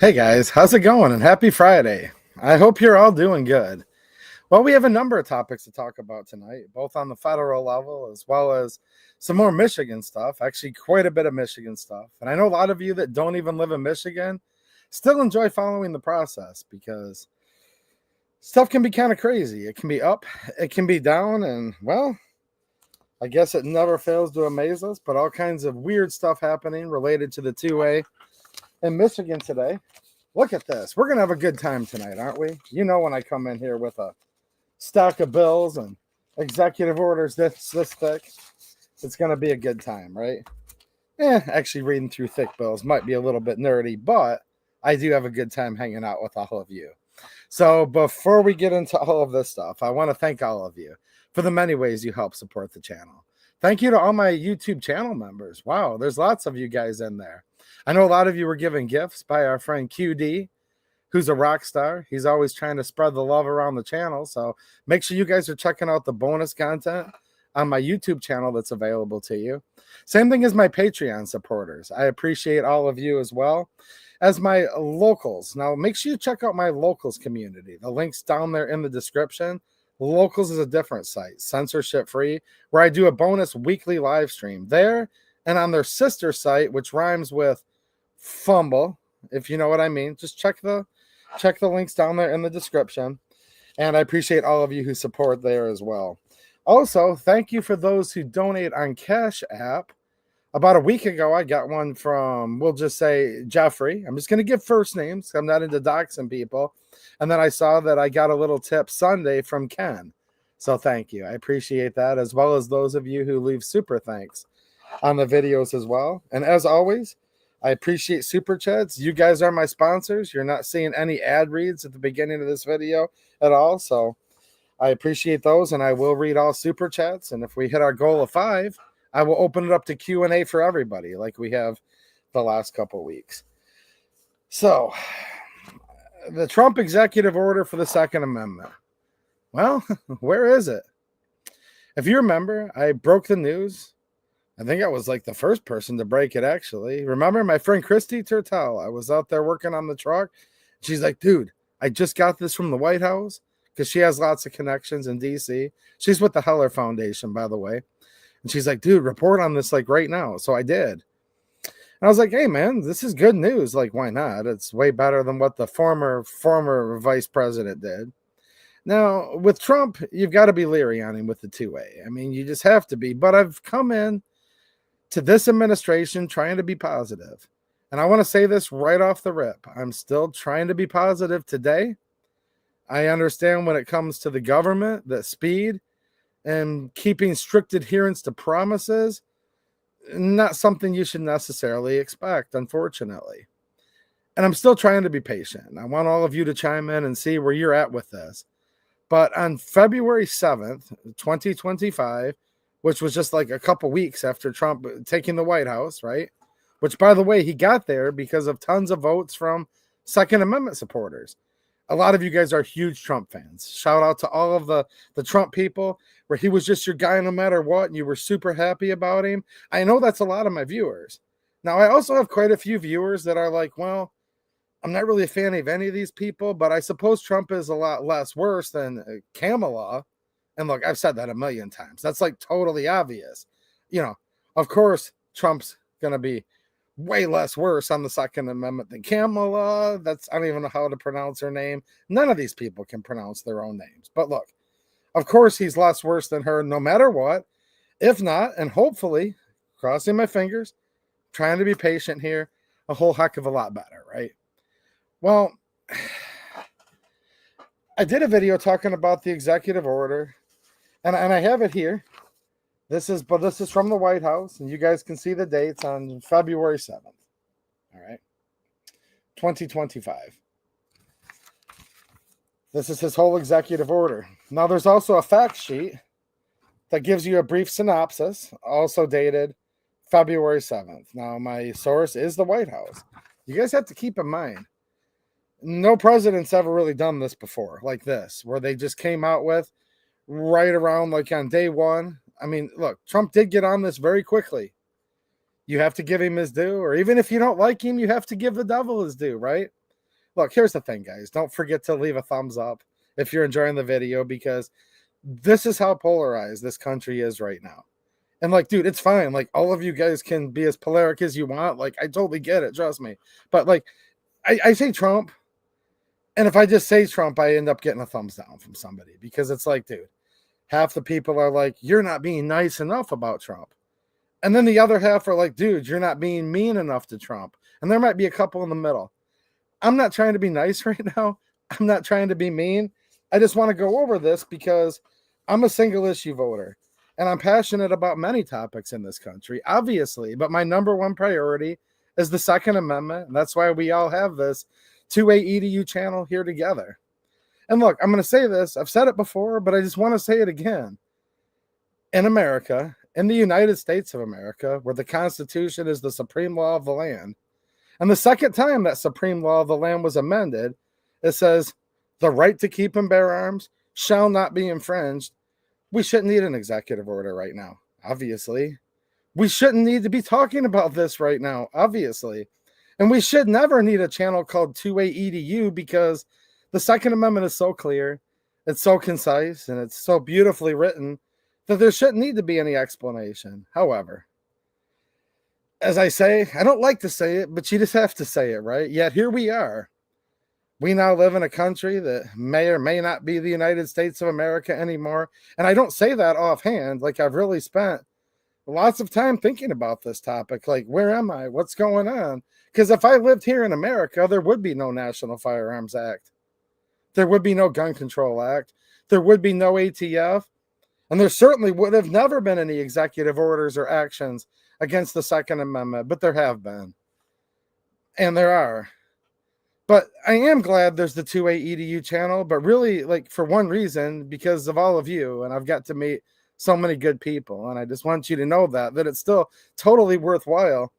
Hey guys, how's it going? And happy Friday. I hope you're all doing good. Well, we have a number of topics to talk about tonight, both on the federal level as well as some more Michigan stuff, actually, quite a bit of Michigan stuff. And I know a lot of you that don't even live in Michigan still enjoy following the process because stuff can be kind of crazy. It can be up, it can be down, and well, I guess it never fails to amaze us, but all kinds of weird stuff happening related to the 2A in Michigan today. Look at this. We're going to have a good time tonight, aren't we? You know, when I come in here with a stack of bills and executive orders this thick, it's going to be a good time, right? Actually, reading through thick bills might be a little bit nerdy, but I do have a good time hanging out with all of you. So before we get into all of this stuff, I want to thank all of you for the many ways you help support the channel. Thank you to all my YouTube channel members. Wow, there's lots of you guys in there. I know a lot of you were given gifts by our friend QD, who's a rock star. He's always trying to spread the love around the channel. So make sure you guys are checking out the bonus content on my YouTube channel that's available to you. Same thing as my Patreon supporters. I appreciate all of you as well as my locals. Now, make sure you check out my locals community. The link's down there in the description. Locals is a different site, censorship free, where I do a bonus weekly live stream there and on their sister site, which rhymes with fumble, if you know what I mean. Just check the links down there in the description. And I appreciate all of you who support there as well. Also, thank you for those who donate on Cash App. About a week ago, I got one from, we'll just say, Jeffrey. I'm just going to give first names. I'm not into doxing people. And then I saw that I got a little tip Sunday from Ken. So thank you. I appreciate that, as well as those of you who leave super thanks on the videos as well. And as always, I appreciate super chats. You guys are my sponsors. You're not seeing any ad reads at the beginning of this video at all. So I appreciate those, and I will read all super chats. And if we hit our goal of 5, I will open it up to Q&A for everybody like we have the last couple of weeks. So the Trump executive order for the Second Amendment. Well, where is it? If you remember, I broke the news. I think I was like the first person to break it, actually. Remember my friend Christy Turtel? I was out there working on the truck. She's like, dude, I just got this from the White House, because she has lots of connections in D.C. She's with the Heller Foundation, by the way. And she's like, dude, report on this like right now. So I did. And I was like, hey, man, this is good news. Like, why not? It's way better than what the former vice president did. Now, with Trump, you've got to be leery on him with the 2A. I mean, you just have to be. But I've come in to this administration trying to be positive. And I want to say this right off the rip. I'm still trying to be positive today. I understand when it comes to the government that speed and keeping strict adherence to promises, not something you should necessarily expect, unfortunately. And I'm still trying to be patient. I want all of you to chime in and see where you're at with this. But on February 7th, 2025, which was just like a couple weeks after Trump taking the White House, right? Which, by the way, he got there because of tons of votes from Second Amendment supporters. A lot of you guys are huge Trump fans. Shout out to all of the Trump people where he was just your guy no matter what, and you were super happy about him. I know that's a lot of my viewers. Now, I also have quite a few viewers that are like, well, I'm not really a fan of any of these people, but I suppose Trump is a lot less worse than Kamala. And look, I've said that a million times. That's like totally obvious. You know, of course, Trump's going to be way less worse on the Second Amendment than Kamala. I don't even know how to pronounce her name. None of these people can pronounce their own names. But look, of course he's less worse than her no matter what. If not, and hopefully, crossing my fingers, trying to be patient here, a whole heck of a lot better, right? Well, I did a video talking about the executive order, and I have it here. This is from the White House, and you guys can see the dates on February 7th. All right. 2025. This is his whole executive order. Now, there's also a fact sheet that gives you a brief synopsis, also dated February 7th. Now, my source is the White House. You guys have to keep in mind, no president's ever really done this before, like this, where they just came out with right around like on day one. I mean, look, Trump did get on this very quickly. You have to give him his due, or even if you don't like him, you have to give the devil his due, right? Look, here's the thing, guys. Don't forget to leave a thumbs up if you're enjoying the video, because this is how polarized this country is right now. And like, dude, it's fine. Like, all of you guys can be as polaric as you want. Like, I totally get it. Trust me. But like, I say Trump. And if I just say Trump, I end up getting a thumbs down from somebody, because it's like, dude, half the people are like, you're not being nice enough about Trump. And then the other half are like, dude, you're not being mean enough to Trump. And there might be a couple in the middle. I'm not trying to be nice right now. I'm not trying to be mean. I just want to go over this because I'm a single issue voter and I'm passionate about many topics in this country, obviously. But my number one priority is the Second Amendment. And that's why we all have this two-way Edu channel here together. And look, I'm going to say this. I've said it before, but I just want to say it again. In America, in the United States of America, where the Constitution is the supreme law of the land, and the second time that supreme law of the land was amended, it says the right to keep and bear arms shall not be infringed. We shouldn't need an executive order right now, obviously. We shouldn't need to be talking about this right now, obviously. And we should never need a channel called Two-Way EDU, because the Second Amendment is so clear, it's so concise, and it's so beautifully written that there shouldn't need to be any explanation. However, as I say, I don't like to say it, but you just have to say it, right? Yet here we are. We now live in a country that may or may not be the United States of America anymore. And I don't say that offhand. Like, I've really spent lots of time thinking about this topic. Like, where am I? What's going on? Because if I lived here in America, there would be no National Firearms Act. There would be no Gun Control Act. There would be no ATF. And there certainly would have never been any executive orders or actions against the Second Amendment, but there have been. And there are. But I am glad there's the Two-Way EDU channel, but really, like, for one reason, because of all of you, and I've got to meet so many good people, and I just want you to know that it's still totally worthwhile.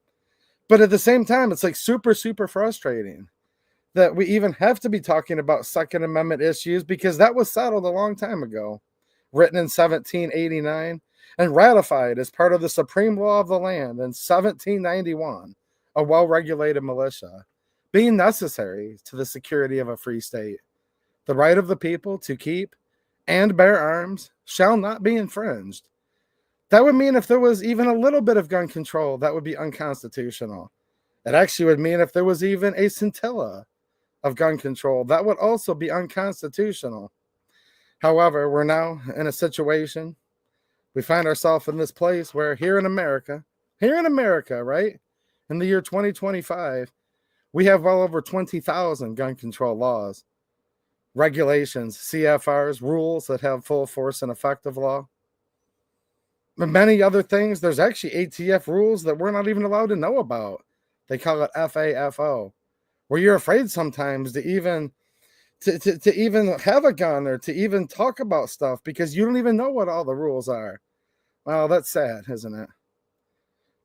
But at the same time, it's like super, super frustrating that we even have to be talking about Second Amendment issues, because that was settled a long time ago, written in 1789 and ratified as part of the supreme law of the land in 1791, a well-regulated militia, being necessary to the security of a free state. The right of the people to keep and bear arms shall not be infringed. That would mean if there was even a little bit of gun control, that would be unconstitutional. It actually would mean if there was even a scintilla of gun control, that would also be unconstitutional. However, we're now in a situation, we find ourselves in this place where here in America, right, in the year 2025, we have well over 20,000 gun control laws, regulations, CFRs, rules that have full force and effect of law. And many other things. There's actually ATF rules that we're not even allowed to know about. They call it FAFO, where you're afraid sometimes to even have a gun or to even talk about stuff because you don't even know what all the rules are. Well, that's sad, isn't it?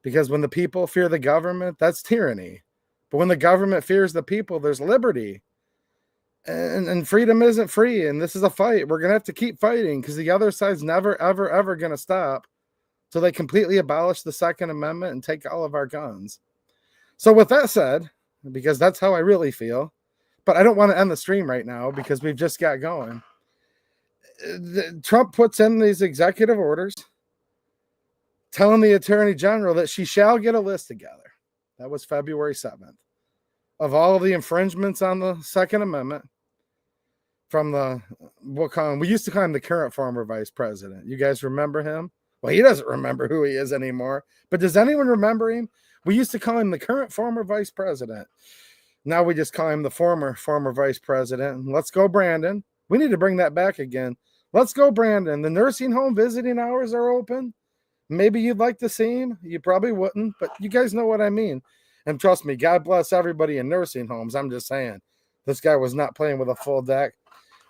Because when the people fear the government, that's tyranny. But when the government fears the people, there's liberty. And freedom isn't free. And this is a fight. We're going to have to keep fighting because the other side's never, ever, ever going to stop till they completely abolish the Second Amendment and take all of our guns. So with that said, because that's how I really feel, but I don't want to end the stream right now because we've just got going. Trump puts in these executive orders telling the Attorney General that she shall get a list together. That was February 7th. Of all of the infringements on the Second Amendment from we used to call him the current former vice president. You guys remember him? Well, he doesn't remember who he is anymore. But does anyone remember him? We used to call him the current former vice president. Now we just call him the former vice president. Let's go, Brandon. We need to bring that back again. Let's go, Brandon. The nursing home visiting hours are open. Maybe you'd like to see him. You probably wouldn't, but you guys know what I mean. And trust me, God bless everybody in nursing homes. I'm just saying, this guy was not playing with a full deck,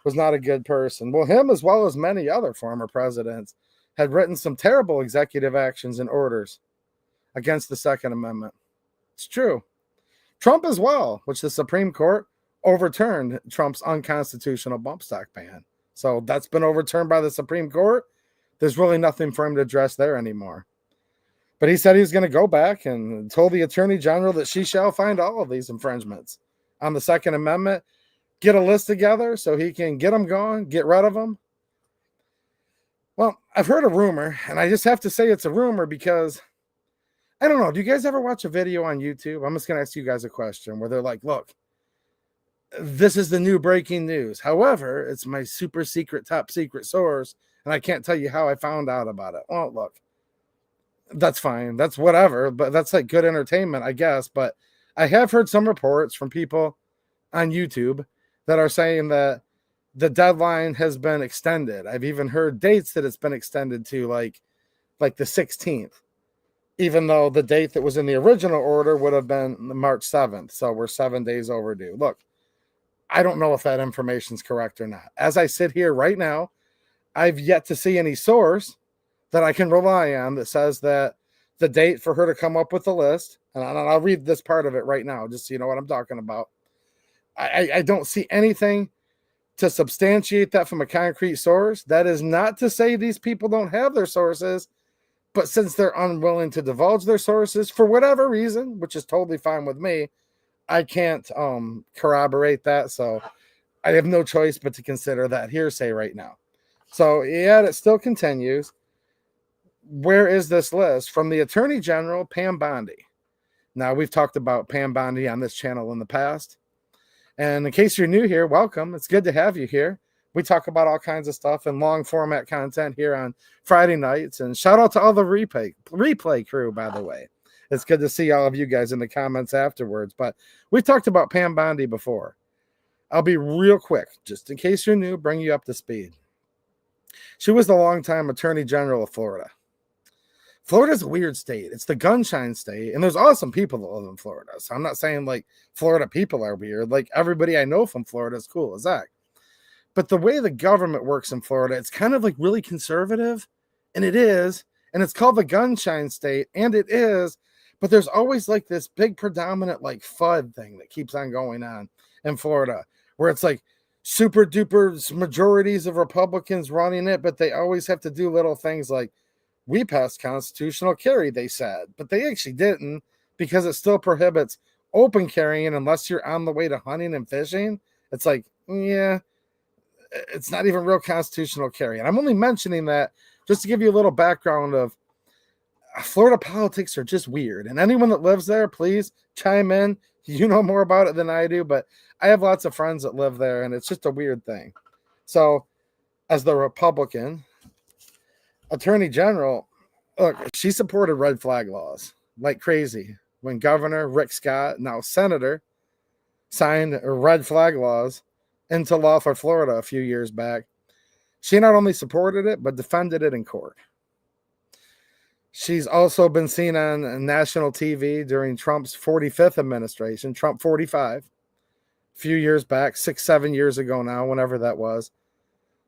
was not a good person. Well, him as well as many other former presidents had written some terrible executive actions and orders against the Second Amendment. It's true. Trump as well, which the Supreme Court overturned Trump's unconstitutional bump stock ban. So that's been overturned by the Supreme Court. There's really nothing for him to address there anymore. But he said he's going to go back and told the Attorney General that she shall find all of these infringements on the Second Amendment, get a list together so he can get them going, get rid of them? Well, I've heard a rumor, and I just have to say it's a rumor because I don't know. Do you guys ever watch a video on YouTube? I'm just going to ask you guys a question where they're like, look, this is the new breaking news. However, it's my super secret, top secret source, and I can't tell you how I found out about it. Well, look, that's fine. That's whatever, but that's like good entertainment, I guess. But I have heard some reports from people on YouTube that are saying that the deadline has been extended. I've even heard dates that it's been extended to like the 16th, even though the date that was in the original order would have been March 7th. So we're 7 days overdue. Look, I don't know if that information is correct or not. As I sit here right now, I've yet to see any source that I can rely on that says that the date for her to come up with the list, and I'll read this part of it right now, just so you know what I'm talking about. I don't see anything to substantiate that from a concrete source. That is not to say these people don't have their sources, but since they're unwilling to divulge their sources for whatever reason, which is totally fine with me, I can't corroborate that. So I have no choice but to consider that hearsay right now. So yeah, it still continues. Where is this list? From the Attorney General, Pam Bondi. Now, we've talked about Pam Bondi on this channel in the past. And in case you're new here, welcome. It's good to have you here. We talk about all kinds of stuff and long format content here on Friday nights. And shout out to all the replay crew, by the way. It's good to see all of you guys in the comments afterwards. But we've talked about Pam Bondi before. I'll be real quick, just in case you're new, bring you up to speed. She was the longtime Attorney General of Florida. Florida's a weird state. It's the gunshine state, and there's awesome people that live in Florida. So I'm not saying like Florida people are weird. Like everybody I know from Florida is cool as that. But the way the government works in Florida, it's kind of like really conservative, and it is, and it's called the gunshine state, and it is, but there's always like this big predominant like FUD thing that keeps on going on in Florida, where it's like super duper majorities of Republicans running it, but they always have to do little things like, we passed constitutional carry, they said, but they actually didn't, because it still prohibits open carrying unless you're on the way to hunting and fishing. It's like, yeah, it's not even real constitutional carry. And I'm only mentioning that just to give you a little background of Florida politics are just weird. And anyone that lives there, please chime in. You know more about it than I do, but I have lots of friends that live there, and it's just a weird thing. So as the Republican Attorney General, look, she supported red flag laws like crazy. When Governor Rick Scott, now Senator, signed red flag laws into law for Florida a few years back, she not only supported it, but defended it in court. She's also been seen on national TV during Trump's 45th administration, Trump 45, a few years back, 6-7 years ago now, whenever that was,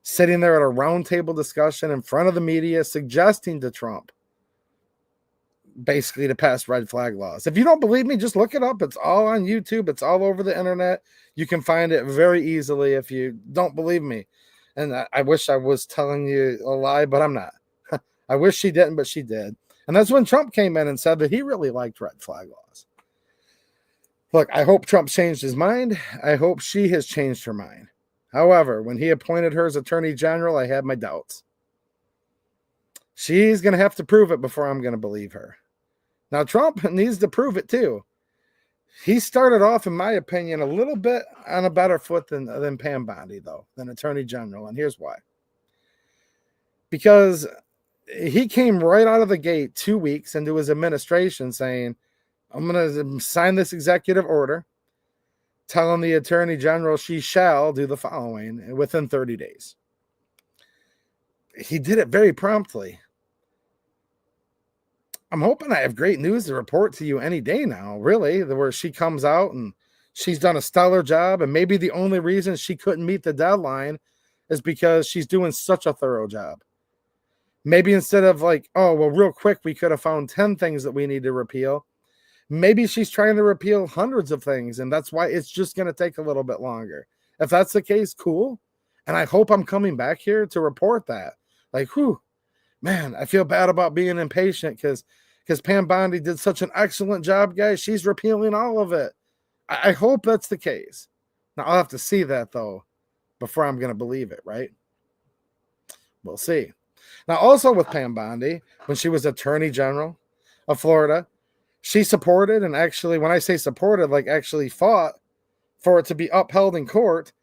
sitting there at a roundtable discussion in front of the media, suggesting to Trump basically to pass red flag laws. If you don't believe me, just look it up. It's all on YouTube. It's all over the internet. You can find it very easily if you don't believe me. And I wish I was telling you a lie, but I'm not. I wish she didn't, but she did. And that's when Trump came in and said that he really liked red flag laws. Look, I hope Trump changed his mind. I hope she has changed her mind. However, when he appointed her as Attorney General, I had my doubts. She's going to have to prove it before I'm going to believe her. Now, Trump needs to prove it too. He started off, in my opinion, a little bit on a better foot than Pam Bondi, though, than Attorney General. And here's why. Because he came right out of the gate 2 weeks into his administration saying, I'm going to sign this executive order telling the Attorney General she shall do the following within 30 days. He did it very promptly. I'm hoping I have great news to report to you any day now, really, where she comes out and she's done a stellar job, and maybe the only reason she couldn't meet the deadline is because she's doing such a thorough job. Maybe instead of like, oh, well, real quick, we could have found 10 things that we need to repeal. Maybe she's trying to repeal hundreds of things, and that's why it's just going to take a little bit longer. If that's the case, cool. And I hope I'm coming back here to report that. Like, whew, man, I feel bad about being impatient because Pam Bondi did such an excellent job, guys. She's repealing all of it. I hope that's the case. Now, I'll have to see that, though, before I'm going to believe it, right? We'll see. Now, also with Pam Bondi, when she was Attorney General of Florida, she supported, and actually, when I say supported, like actually fought for it to be upheld in court,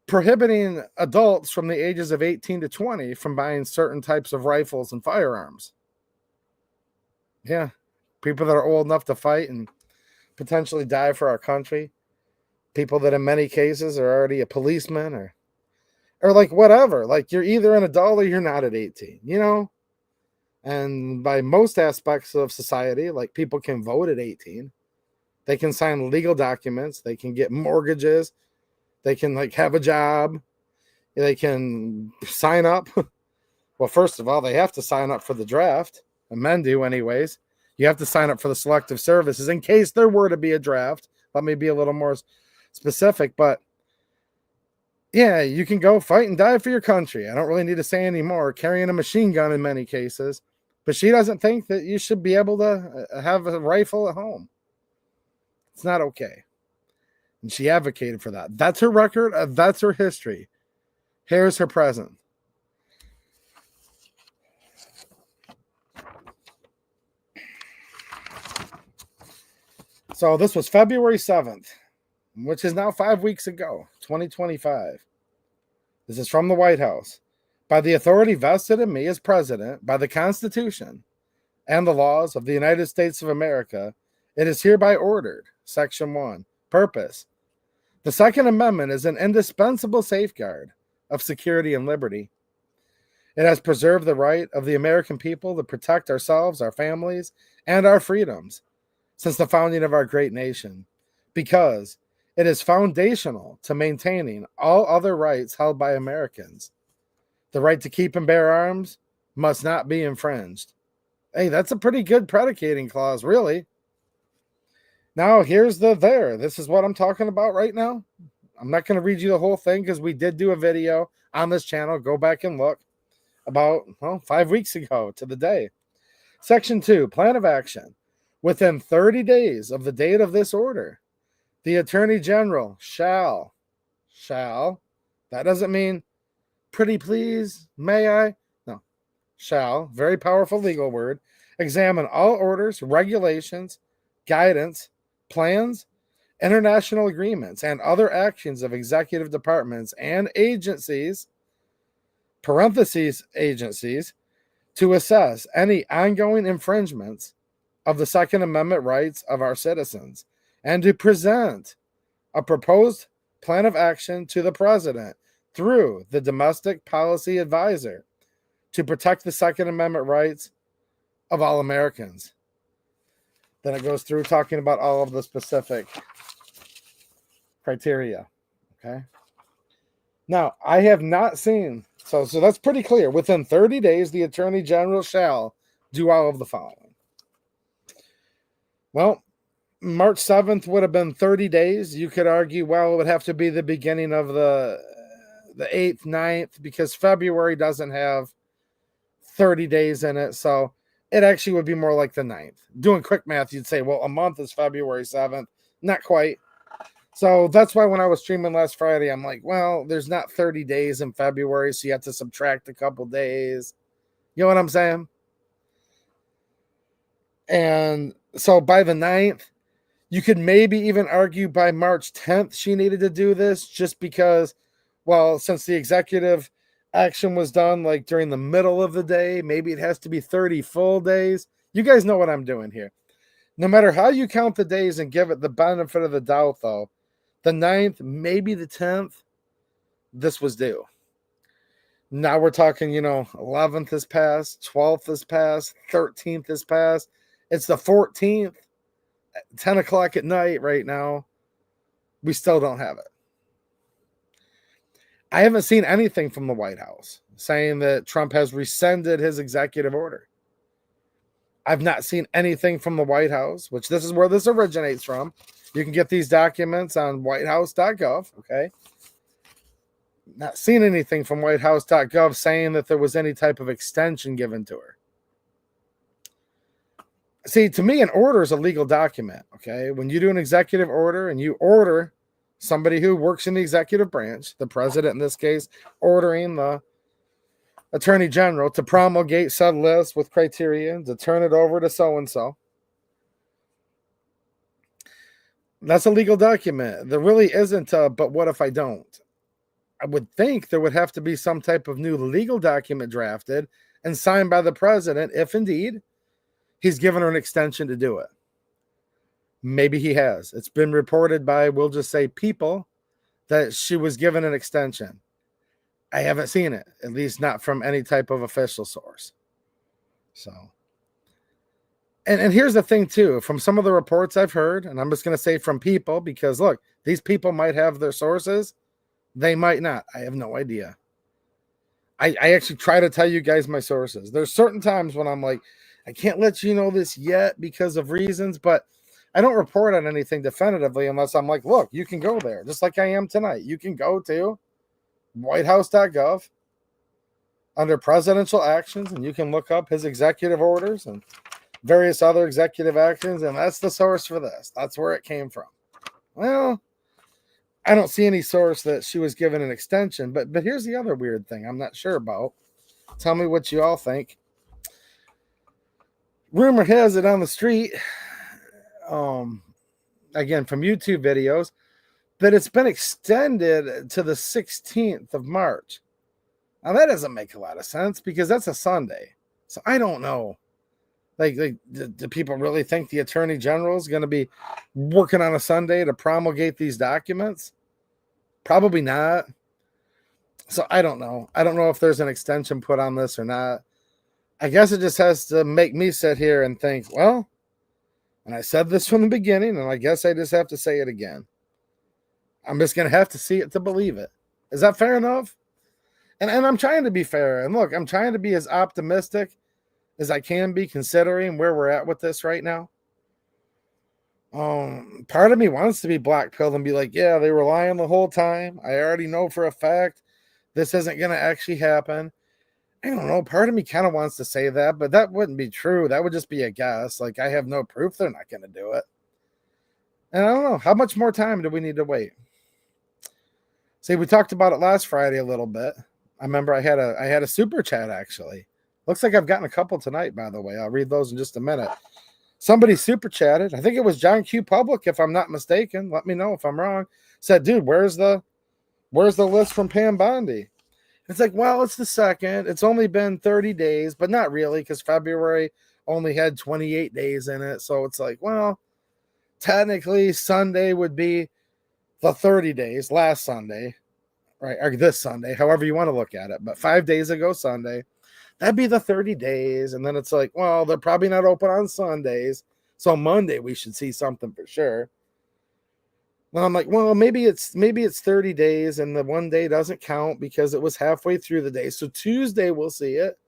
prohibiting adults from the ages of 18 to 20 from buying certain types of rifles and firearms. Yeah, people that are old enough to fight and potentially die for our country. People that in many cases are already a policeman or like whatever. Like you're either an adult or you're not at 18, you know? And by most aspects of society, like people can vote at 18. They can sign legal documents. They can get mortgages. They can like have a job. They can sign up. Well, first of all, they have to sign up for the draft. And men do anyways. You have to sign up for the selective services in case there were to be a draft. Let me be a little more specific, but yeah, you can go fight and die for your country. I don't really need to say any more. Carrying a machine gun in many cases. But she doesn't think that you should be able to have a rifle at home. It's not okay. And she advocated for that. That's her record. That's her history. Here's her present. So this was February 7th, which is now 5 weeks ago, 2025. This is from the White House. By the authority vested in me as president, by the Constitution and the laws of the United States of America, it is hereby ordered. Section 1. Purpose. The Second Amendment is an indispensable safeguard of security and liberty. It has preserved the right of the American people to protect ourselves, our families, and our freedoms since the founding of our great nation, because it is foundational to maintaining all other rights held by Americans. The right to keep and bear arms must not be infringed. Hey, that's a pretty good predicating clause, really. Now, here's the there. This is what I'm talking about right now. I'm not going to read you the whole thing because we did do a video on this channel. Go back and look about 5 weeks ago to the day. Section 2, Plan of Action. Within 30 days of the date of this order, the Attorney General shall, that doesn't mean pretty please, may I? No, shall, very powerful legal word, examine all orders, regulations, guidance, plans, international agreements, and other actions of executive departments and agencies, parentheses, agencies, to assess any ongoing infringements of the Second Amendment rights of our citizens, and to present a proposed plan of action to the President through the Domestic Policy Advisor to protect the Second Amendment rights of all Americans. Then it goes through talking about all of the specific criteria. Okay. Now, I have not seen, so that's pretty clear. Within 30 days, the Attorney General shall do all of the following. Well, March 7th would have been 30 days. You could argue, well, it would have to be the beginning of the 8th, 9th, because February doesn't have 30 days in it. So it actually would be more like the 9th. Doing quick math, you'd say, well, a month is February 7th. Not quite. So that's why when I was streaming last Friday, I'm like, well, there's not 30 days in February, so you have to subtract a couple days. You know what I'm saying? And so by the 9th, you could maybe even argue by March 10th she needed to do this, just because, well, since the executive action was done like during the middle of the day, maybe it has to be 30 full days. You guys know what I'm doing here. No matter how you count the days and give it the benefit of the doubt, though, the 9th, maybe the 10th, this was due. Now we're talking, 11th is passed, 12th is passed, 13th is passed. It's the 14th, 10 o'clock at night right now. We still don't have it. I haven't seen anything from the White House saying that Trump has rescinded his executive order. I've not seen anything from the White House, which this is where this originates from. You can get these documents on whitehouse.gov, okay? Not seen anything from whitehouse.gov saying that there was any type of extension given to her. See, to me, an order is a legal document. Okay. When you do an executive order and you order somebody who works in the executive branch, the president in this case, ordering the attorney general to promulgate said list with criteria to turn it over to so and so. That's a legal document. There really isn't a, but what if I don't? I would think there would have to be some type of new legal document drafted and signed by the president if indeed he's given her an extension to do it. Maybe he has. It's been reported by, we'll just say, people that she was given an extension. I haven't seen it, at least not from any type of official source. So, and here's the thing too, from some of the reports I've heard, and I'm just going to say from people, because look, these people might have their sources. They might not. I have no idea. I actually try to tell you guys my sources. There's certain times when I'm like, I can't let you know this yet because of reasons, but I don't report on anything definitively unless I'm like, look, you can go there, just like I am tonight. You can go to whitehouse.gov under presidential actions, and you can look up his executive orders and various other executive actions, and that's the source for this. That's where it came from. Well, I don't see any source that she was given an extension, but here's the other weird thing I'm not sure about. Tell me what you all think. Rumor has it on the street, again from YouTube videos, that it's been extended to the 16th of March. Now that doesn't make a lot of sense because that's a Sunday. So I don't know. Like do people really think the Attorney General is going to be working on a Sunday to promulgate these documents? Probably not. So I don't know. I don't know if there's an extension put on this or not. I guess it just has to make me sit here and think, well, and I said this from the beginning, and I guess I just have to say it again. I'm just going to have to see it to believe it. Is that fair enough? And I'm trying to be fair. And look, I'm trying to be as optimistic as I can be considering where we're at with this right now. Part of me wants to be blackpilled and be like, yeah, they were lying the whole time. I already know for a fact this isn't going to actually happen. I don't know. Part of me kind of wants to say that, but that wouldn't be true. That would just be a guess. Like, I have no proof they're not going to do it. And I don't know. How much more time do we need to wait? See, we talked about it last Friday a little bit. I remember I had a super chat, actually. Looks like I've gotten a couple tonight, by the way. I'll read those in just a minute. Somebody super chatted. I think it was John Q. Public, if I'm not mistaken. Let me know if I'm wrong. Said, dude, where's the list from Pam Bondi? It's like, well, it's the 2nd. It's only been 30 days, but not really, because February only had 28 days in it. So it's like, well, technically Sunday would be the 30 days, last Sunday, right? Or this Sunday, however you want to look at it. But 5 days ago, Sunday, that'd be the 30 days. And then it's like, well, they're probably not open on Sundays. So Monday we should see something for sure. Well, I'm like, well, maybe it's 30 days and the one day doesn't count because it was halfway through the day. So Tuesday we'll see it.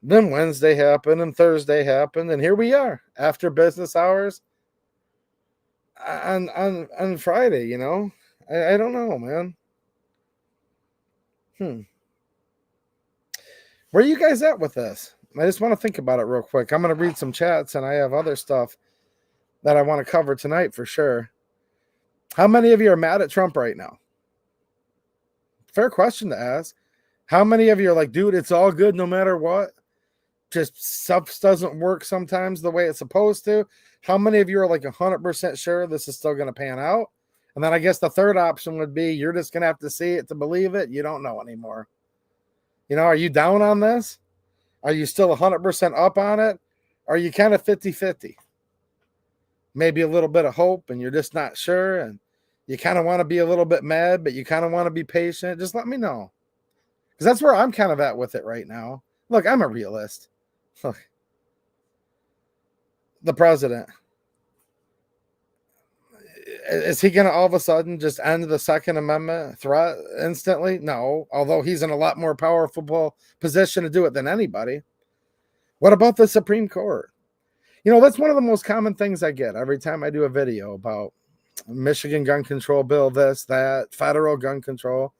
Then Wednesday happened and Thursday happened. And here we are after business hours on Friday, you know. I don't know, man. Where are you guys at with this? I just want to think about it real quick. I'm going to read some chats and I have other stuff that I want to cover tonight for sure. How many of you are mad at Trump right now? Fair question to ask. How many of you are like, dude, it's all good no matter what? Just stuff doesn't work sometimes the way it's supposed to. How many of you are like 100% sure this is still going to pan out? And then I guess the third option would be you're just going to have to see it to believe it. You don't know anymore. You know, are you down on this? Are you still 100% up on it? Are you kind of 50-50? Maybe a little bit of hope and you're just not sure and you kind of want to be a little bit mad, but you kind of want to be patient. Just let me know. Because that's where I'm kind of at with it right now. Look, I'm a realist. Look, the president. Is he going to all of a sudden just end the Second Amendment threat instantly? No, although he's in a lot more powerful position to do it than anybody. What about the Supreme Court? You know, that's one of the most common things I get every time I do a video about Michigan gun control bill, this, that, federal gun control.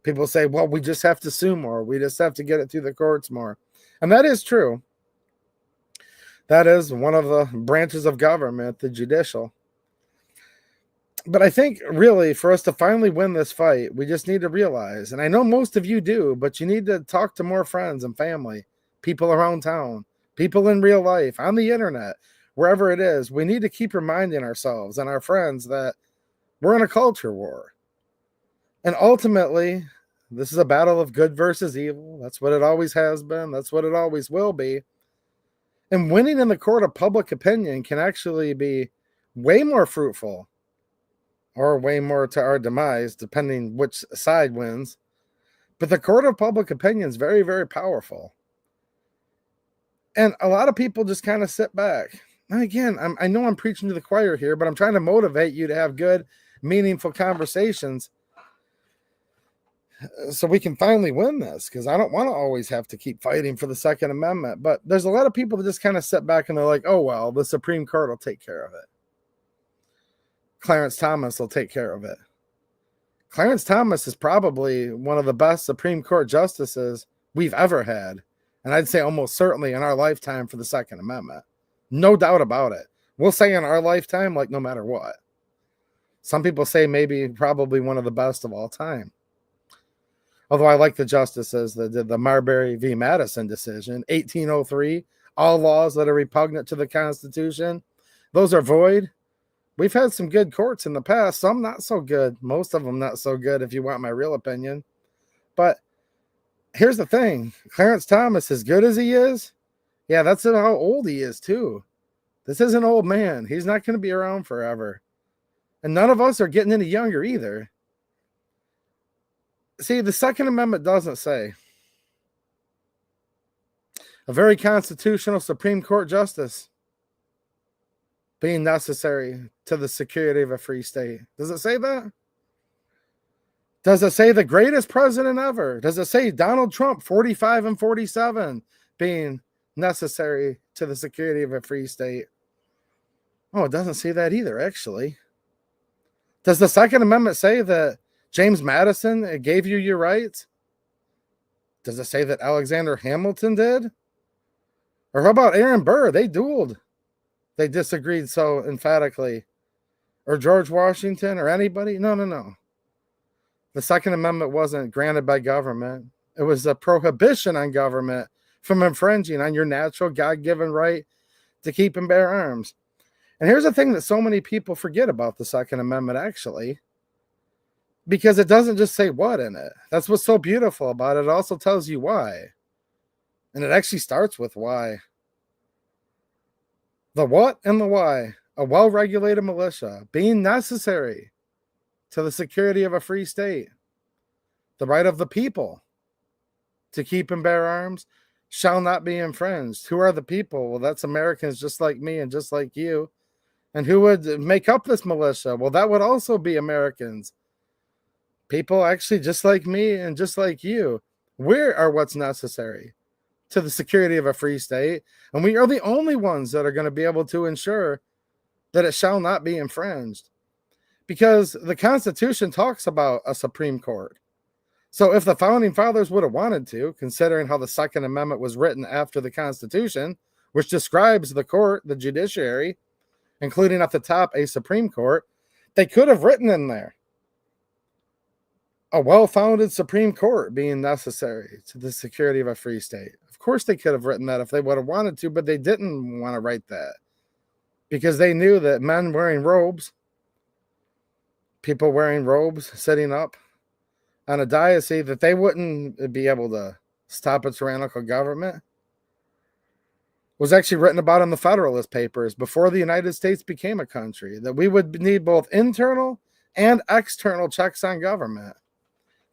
People say, well, we just have to sue more. We just have to get it through the courts more. And that is true. That is one of the branches of government, the judicial. But I think really for us to finally win this fight, we just need to realize, and I know most of you do, but you need to talk to more friends and family, people around town, people in real life, on the internet, wherever it is. We need to keep reminding ourselves and our friends that we're in a culture war. And ultimately, this is a battle of good versus evil. That's what it always has been. That's what it always will be. And winning in the court of public opinion can actually be way more fruitful, or way more to our demise, depending which side wins. But the court of public opinion is very, very powerful. And a lot of people just kind of sit back. And again, I know I'm preaching to the choir here, but I'm trying to motivate you to have good, meaningful conversations so we can finally win this, because I don't want to always have to keep fighting for the Second Amendment. But there's a lot of people that just kind of sit back and they're like, oh, well, the Supreme Court will take care of it. Clarence Thomas will take care of it. Clarence Thomas is probably one of the best Supreme Court justices we've ever had. And I'd say almost certainly in our lifetime for the Second Amendment. No doubt about it. We'll say in our lifetime, like no matter what. Some people say maybe probably one of the best of all time. Although I like the justices that did the Marbury v. Madison decision, 1803, all laws that are repugnant to the Constitution, those are void. We've had some good courts in the past, some not so good, most of them not so good if you want my real opinion. But here's the thing, Clarence Thomas, as good as he is, yeah, that's how old he is too. This is an old man. He's not going to be around forever. And none of us are getting any younger either. See, the Second Amendment doesn't say a very constitutional Supreme Court justice being necessary to the security of a free state. Does it say that? Does it say the greatest president ever? Does it say Donald Trump, 45 and 47, being necessary to the security of a free state? Oh, it doesn't say that either, actually. Does the Second Amendment say that James Madison gave you your rights? Does it say that Alexander Hamilton did? Or how about Aaron Burr? They dueled. They disagreed so emphatically. Or George Washington or anybody? No. The Second Amendment wasn't granted by government. It was a prohibition on government from infringing on your natural God-given right to keep and bear arms. And here's the thing that so many people forget about the Second Amendment, actually, because it doesn't just say what in it. That's what's so beautiful about it. It also tells you why. And it actually starts with why. The what and the why. A well-regulated militia being necessary to the security of a free state. The right of the people to keep and bear arms shall not be infringed. Who are the people? Well, that's Americans just like me and just like you. And who would make up this militia? Well, that would also be Americans. People actually just like me and just like you. We are what's necessary to the security of a free state. And we are the only ones that are going to be able to ensure that it shall not be infringed. Because the Constitution talks about a Supreme Court. So if the Founding Fathers would have wanted to, considering how the Second Amendment was written after the Constitution, which describes the court, the judiciary, including at the top a Supreme Court, they could have written in there a well-founded Supreme Court being necessary to the security of a free state. Of course they could have written that if they would have wanted to, but they didn't want to write that because they knew that men wearing robes, people wearing robes, sitting up on a diocese, that they wouldn't be able to stop a tyrannical government. Was actually written about in the Federalist Papers before the United States became a country, that we would need both internal and external checks on government.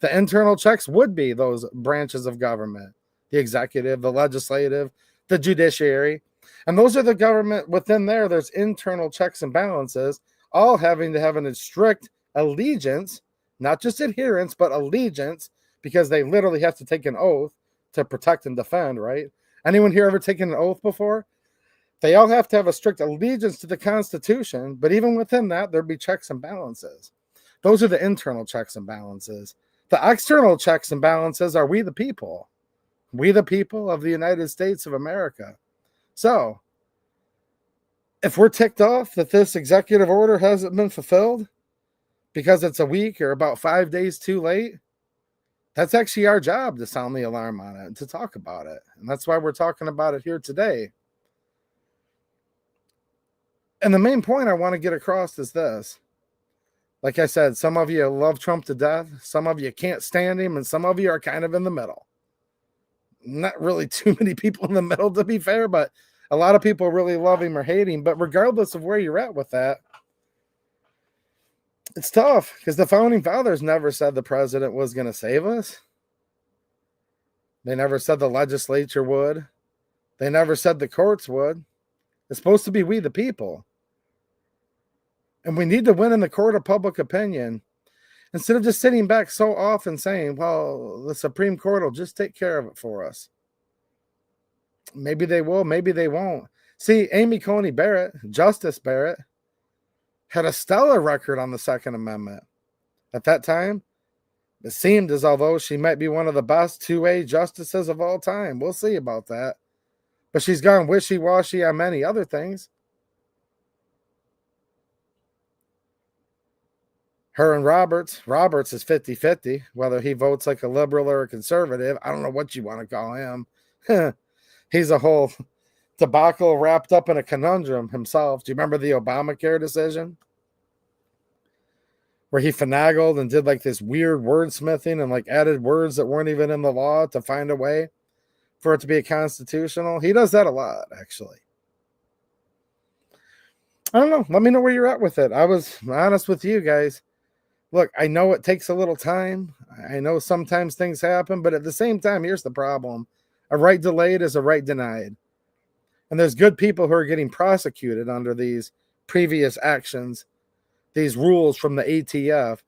The internal checks would be those branches of government, the executive, the legislative, the judiciary. And those are the government within there. There's internal checks and balances, all having to have a strict allegiance, not just adherence, but allegiance, because they literally have to take an oath to protect and defend, right? Anyone here ever taken an oath before? They all have to have a strict allegiance to the Constitution, but even within that, there'd be checks and balances. Those are the internal checks and balances. The external checks and balances are we the people of the United States of America. So If we're ticked off that this executive order hasn't been fulfilled because it's a week or about 5 days too late, that's actually our job to sound the alarm on it and to talk about it. And that's why we're talking about it here today. And the main point I want to get across is this. Like I said, some of you love Trump to death. Some of you can't stand him. And some of you are kind of in the middle. Not really too many people in the middle, to be fair, but a lot of people really love him or hate him. But regardless of where you're at with that, it's tough because the founding fathers never said the president was going to save us. They never said the legislature would. They never said the courts would. It's supposed to be we, the people. And we need to win in the court of public opinion instead of just sitting back so often saying, well, the Supreme Court will just take care of it for us. Maybe they will, maybe they won't. See, Amy Coney Barrett, Justice Barrett, had a stellar record on the Second Amendment. At that time, it seemed as although she might be one of the best two-way justices of all time. We'll see about that. But she's gone wishy-washy on many other things. Her and Roberts is 50-50, whether he votes like a liberal or a conservative. I don't know what you want to call him. He's a whole debacle wrapped up in a conundrum himself. Do you remember the Obamacare decision? Where he finagled and did like this weird wordsmithing and like added words that weren't even in the law to find a way for it to be constitutional. He does that a lot, actually. I don't know. Let me know where you're at with it. I was honest with you guys. Look, I know it takes a little time. I know sometimes things happen, but at the same time, here's the problem. A right delayed is a right denied. And there's good people who are getting prosecuted under these previous actions, these rules from the ATF.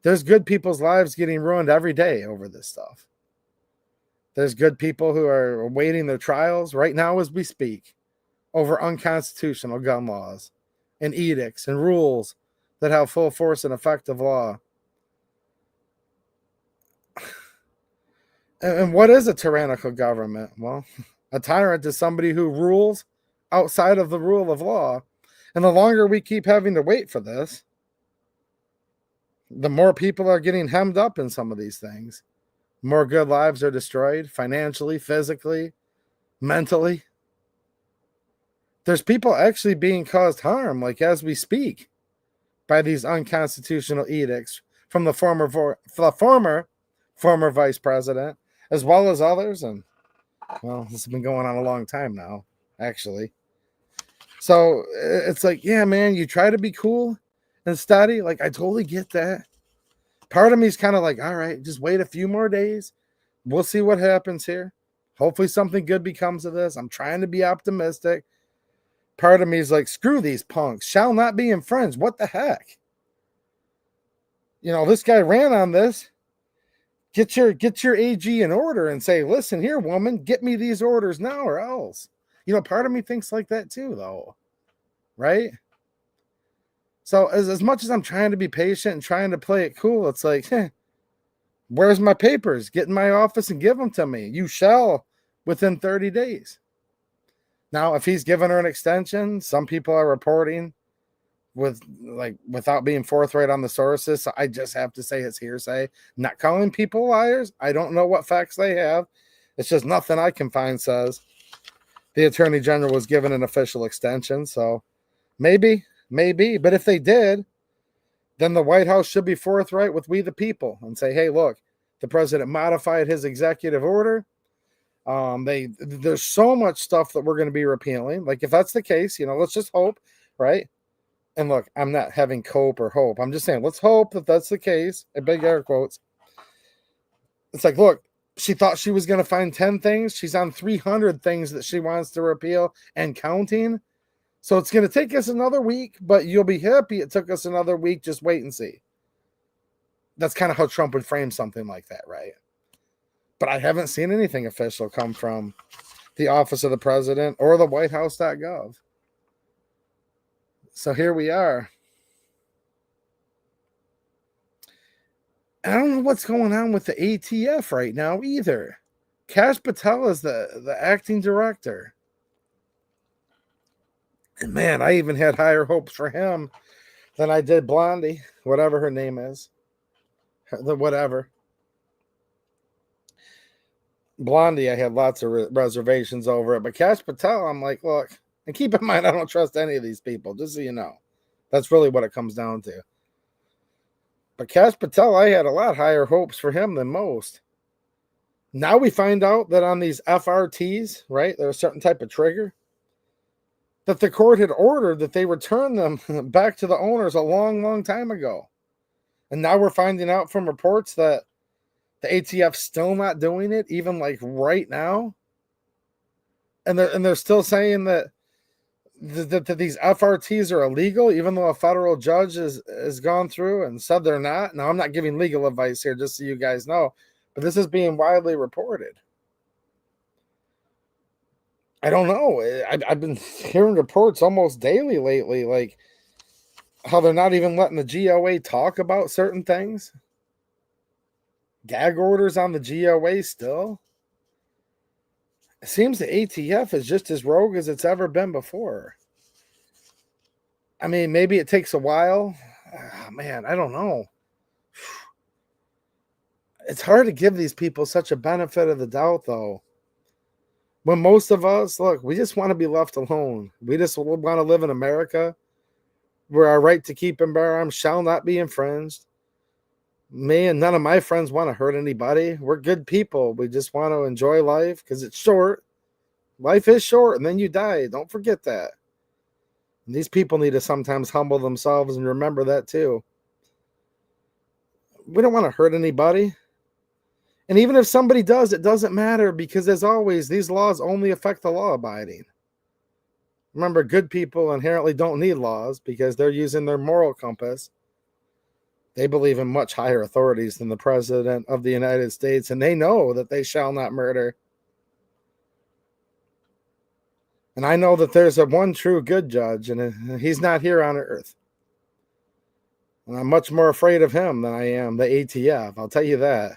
There's good people's lives getting ruined every day over this stuff. There's good people who are awaiting their trials right now as we speak over unconstitutional gun laws and edicts and rules that have full force and effect of law. And what is a tyrannical government? Well, a tyrant is somebody who rules outside of the rule of law. And the longer we keep having to wait for this, the more people are getting hemmed up in some of these things. More good lives are destroyed financially, physically, mentally. There's people actually being caused harm, like as we speak, by these unconstitutional edicts from the former vice president, as well as others. And, well, this has been going on a long time now, actually. So it's like, yeah, man, you try to be cool and steady. Like, I totally get that. Part of me is kind of like, all right, just wait a few more days. We'll see what happens here. Hopefully something good becomes of this. I'm trying to be optimistic. Part of me is like, screw these punks. Shall not be infringed. What the heck? You know, this guy ran on this. Get your AG in order and say, listen here, woman, get me these orders now or else. You know, part of me thinks like that too, though. Right? So as much as I'm trying to be patient and trying to play it cool, it's like, where's my papers? Get in my office and give them to me. You shall within 30 days. Now, if he's given her an extension, some people are reporting without being forthright on the sources. So I just have to say it's hearsay. Not calling people liars. I don't know what facts they have. It's just nothing I can find says the Attorney General was given an official extension. So maybe. But if they did, then the White House should be forthright with we the people and say, hey, look, the president modified his executive order. There's so much stuff that we're going to be repealing. Like, if that's the case, you know, let's just hope, right? And look, I'm not having cope or hope. I'm just saying, let's hope that that's the case. In big air quotes. It's like, look, she thought she was going to find 10 things. She's on 300 things that she wants to repeal and counting. So it's going to take us another week, but you'll be happy it took us another week. Just wait and see. That's kind of how Trump would frame something like that, right? But I haven't seen anything official come from the office of the president or the whitehouse.gov. So here we are. I don't know what's going on with the ATF right now either. Kash Patel is the acting director. And man, I even had higher hopes for him than I did Blondie, whatever her name is. The whatever. Blondie, I had lots of reservations over it. But Cash Patel, I'm like, look, and keep in mind, I don't trust any of these people, just so you know. That's really what it comes down to. But Cash Patel, I had a lot higher hopes for him than most. Now we find out that on these FRTs, right, there's a certain type of trigger, that the court had ordered that they return them back to the owners a long, long time ago. And now we're finding out from reports that the ATF's still not doing it, even like right now. And they're still saying that these FRTs are illegal, even though a federal judge has gone through and said they're not. Now, I'm not giving legal advice here, just so you guys know, but this is being widely reported. I don't know. I've been hearing reports almost daily lately, like how they're not even letting the GOA talk about certain things. Gag orders on the GOA still. It seems the ATF is just as rogue as it's ever been before. I mean, maybe it takes a while. Oh, man, I don't know. It's hard to give these people such a benefit of the doubt, though. When most of us, look, we just want to be left alone. We just want to live in America where our right to keep and bear arms shall not be infringed. Me and none of my friends want to hurt anybody. We're good people. We just want to enjoy life because it's short. Life is short, and then you die. Don't forget that. And these people need to sometimes humble themselves and remember that too. We don't want to hurt anybody. And even if somebody does, it doesn't matter because, as always, these laws only affect the law-abiding. Remember, good people inherently don't need laws because they're using their moral compass. They believe in much higher authorities than the President of the United States, and they know that they shall not murder. And I know that there's a one true good judge, and he's not here on earth. And I'm much more afraid of him than I am the ATF. I'll tell you that.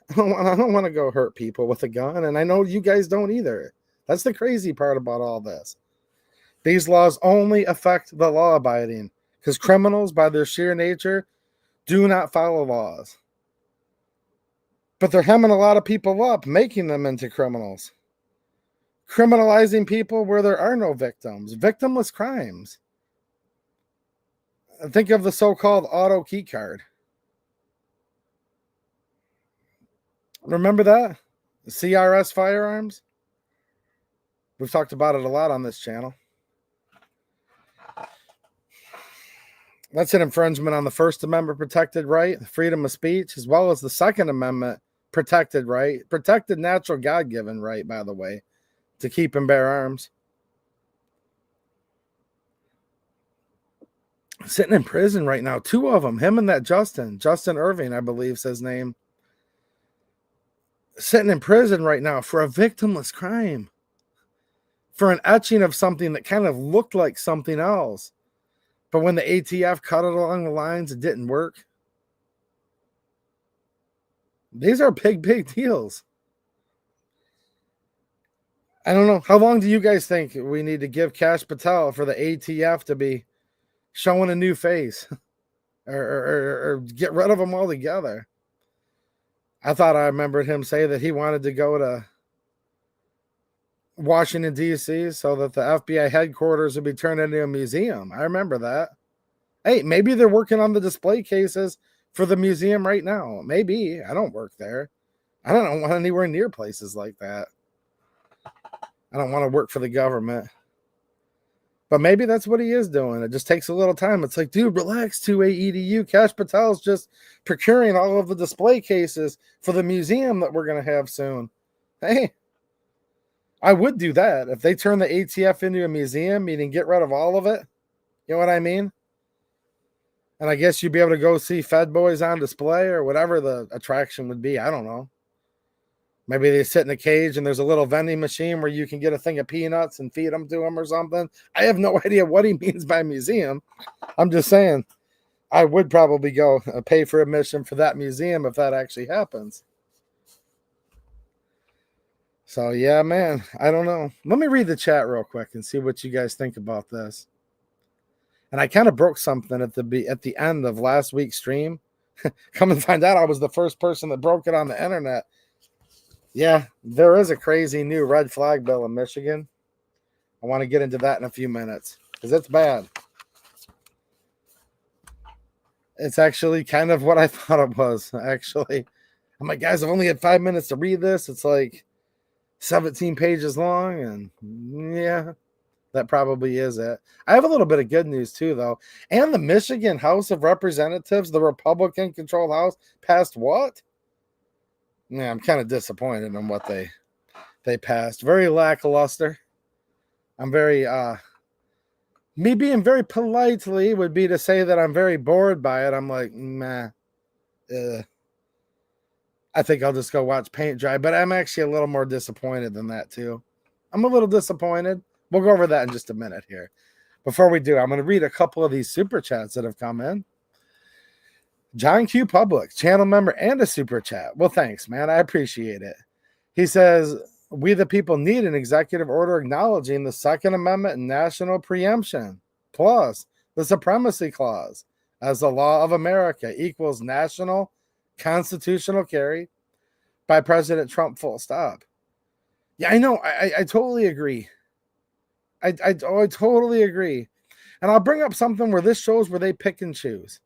I don't want to go hurt people with a gun, and I know you guys don't either. That's the crazy part about all this. These laws only affect the law-abiding because criminals, by their sheer nature, do not follow laws. But they're hemming a lot of people up, making them into criminals. Criminalizing people where there are no victims. Victimless crimes. Think of the so-called auto key card. Remember that? CRS firearms? We've talked about it a lot on this channel. That's an infringement on the First Amendment protected right, freedom of speech, as well as the Second Amendment protected right, protected natural God-given right, by the way, to keep and bear arms. Sitting in prison right now, two of them, him and that Justin Irving, I believe is his name. Sitting in prison right now for a victimless crime, for an etching of something that kind of looked like something else. But when the ATF cut it along the lines, it didn't work. These are big, big deals. I don't know. How long do you guys think we need to give Cash Patel for the ATF to be showing a new face or get rid of him altogether? I thought I remembered him say that he wanted to go to Washington, D.C. so that the FBI headquarters would be turned into a museum. I remember that. Hey, maybe they're working on the display cases for the museum right now. Maybe. I don't work there. I don't want anywhere near places like that. I don't want to work for the government. But maybe that's what he is doing. It just takes a little time. It's like, dude, relax, 2A EDU. Cash Patel's just procuring all of the display cases for the museum that we're going to have soon. Hey, I would do that. If they turn the ATF into a museum, meaning get rid of all of it. You know what I mean? And I guess you'd be able to go see Fed Boys on display or whatever the attraction would be. I don't know. Maybe they sit in a cage and there's a little vending machine where you can get a thing of peanuts and feed them to them or something. I have no idea what he means by museum. I'm just saying I would probably go pay for admission for that museum if that actually happens. So yeah, man, I don't know. Let me read the chat real quick and see what you guys think about this. And I kind of broke something at the end of last week's stream. Come and find out, I was the first person that broke it on the internet. Yeah, there is a crazy new red flag bill in Michigan. I want to get into that in a few minutes because it's bad. It's actually kind of what I thought it was, actually. I'm like, guys, I've only had 5 minutes to read this. It's like 17 pages long. And yeah, that probably is it. I have a little bit of good news, too, though. And the Michigan House of Representatives, the Republican-controlled House, passed what? Yeah, I'm kind of disappointed in what they passed. Very lackluster. I'm very me being very politely would be to say that I'm very bored by it. I'm like, nah. I think I'll just go watch paint dry, but I'm actually a little more disappointed than that too. I'm a little disappointed. We'll go over that in just a minute here. Before we do, I'm going to read a couple of these super chats that have come in. John Q. Public, channel member and a super chat. Well, thanks, man. I appreciate it. He says, we the people need an executive order acknowledging the Second Amendment and national preemption, plus the supremacy clause as the law of America equals national constitutional carry by President Trump, full stop. Yeah, I know. I totally agree. I totally agree. And I'll bring up something where this shows where they pick and choose.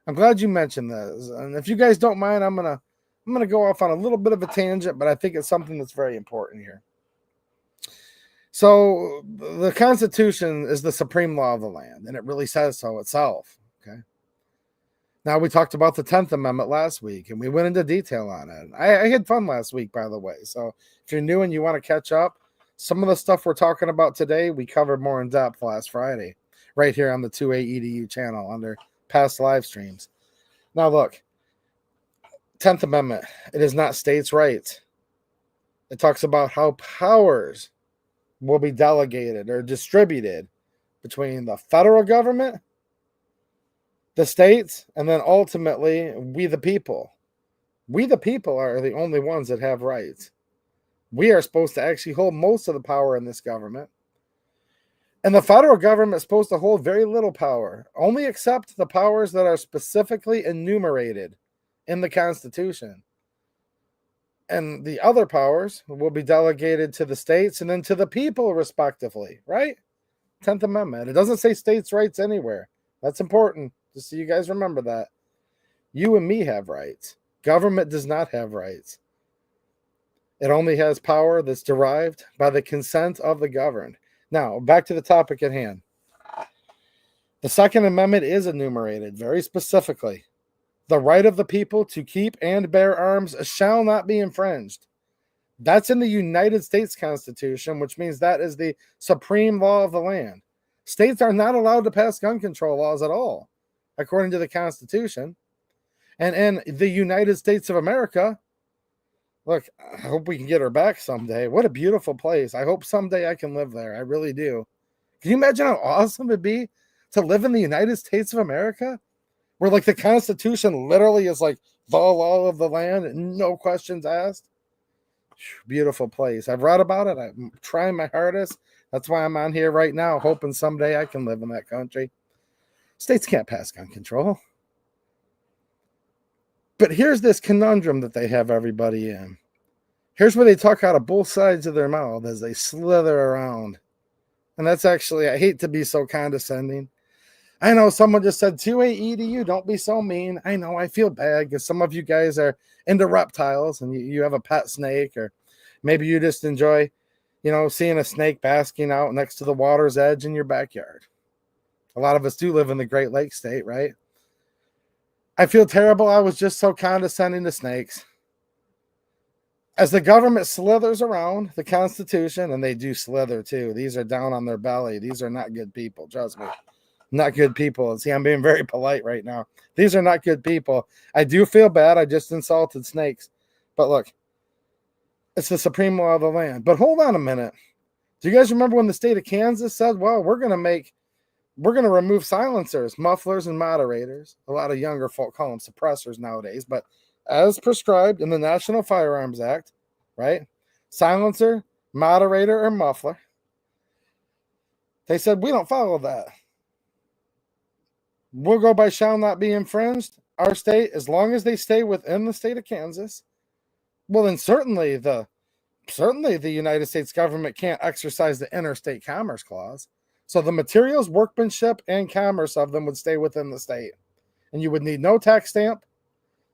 I'm glad you mentioned this. And if you guys don't mind, I'm gonna go off on a little bit of a tangent, but I think it's something that's very important here. So the Constitution is the supreme law of the land, and it really says so itself. Okay. Now, we talked about the 10th Amendment last week, and we went into detail on it. I had fun last week, by the way. So if you're new and you want to catch up, some of the stuff we're talking about today, we covered more in depth last Friday, right here on the 2A Edu channel under past live streams. Now, look, 10th Amendment, it is not states' rights. It talks about how powers will be delegated or distributed between the federal government, the states, and then ultimately we the people. We the people are the only ones that have rights. We are supposed to actually hold most of the power in this government. And the federal government is supposed to hold very little power, only accept the powers that are specifically enumerated in the Constitution. And the other powers will be delegated to the states and then to the people, respectively, right? 10th Amendment. It doesn't say states' rights anywhere. That's important, just so you guys remember that. You and me have rights. Government does not have rights. It only has power that's derived by the consent of the governed. Now, back to the topic at hand. The Second Amendment is enumerated very specifically. The right of the people to keep and bear arms shall not be infringed. That's in the United States Constitution, which means that is the supreme law of the land. States are not allowed to pass gun control laws at all, according to the Constitution. And in the United States of America, look, I hope we can get her back someday. What a beautiful place. I hope someday I can live there. I really do. Can you imagine how awesome it'd be to live in the United States of America? Where like the Constitution literally is like the law of the land and no questions asked. Beautiful place. I've read about it. I'm trying my hardest. That's why I'm on here right now, hoping someday I can live in that country. States can't pass gun control. But here's this conundrum that they have everybody in. Here's where they talk out of both sides of their mouth as they slither around. And that's actually, I hate to be so condescending. I know someone just said 2AE to you. Don't be so mean. I know I feel bad because some of you guys are into reptiles and you have a pet snake, or maybe you just enjoy, seeing a snake basking out next to the water's edge in your backyard. A lot of us do live in the Great Lakes state, right? I feel terrible. I was just so condescending to snakes. As the government slithers around the Constitution, and they do slither too. These are down on their belly. These are not good people. Trust me. Not good people. See, I'm being very polite right now. These are not good people. I do feel bad. I just insulted snakes. But look, it's the supreme law of the land. But hold on a minute. Do you guys remember when the state of Kansas said, well, we're going to remove silencers, mufflers, and moderators? A lot of younger folk call them suppressors nowadays. But as prescribed in the National Firearms Act, right? silencer, moderator, or muffler. They said, we don't follow that. We'll go by shall not be infringed. Our state, as long as they stay within the state of Kansas, well, then certainly the United States government can't exercise the interstate commerce clause. So the materials, workmanship, and commerce of them would stay within the state. And you would need no tax stamp,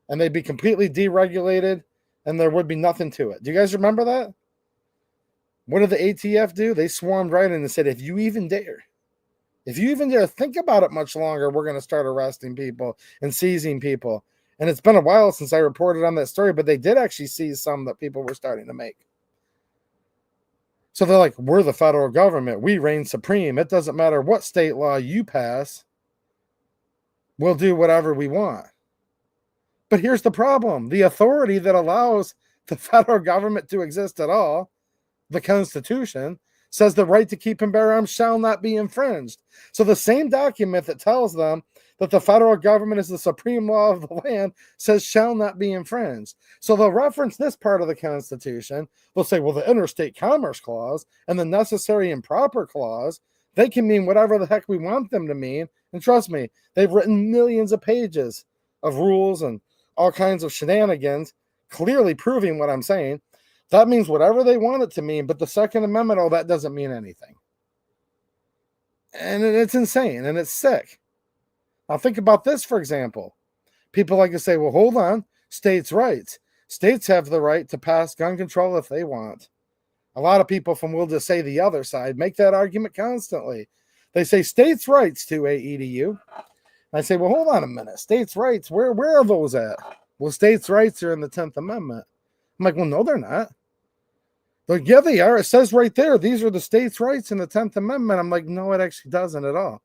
and they'd be completely deregulated, and there would be nothing to it. Do you guys remember that? What did the ATF do? They swarmed right in and said, if you even dare think about it much longer, we're going to start arresting people and seizing people. And it's been a while since I reported on that story, but they did actually seize some that people were starting to make. So they're like, we're the federal government. We reign supreme. It doesn't matter what state law you pass. We'll do whatever we want. But here's the problem. The authority that allows the federal government to exist at all, the Constitution, says the right to keep and bear arms shall not be infringed. So the same document that tells them that the federal government is the supreme law of the land says shall not be infringed. So they'll reference this part of the Constitution. They'll say, well, the interstate commerce clause and the necessary and proper clause, they can mean whatever the heck we want them to mean. And trust me, they've written millions of pages of rules and all kinds of shenanigans, clearly proving what I'm saying. That means whatever they want it to mean, but the Second Amendment, oh, that doesn't mean anything. And it's insane, and it's sick. Now think about this, for example. People like to say, well, hold on, states' rights. States have the right to pass gun control if they want. A lot of people from, we'll just say the other side, make that argument constantly. They say states' rights to AEDU. And I say, well, hold on a minute. States' rights, where are those at? Well, states' rights are in the 10th Amendment. I'm like, well, no, they're not. They're like, yeah, they are. It says right there, these are the states' rights in the 10th Amendment. I'm like, no, it actually doesn't at all.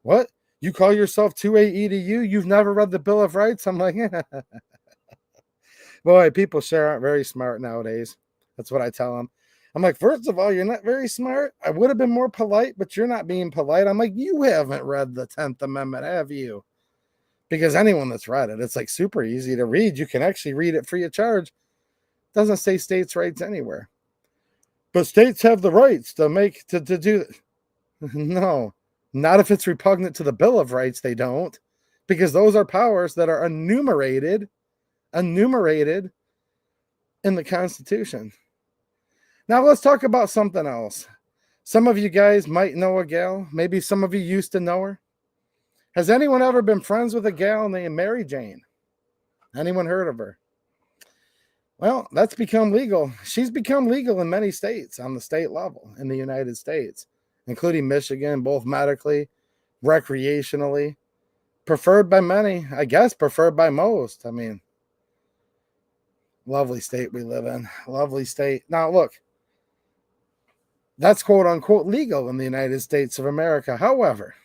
What? You call yourself 2AEDU? You've never read the Bill of Rights? I'm like, yeah. Boy, people sure aren't very smart nowadays. That's what I tell them. I'm like, first of all, you're not very smart. I would have been more polite, but you're not being polite. I'm like, you haven't read the 10th Amendment, have you? Because anyone that's read it, it's like super easy to read. You can actually read it free of charge. It doesn't say states' rights anywhere. But states have the rights to do it. No, not if it's repugnant to the Bill of Rights, they don't. Because those are powers that are enumerated in the Constitution. Now let's talk about something else. Some of you guys might know a gal. Maybe some of you used to know her. Has anyone ever been friends with a gal named Mary Jane? Anyone heard of her? Well, that's become legal. She's become legal in many states on the state level in the United States, including Michigan, both medically, recreationally, preferred by many, I guess preferred by most. I mean, lovely state we live in. Lovely state. Now, look, that's quote unquote legal in the United States of America. However,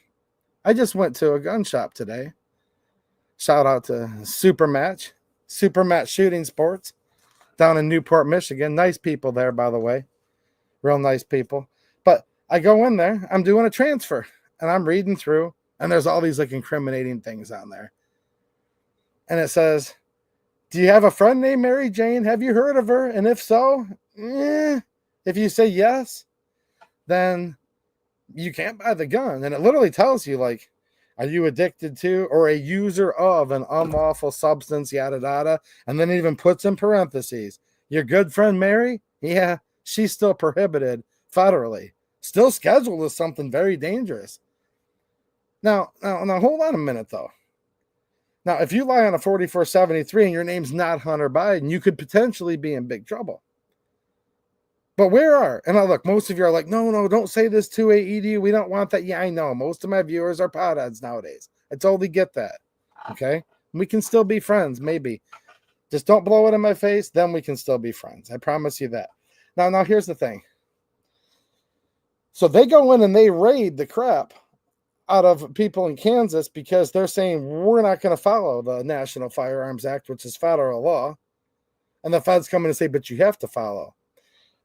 I just went to a gun shop today. Shout out to Supermatch Shooting Sports down in Newport, Michigan. Nice people there, by the way. Real nice people. But I go in there, I'm doing a transfer, and I'm reading through, and there's all these like incriminating things on there. And it says, do you have a friend named Mary Jane? Have you heard of her? And if so, if you say yes, then you can't buy the gun. And it literally tells you, like, are you addicted to or a user of an unlawful substance, yada, yada. And then it even puts in parentheses, your good friend Mary? Yeah, she's still prohibited federally. Still scheduled as something very dangerous. Now, hold on a minute, though. Now, if you lie on a 4473 and your name's not Hunter Biden, you could potentially be in big trouble. But where are, and look, most of you are like, no, don't say this to AEDU. We don't want that. Yeah, I know. Most of my viewers are potheads nowadays. I totally get that. Okay? We can still be friends, maybe. Just don't blow it in my face, then we can still be friends. I promise you that. Now, here's the thing. So they go in and they raid the crap out of people in Kansas because they're saying we're not going to follow the National Firearms Act, which is federal law. And the feds come in and say, but you have to follow.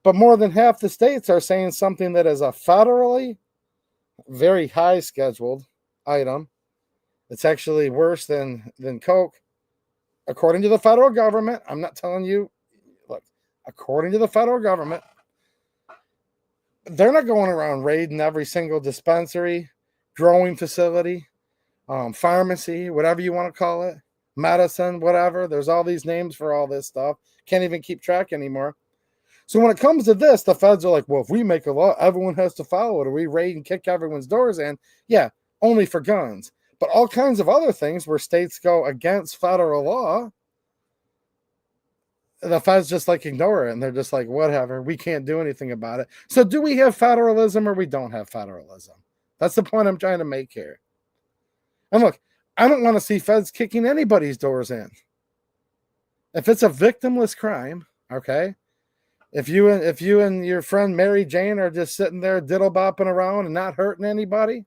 But more than half the states are saying something that is a federally very high scheduled item. It's actually worse than Coke. According to the federal government, I'm not telling you, look, according to the federal government, they're not going around raiding every single dispensary, growing facility, pharmacy, whatever you want to call it, medicine, whatever. There's all these names for all this stuff. Can't even keep track anymore. So when it comes to this, the feds are like, well, if we make a law, everyone has to follow it, or we raid and kick everyone's doors in. Yeah, only for guns. But all kinds of other things where states go against federal law, the feds just like ignore it, and they're just like, whatever, we can't do anything about it. So do we have federalism or we don't have federalism? That's the point I'm trying to make here. And look, I don't want to see feds kicking anybody's doors in. If it's a victimless crime, okay, if you and your friend Mary Jane are just sitting there diddle bopping around and not hurting anybody,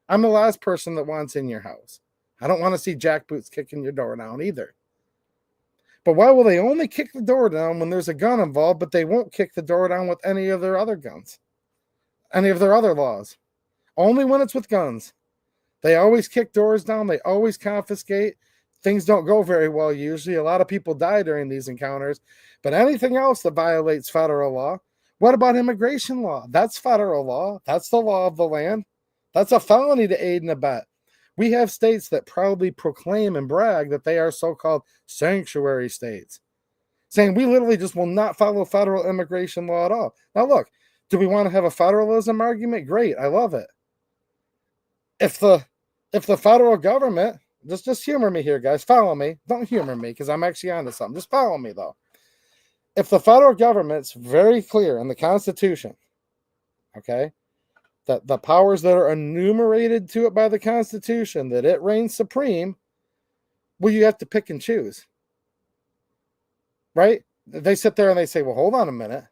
I'm the last person that wants in your house. I don't want to see jackboots kicking your door down either. But why will they only kick the door down when there's a gun involved, but they won't kick the door down with any of their other guns, any of their other laws? Only when it's with guns. They always kick doors down. They always confiscate. Things don't go very well usually. A lot of people die during these encounters. But anything else that violates federal law, what about immigration law? That's federal law. That's the law of the land. That's a felony to aid and abet. We have states that proudly proclaim and brag that they are so-called sanctuary states, saying we literally just will not follow federal immigration law at all. Now, look, do we want to have a federalism argument? Great. I love it. If the federal government, just humor me here, guys. Follow me. Don't humor me because I'm actually onto something. Just follow me, though. If the federal government's very clear in the Constitution, okay, that the powers that are enumerated to it by the Constitution, that it reigns supreme, well, you have to pick and choose, right? They sit there and they say, well, hold on a minute.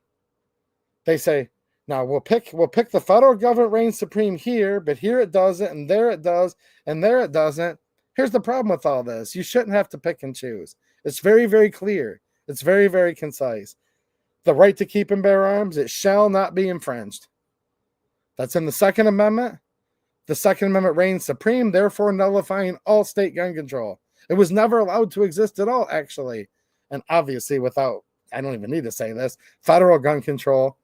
They say, now we'll pick the federal government reigns supreme here, but here it doesn't, and there it does, and there it doesn't. Here's the problem with all this. You shouldn't have to pick and choose. It's very, very clear. It's very, very concise. The right to keep and bear arms, it shall not be infringed. That's in the Second Amendment. The Second Amendment reigns supreme, therefore nullifying all state gun control. It was never allowed to exist at all, actually. And obviously, without, I don't even need to say this, federal gun control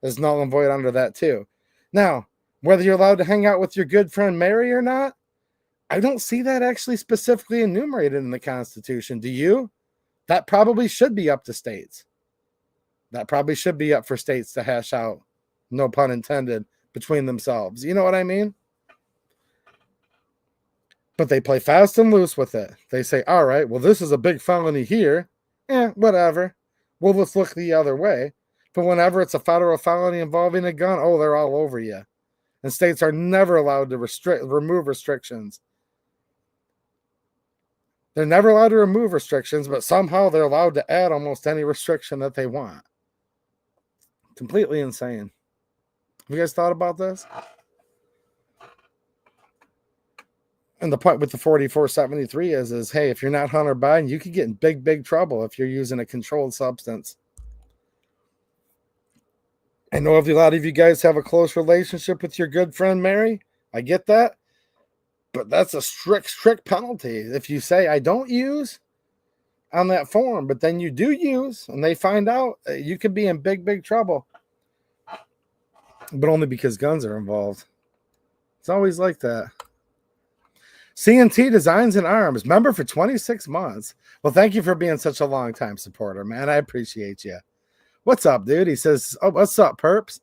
is null and void under that too. Now, whether you're allowed to hang out with your good friend Mary or not, I don't see that actually specifically enumerated in the Constitution. Do you? That probably should be up to states. That probably should be up for states to hash out, no pun intended, between themselves. You know what I mean? But they play fast and loose with it. They say, all right, well, this is a big felony here. Whatever. Well, let's look the other way. But whenever it's a federal felony involving a gun, oh, they're all over you. And states are never allowed to remove restrictions. They're never allowed to remove restrictions, but somehow they're allowed to add almost any restriction that they want. Completely insane. Have you guys thought about this? And the point with the 4473 is hey, if you're not Hunter Biden, you could get in big, big trouble if you're using a controlled substance. I know a lot of you guys have a close relationship with your good friend Mary. I get that. But that's a strict penalty. If you say, I don't use on that form, but then you do use, and they find out, you could be in big, big trouble. But only because guns are involved. It's always like that. CNT Designs and Arms, member for 26 months. Well, thank you for being such a long-time supporter, man. I appreciate you. What's up, dude? He says, oh, what's up, perps?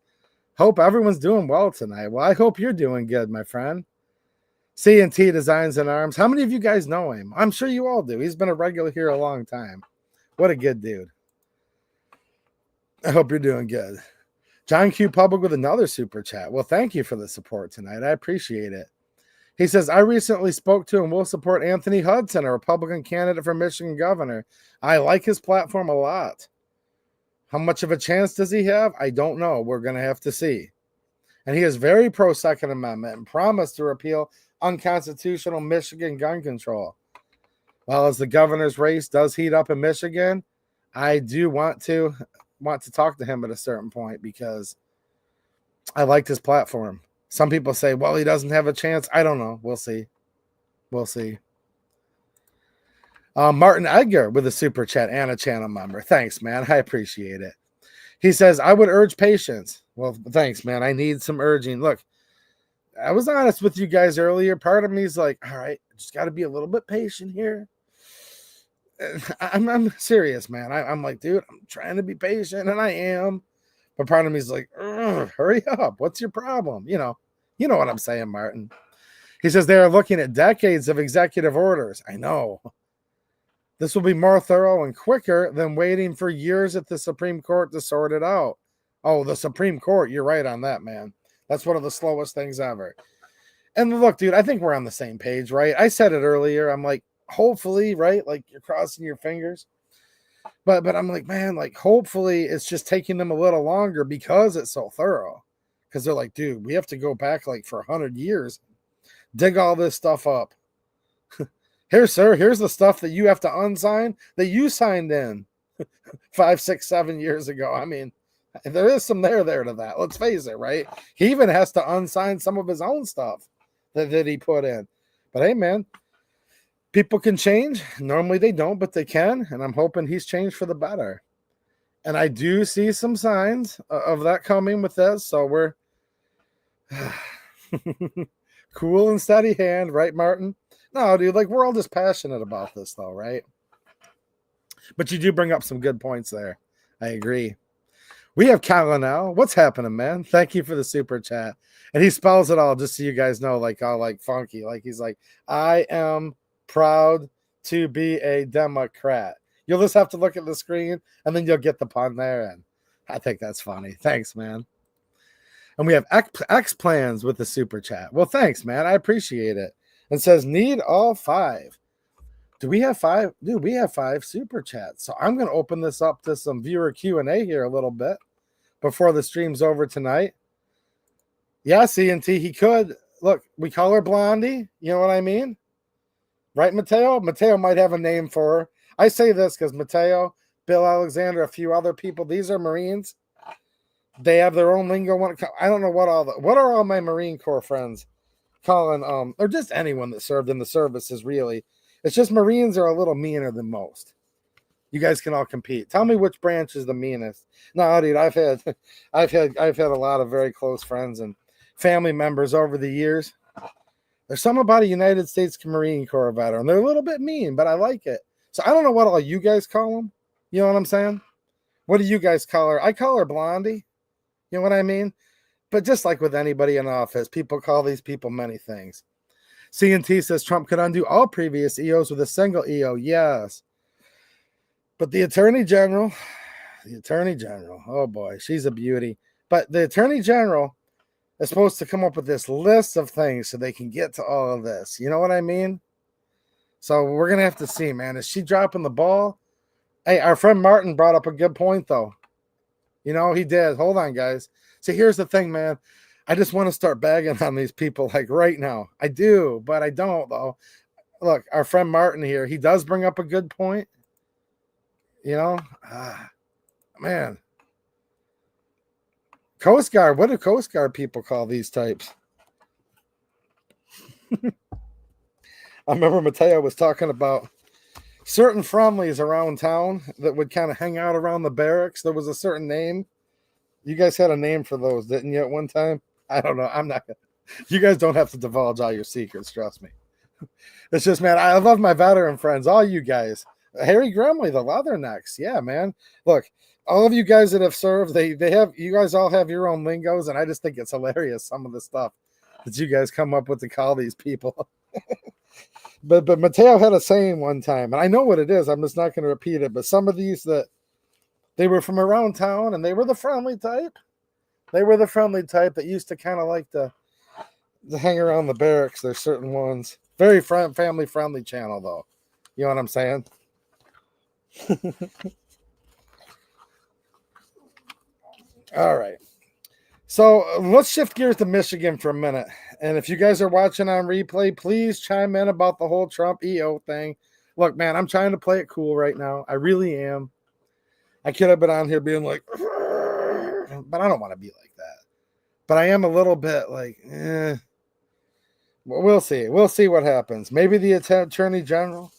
Hope everyone's doing well tonight. Well, I hope you're doing good, my friend. CNT Designs and Arms. How many of you guys know him? I'm sure you all do. He's been a regular here a long time. What a good dude. I hope you're doing good. John Q. Public with another super chat. Well, thank you for the support tonight. I appreciate it. He says, I recently spoke to and will support Anthony Hudson, a Republican candidate for Michigan governor. I like his platform a lot. How much of a chance does he have? I don't know. We're going to have to see. And he is very pro-Second Amendment and promised to repeal unconstitutional Michigan gun control. Well, as the governor's race does heat up in Michigan, I do want to talk to him at a certain point because I liked his platform. Some people say, well, he doesn't have a chance. I don't know. We'll see. We'll see. Martin Edgar with a super chat and a channel member. Thanks, man. I appreciate it. He says, I would urge patience. Well, thanks, man. I need some urging. Look, I was honest with you guys earlier. Part of me is like, all right, just got to be a little bit patient here. I'm serious, man. I'm like, dude, I'm trying to be patient, and I am. But part of me is like, hurry up. What's your problem? You know what I'm saying, Martin. He says they are looking at decades of executive orders. I know. This will be more thorough and quicker than waiting for years at the Supreme Court to sort it out. Oh, the Supreme Court. You're right on that, man. That's one of the slowest things ever. And look, dude, I think we're on the same page, right? I said it earlier. I'm like, hopefully, right? Like you're crossing your fingers. But I'm like, man, like hopefully it's just taking them a little longer because it's so thorough. Because they're like, dude, we have to go back like for 100 years, dig all this stuff up. Here, sir, here's the stuff that you have to unsign that you signed in 5, 6, 7 years ago. I mean, there is some there to that. Let's face it, right? He even has to unsign some of his own stuff that he put in. But hey, man, people can change. Normally they don't, but they can. And I'm hoping he's changed for the better. And I do see some signs of that coming with this. So we're cool and steady hand, right, Martin? No, dude, like we're all just passionate about this though, right? But you do bring up some good points there. I agree. We have Colonel. What's happening, man? Thank you for the super chat. And he spells it all just so you guys know, like all like funky. Like he's like, I am proud to be a Democrat. You'll just have to look at the screen and then you'll get the pun there. And I think that's funny. Thanks, man. And we have X Plans with the super chat. Well, thanks, man. I appreciate it. And says, need all 5. Do we have 5? Dude, we have 5 super chats. So I'm going to open this up to some viewer Q&A here a little bit before the stream's over tonight. Yeah, CNT, he could. Look, we call her Blondie. You know what I mean? Right, Mateo? Mateo might have a name for her. I say this because Mateo, Bill Alexander, a few other people, these are Marines. They have their own lingo. I don't know what are all my Marine Corps friends calling, or just anyone that served in the services, really. It's just Marines are a little meaner than most. You guys can all compete. Tell me which branch is the meanest. No, dude, I've had a lot of very close friends and family members over the years. There's something about a United States Marine Corps veteran. They're a little bit mean, but I like it. So I don't know what all you guys call them. You know what I'm saying? What do you guys call her? I call her Blondie. You know what I mean? But just like with anybody in office, people call these people many things. CNT says Trump could undo all previous EOs with a single EO. Yes. But the Attorney General, oh boy, she's a beauty. But the Attorney General is supposed to come up with this list of things so they can get to all of this. You know what I mean? So we're going to have to see, man. Is she dropping the ball? Hey, our friend Martin brought up a good point, though. You know, he did. Hold on, guys. See, here's the thing, man. I just want to start bagging on these people like right now. I do, but I don't, though. Look, our friend Martin here, he does bring up a good point. You know, man. Coast Guard. What do Coast Guard people call these types? I remember Mateo was talking about certain friendlies around town that would kind of hang out around the barracks. There was a certain name. You guys had a name for those, didn't you, at one time? I don't know. I'm not gonna. You guys don't have to divulge all your secrets. Trust me. It's just, man, I love my veteran friends. All you guys. Harry Grumley, the Leathernecks. Yeah, man. Look, all of you guys that have served, they have, you guys all have your own lingos, and I just think it's hilarious, some of the stuff that you guys come up with to call these people. But Mateo had a saying one time, and I know what it is. I'm just not going to repeat it. But some of these that they were from around town, and they were the friendly type. They were the friendly type that used to kind of like to hang around the barracks. There's certain ones. Very family friendly channel, though. You know what I'm saying? All right. So let's shift gears to Michigan for a minute. And if you guys are watching on replay, please chime in about the whole Trump EO thing. Look, man, I'm trying to play it cool right now. I really am. I could have been on here being like, but I don't want to be like that. But I am a little bit like, Well, we'll see. We'll see what happens. Maybe the Attorney General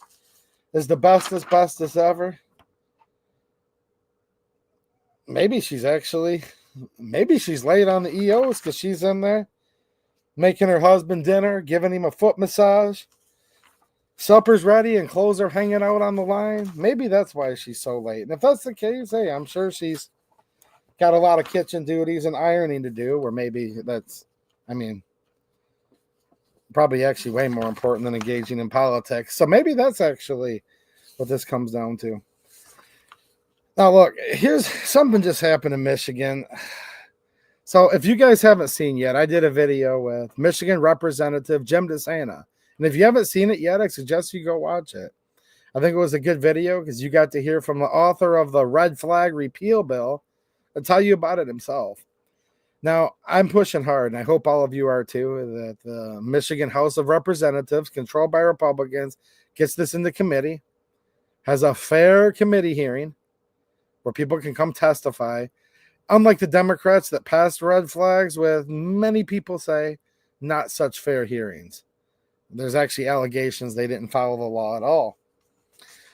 is the bestest ever. Maybe she's late on the EOs because she's in there making her husband dinner, giving him a foot massage. Supper's ready and clothes are hanging out on the line. Maybe that's why she's so late. And if that's the case, hey, I'm sure she's got a lot of kitchen duties and ironing to do, or maybe that's, probably actually way more important than engaging in politics. So maybe that's actually what this comes down to. Now, look, here's something just happened in Michigan. So if you guys haven't seen yet, I did a video with Michigan Representative Jim DeSena. And if you haven't seen it yet, I suggest you go watch it. I think it was a good video because you got to hear from the author of the red flag repeal bill and tell you about it himself. Now, I'm pushing hard, and I hope all of you are too, that the Michigan House of Representatives, controlled by Republicans, gets this into committee, has a fair committee hearing where people can come testify, unlike the Democrats that passed red flags with, many people say, not such fair hearings. There's actually allegations they didn't follow the law at all.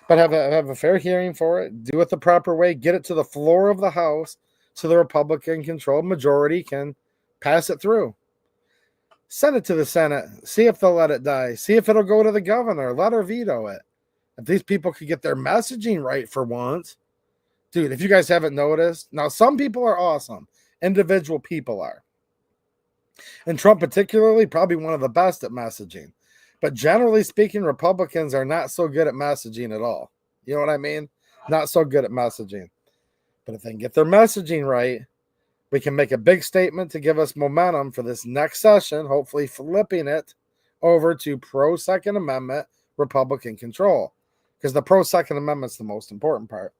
But have a fair hearing for it, do it the proper way, get it to the floor of the House so the Republican-controlled majority can pass it through. Send it to the Senate, see if they'll let it die, see if it'll go to the governor, let her veto it. If these people could get their messaging right for once, dude, if you guys haven't noticed, now some people are awesome, individual people are. And Trump particularly, probably one of the best at messaging. But generally speaking, Republicans are not so good at messaging at all. You know what I mean? Not so good at messaging. But if they can get their messaging right, we can make a big statement to give us momentum for this next session, hopefully flipping it over to pro-Second Amendment Republican control. Because the pro-Second Amendment is the most important part.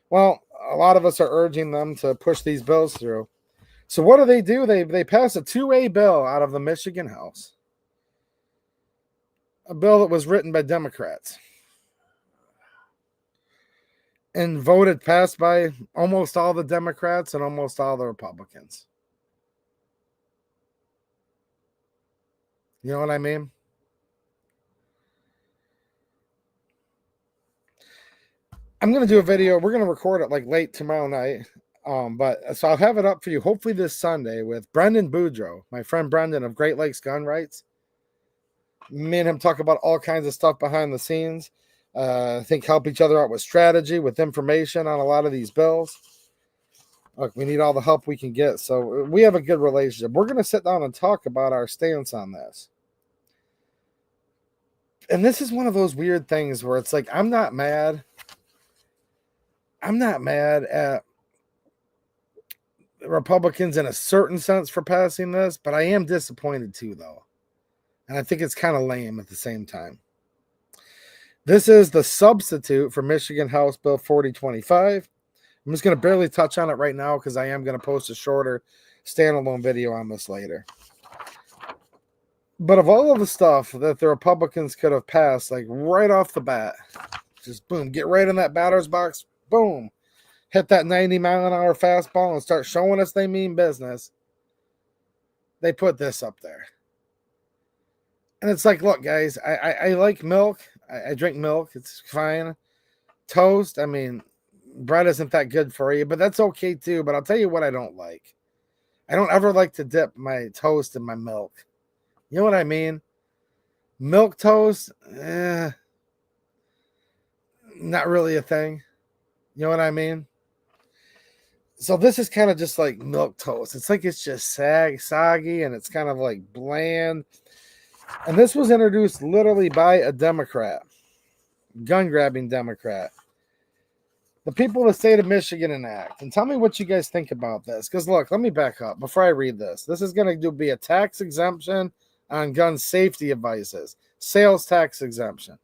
Well, a lot of us are urging them to push these bills through. So what do? They pass a 2A bill out of the Michigan House. A bill that was written by Democrats and passed by almost all the Democrats and almost all the Republicans. You know what I mean? I'm going to do a video. We're going to record it like late tomorrow night. So I'll have it up for you hopefully this Sunday with Brendan Boudreaux, my friend Brendan of Great Lakes Gun Rights. Me and him talk about all kinds of stuff behind the scenes. I think help each other out with strategy, with information on a lot of these bills. Look, we need all the help we can get. So we have a good relationship. We're going to sit down and talk about our stance on this. And this is one of those weird things where it's like, I'm not mad at Republicans in a certain sense for passing this, but I am disappointed too, though. And I think it's kind of lame at the same time. This is the substitute for Michigan House Bill 4025. I'm just going to barely touch on it right now because I am going to post a shorter standalone video on this later. But of all of the stuff that the Republicans could have passed, like right off the bat, just boom, get right in that batter's box, boom, hit that 90-mile-an-hour fastball and start showing us they mean business, they put this up there. And it's like, look, guys, I like milk. I drink milk. It's fine. Toast, bread isn't that good for you, but that's okay too. But I'll tell you what I don't like. I don't ever like to dip my toast in my milk. You know what I mean? Milk toast, not really a thing. You know what I mean? So this is kind of just like milk toast. It's like it's just soggy, and it's kind of like bland. And this was introduced literally by a Democrat, gun-grabbing Democrat. The people of the state of Michigan enact. And tell me what you guys think about this. Because look, let me back up before I read this. This is going to be a tax exemption on gun safety advices. Sales tax exemption.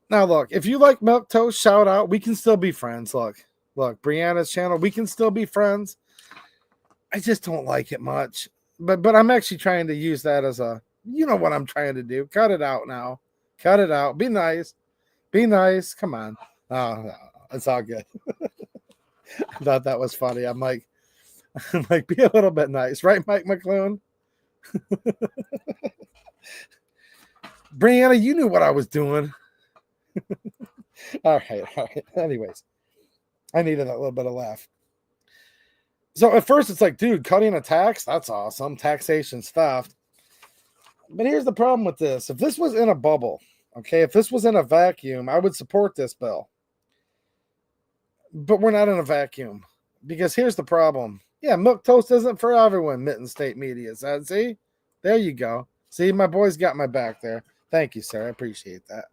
Now look, if you like milk toast, shout out. We can still be friends. Look, Brianna's channel, we can still be friends. I just don't like it much. But I'm actually trying to use that as a, you know what I'm trying to do. Cut it out now. Cut it out. Be nice. Be nice. Come on. Oh, no, it's all good. I thought that was funny. I'm like, be a little bit nice. Right, Mike McClune? Brianna, you knew what I was doing. All right. Anyways, I needed a little bit of laugh. So at first it's like, dude, cutting a tax, that's awesome. Taxation's theft. But here's the problem with this. If this was in a bubble, okay, if this was in a vacuum, I would support this bill. But we're not in a vacuum. Because here's the problem. Yeah, milk toast isn't for everyone, Mitten State Media said. See? There you go. See, my boy's got my back there. Thank you, sir. I appreciate that.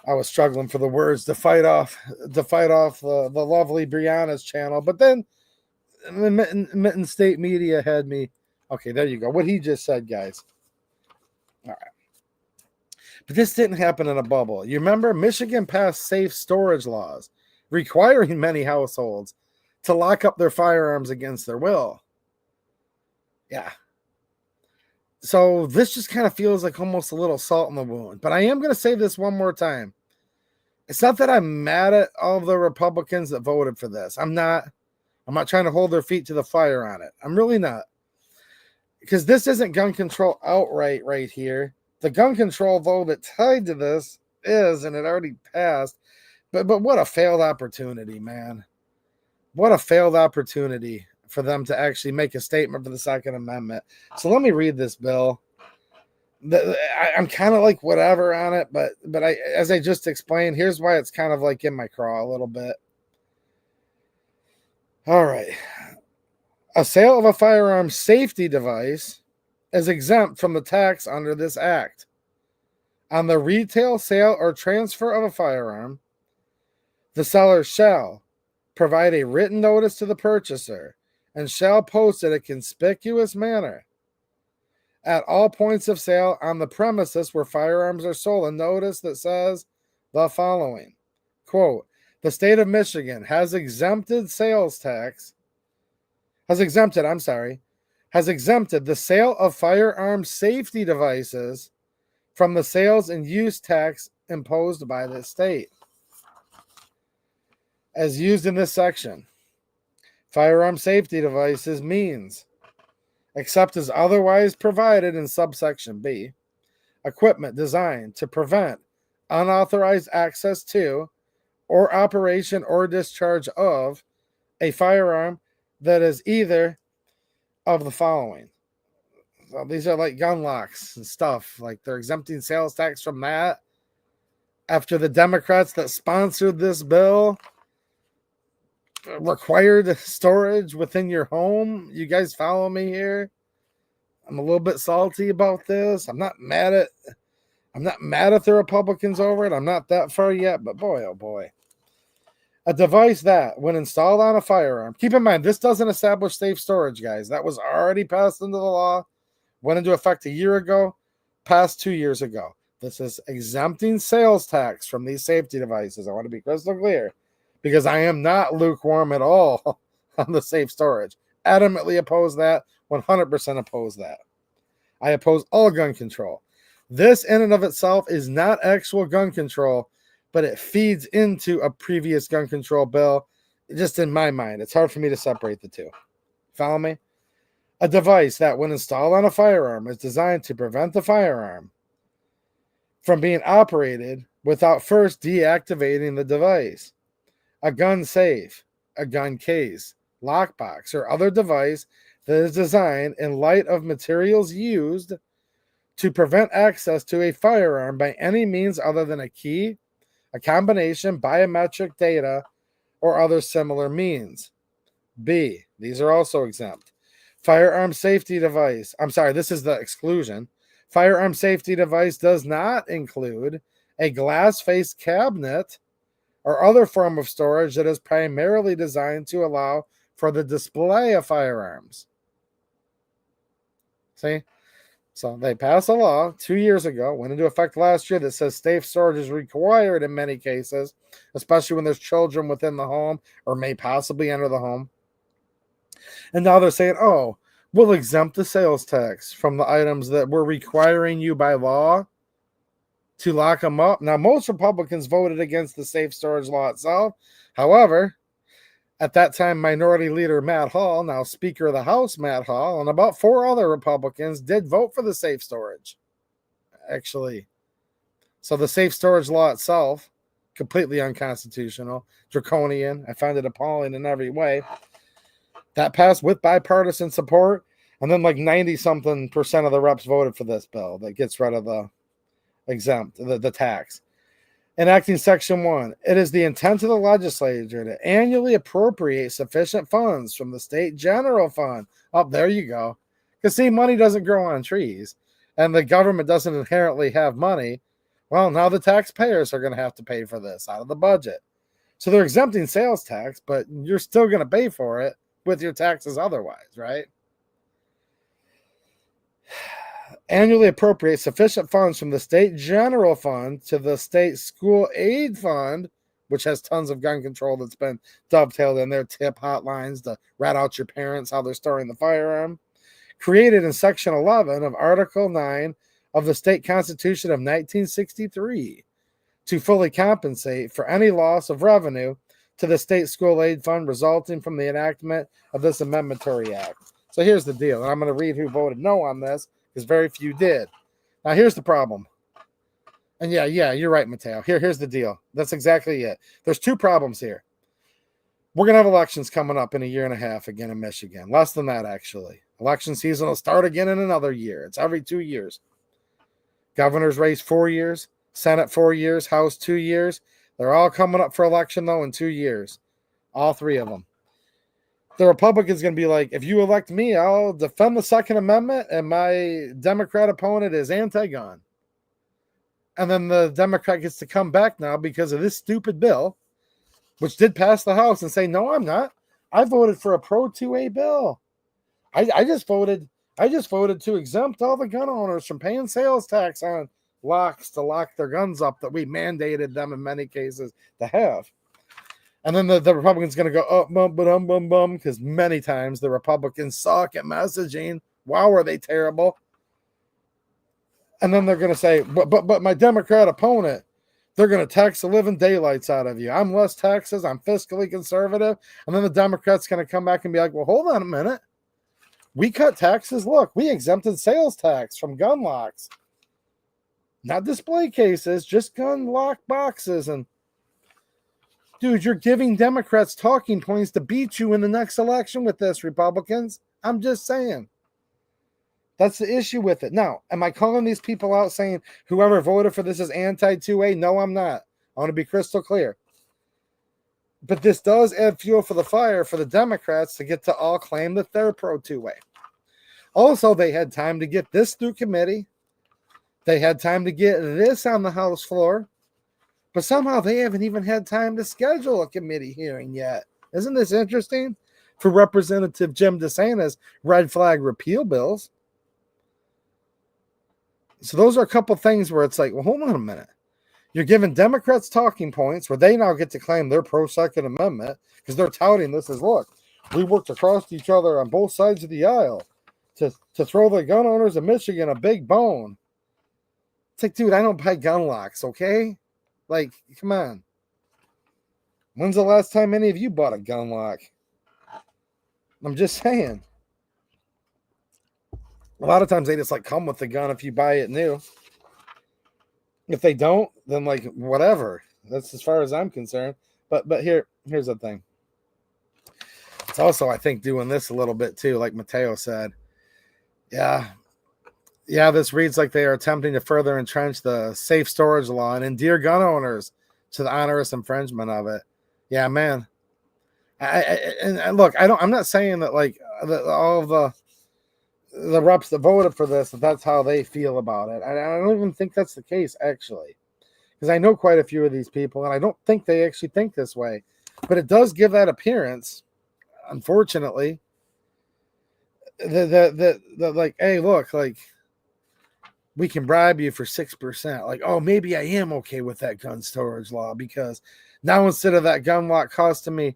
I was struggling for the words to fight off the lovely Brianna's channel. But then Mitten State Media had me. Okay, there you go. What he just said, guys. All right. But this didn't happen in a bubble. You remember Michigan passed safe storage laws requiring many households to lock up their firearms against their will. Yeah. So this just kind of feels like almost a little salt in the wound. But I am going to say this one more time. It's not that I'm mad at all the Republicans that voted for this. I'm not trying to hold their feet to the fire on it. I'm really not. Because this isn't gun control outright right here. The gun control vote that tied to this is, and it already passed. But what a failed opportunity, man. What a failed opportunity for them to actually make a statement for the Second Amendment. So let me read this bill. I'm kind of like whatever on it, but as I just explained, here's why it's kind of like in my craw a little bit. All right. A sale of a firearm safety device is exempt from the tax under this act. On the retail sale or transfer of a firearm, the seller shall provide a written notice to the purchaser and shall post in a conspicuous manner at all points of sale on the premises where firearms are sold a notice that says the following, quote, the state of Michigan has exempted the sale of firearm safety devices from the sales and use tax imposed by the state. As used in this section, firearm safety devices means, except as otherwise provided in subsection B, equipment designed to prevent unauthorized access to or operation or discharge of a firearm that is either of the following. So these are like gun locks and stuff. Like they're exempting sales tax from that. After the Democrats that sponsored this bill required storage within your home. You guys follow me here? I'm a little bit salty about this. I'm not mad at the Republicans over it. I'm not that far yet, but boy, oh boy. A device that, when installed on a firearm, keep in mind, this doesn't establish safe storage, guys. That was already passed into the law, went into effect a year ago, passed 2 years ago. This is exempting sales tax from these safety devices. I want to be crystal clear, because I am not lukewarm at all on the safe storage. Adamantly oppose that, 100% oppose that. I oppose all gun control. This in and of itself is not actual gun control, but it feeds into a previous gun control bill. Just in my mind, it's hard for me to separate the two. Follow me? A device that, when installed on a firearm, is designed to prevent the firearm from being operated without first deactivating the device. A gun safe, a gun case, lockbox, or other device that is designed in light of materials used to prevent access to a firearm by any means other than a key, a combination, biometric data, or other similar means. B, these are also exempt. Firearm safety device. I'm sorry, this is the exclusion. Firearm safety device does not include a glass-faced cabinet or other form of storage that is primarily designed to allow for the display of firearms. See? So they passed a law 2 years ago, went into effect last year, that says safe storage is required in many cases, especially when there's children within the home or may possibly enter the home. And now they're saying, oh, we'll exempt the sales tax from the items that we're requiring you by law to lock them up. Now, most Republicans voted against the safe storage law itself. However, at that time, Minority Leader Matt Hall, now Speaker of the House Matt Hall, and about 4 other Republicans did vote for the safe storage, actually. So the safe storage law itself, completely unconstitutional, draconian. I find it appalling in every way. That passed with bipartisan support, and then like 90-something% of the reps voted for this bill that gets rid of the exempt, the tax. Enacting Section 1, it is the intent of the legislature to annually appropriate sufficient funds from the state general fund. Oh, there you go. Because, see, money doesn't grow on trees, and the government doesn't inherently have money. Well, now the taxpayers are going to have to pay for this out of the budget. So they're exempting sales tax, but you're still going to pay for it with your taxes otherwise, right? Annually appropriate sufficient funds from the state general fund to the state school aid fund, which has tons of gun control that's been dovetailed in their tip hotlines to rat out your parents how they're storing the firearm, created in Section 11 of Article 9 of the State Constitution of 1963 to fully compensate for any loss of revenue to the state school aid fund resulting from the enactment of this amendmentary act. So here's the deal, and I'm going to read who voted no on this, because very few did. Now, here's the problem. And yeah, you're right, Mateo. Here's the deal. That's exactly it. There's two problems here. We're going to have elections coming up in a year and a half again in Michigan. Less than that, actually. Election season will start again in another year. It's every 2 years. Governor's race 4 years. Senate 4 years. House 2 years. They're all coming up for election, though, in 2 years. All three of them. The Republicans going to be like, if you elect me, I'll defend the Second Amendment, and my Democrat opponent is anti-gun. And then the Democrat gets to come back now because of this stupid bill, which did pass the House, and say, no, I'm not. I voted for a pro-2A bill. I just voted to exempt all the gun owners from paying sales tax on locks to lock their guns up that we mandated them in many cases to have. And then the Republicans going to go, oh, bum, because many times the Republicans suck at messaging. Wow, are they terrible? And then they're going to say, but my Democrat opponent, they're going to tax the living daylights out of you. I'm less taxes. I'm fiscally conservative. And then the Democrats going to come back and be like, well, hold on a minute. We cut taxes. Look, we exempted sales tax from gun locks. Not display cases, just gun lock boxes. And dude, you're giving Democrats talking points to beat you in the next election with this, Republicans. I'm just saying. That's the issue with it. Now, am I calling these people out saying whoever voted for this is anti-2A? No, I'm not. I want to be crystal clear. But this does add fuel for the fire for the Democrats to get to all claim that they're pro-2A. Also, they had time to get this through committee. They had time to get this on the House floor. But somehow they haven't even had time to schedule a committee hearing yet. Isn't this interesting? For Representative Jim DeSantis' red flag repeal bills. So those are a couple things where it's like, well, hold on a minute. You're giving Democrats talking points where they now get to claim they're pro-Second Amendment because they're touting this as, look, we worked across each other on both sides of the aisle to throw the gun owners of Michigan a big bone. It's like, dude, I don't buy gun locks, okay? Like, come on. When's the last time any of you bought a gun lock? I'm just saying. A lot of times they just like come with the gun if you buy it new. If they don't, then like whatever. That's as far as I'm concerned. But here's the thing. It's also, I think, doing this a little bit too, like Mateo said. Yeah, this reads like they are attempting to further entrench the safe storage law and endear gun owners to the onerous infringement of it. Yeah, man. And look, I'm not saying that like all of the reps that voted for this, that's how they feel about it. I don't even think that's the case, actually, because I know quite a few of these people, and I don't think they actually think this way. But it does give that appearance, unfortunately. The like, hey, look, like, we can bribe you for 6%. Like, oh, maybe I am okay with that gun storage law because now instead of that gun lock costing me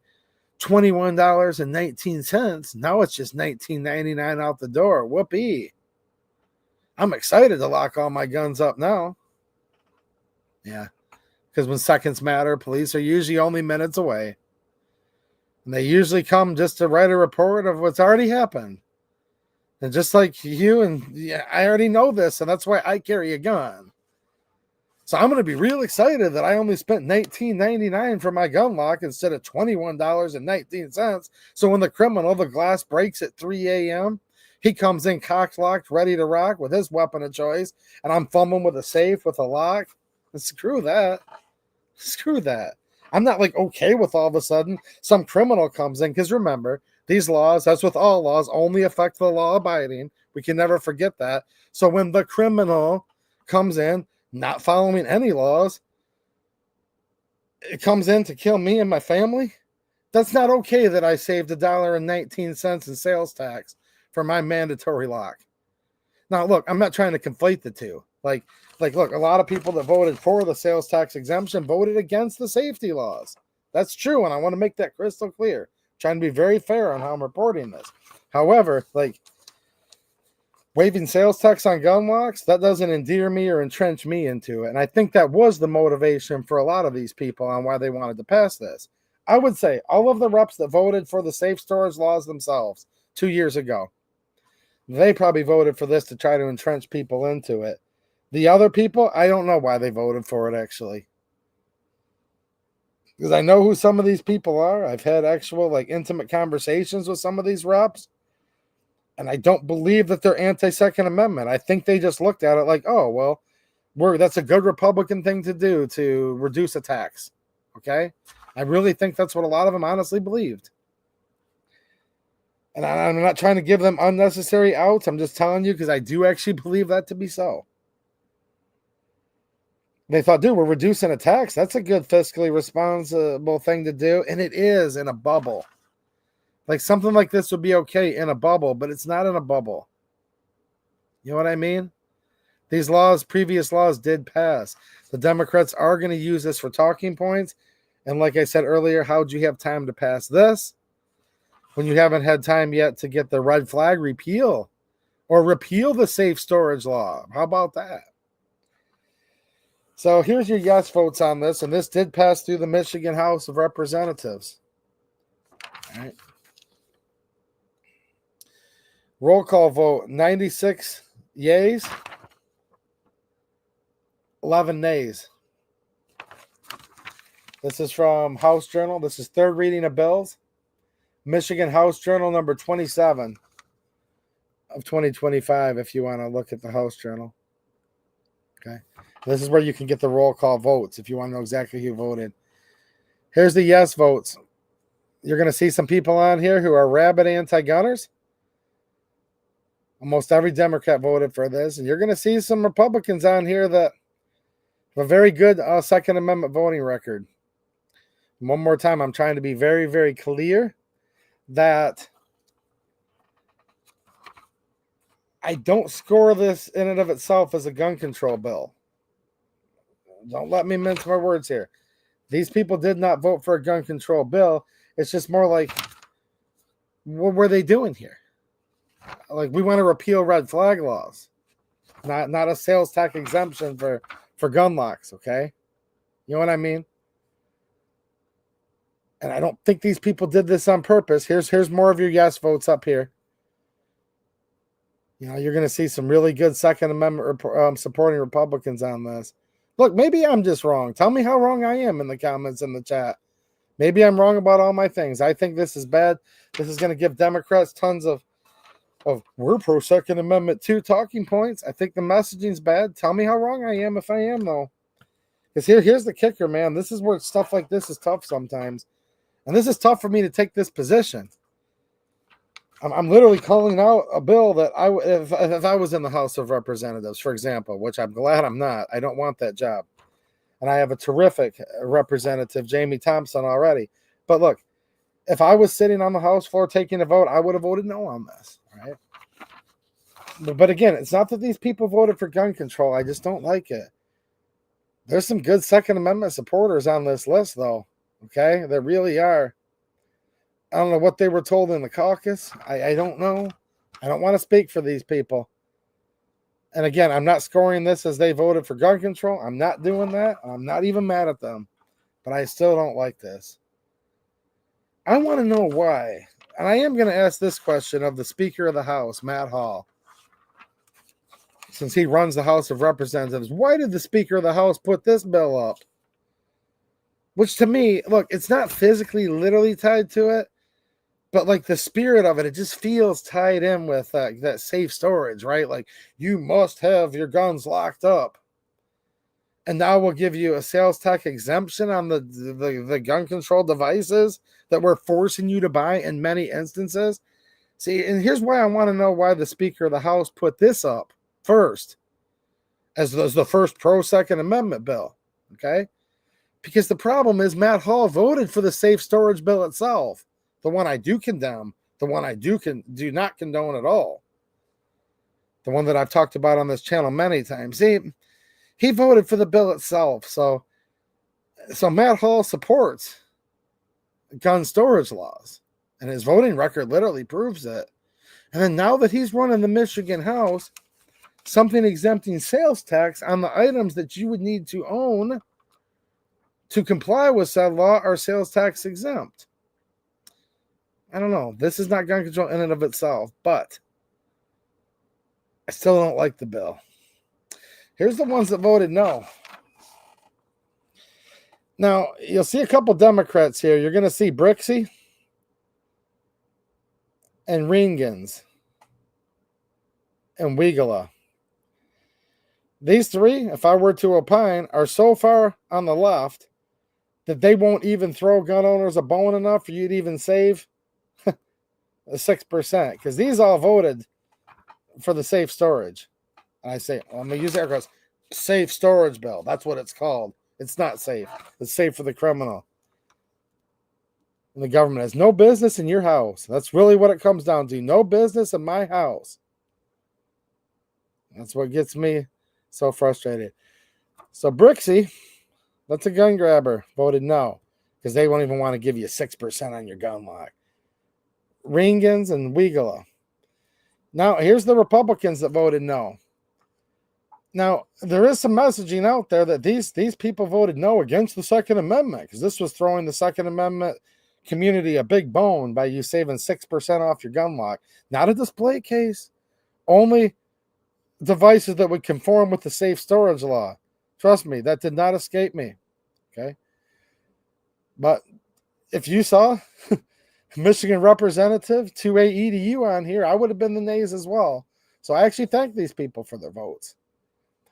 $21.19, now it's just $19.99 out the door. Whoopee. I'm excited to lock all my guns up now. Yeah, because when seconds matter, police are usually only minutes away. And they usually come just to write a report of what's already happened. And just like you and I already know this, and that's why I carry a gun. So I'm going to be real excited that I only spent $19.99 for my gun lock instead of $21.19. So when the criminal, the glass breaks at 3 a.m., he comes in cock-locked, ready to rock with his weapon of choice, and I'm fumbling with a safe with a lock. Screw that. Screw that. I'm not like okay with all of a sudden some criminal comes in, because remember, these laws, as with all laws, only affect the law abiding. We can never forget that. So when the criminal comes in, not following any laws, it comes in to kill me and my family, that's not okay that I saved $1.19 in sales tax for my mandatory lock. Now, look, I'm not trying to conflate the two. Like, look, a lot of people that voted for the sales tax exemption voted against the safety laws. That's true, and I want to make that crystal clear. I'm trying to be very fair on how I'm reporting this. However, like, waiving sales tax on gun locks, that doesn't endear me or entrench me into it. And I think that was the motivation for a lot of these people on why they wanted to pass this. I would say all of the reps that voted for the safe storage laws themselves 2 years ago, they probably voted for this to try to entrench people into it. The other people, I don't know why they voted for it, actually. Because I know who some of these people are. I've had actual, like, intimate conversations with some of these reps. And I don't believe that they're anti-Second Amendment. I think they just looked at it like, oh, well, that's a good Republican thing to do to reduce a tax. Okay? I really think that's what a lot of them honestly believed. And I'm not trying to give them unnecessary outs. I'm just telling you because I do actually believe that to be so. They thought, dude, we're reducing a tax. That's a good fiscally responsible thing to do. And it is in a bubble. Like something like this would be okay in a bubble, but it's not in a bubble. You know what I mean? These laws, previous laws did pass. The Democrats are going to use this for talking points. And like I said earlier, how'd you have time to pass this when you haven't had time yet to get the red flag repeal or repeal the safe storage law? How about that? So here's your yes votes on this. And this did pass through the Michigan House of Representatives. All right. Roll call vote, 96 yeas, 11 nays. This is from House Journal. This is third reading of bills. Michigan House Journal number 27 of 2025, if you want to look at the House Journal. Okay. This is where you can get the roll call votes if you want to know exactly who voted. Here's the yes votes. You're going to see some people on here who are rabid anti-gunners. Almost every Democrat voted for this. And you're going to see some Republicans on here that have a very good Second Amendment voting record. One more time, I'm trying to be very, very clear that I don't score this in and of itself as a gun control bill. Don't let me mince my words here. These people did not vote for a gun control bill. It's just more like, what were they doing here? Like, we want to repeal red flag laws, not a sales tax exemption for gun locks, okay? You know what I mean? And I don't think these people did this on purpose. Here's more of your yes votes up here. You know, you're going to see some really good Second Amendment supporting Republicans on this. Look, maybe I'm just wrong. Tell me how wrong I am in the comments in the chat. Maybe I'm wrong about all my things. I think this is bad. This is going to give Democrats tons of we're pro Second Amendment too talking points. I think the messaging's bad. Tell me how wrong I am if I am, though. Because here's the kicker, man. This is where stuff like this is tough sometimes. And this is tough for me to take this position. I'm literally calling out a bill that if I was in the House of Representatives, for example, which I'm glad I'm not. I don't want that job. And I have a terrific representative, Jamie Thompson, already. But look, if I was sitting on the House floor taking a vote, I would have voted no on this. Right? But again, it's not that these people voted for gun control. I just don't like it. There's some good Second Amendment supporters on this list, though. Okay? There really are. I don't know what they were told in the caucus. I don't know. I don't want to speak for these people. And again, I'm not scoring this as they voted for gun control. I'm not doing that. I'm not even mad at them. But I still don't like this. I want to know why. And I am going to ask this question of the Speaker of the House, Matt Hall. since he runs the House of Representatives, why did the Speaker of the House put this bill up? Which to me, look, it's not physically, literally tied to it, but like the spirit of it just feels tied in with that safe storage, right? Like you must have your guns locked up. And now we'll give you a sales tax exemption on the gun control devices that we're forcing you to buy in many instances. See, and here's why I want to know why the Speaker of the House put this up first as the first pro-Second Amendment bill, okay? Because the problem is Matt Hall voted for the safe storage bill itself, the one I do condemn, the one I do not condone at all, the one that I've talked about on this channel many times. See, he voted for the bill itself, so Matt Hall supports gun storage laws, and his voting record literally proves it. And then now that he's running the Michigan House, something exempting sales tax on the items that you would need to own to comply with said law are sales tax exempt. I don't know. This is not gun control in and of itself, but I still don't like the bill. Here's the ones that voted no. Now, you'll see a couple Democrats here. You're going to see Brixey and Reingans and Wiegela. These three, if I were to opine, are so far on the left that they won't even throw gun owners a bone enough for you to even save 6%. Because these all voted for the safe storage. And I say, I'm going to use air quotes, safe storage bill. That's what it's called. It's not safe. It's safe for the criminal. And the government has no business in your house. That's really what it comes down to. No business in my house. That's what gets me so frustrated. So Brixey, that's a gun grabber, voted no. Because they won't even want to give you 6% on your gun lock. Reingans and Wiegela. Now, here's the Republicans that voted no. Now, there is some messaging out there that these people voted no against the Second Amendment, because this was throwing the Second Amendment community a big bone by you saving 6% off your gun lock. Not a display case. Only devices that would conform with the safe storage law. Trust me, that did not escape me. Okay? But if you saw Michigan Representative 2A EDU on here, I would have been the nays as well. So I actually thank these people for their votes.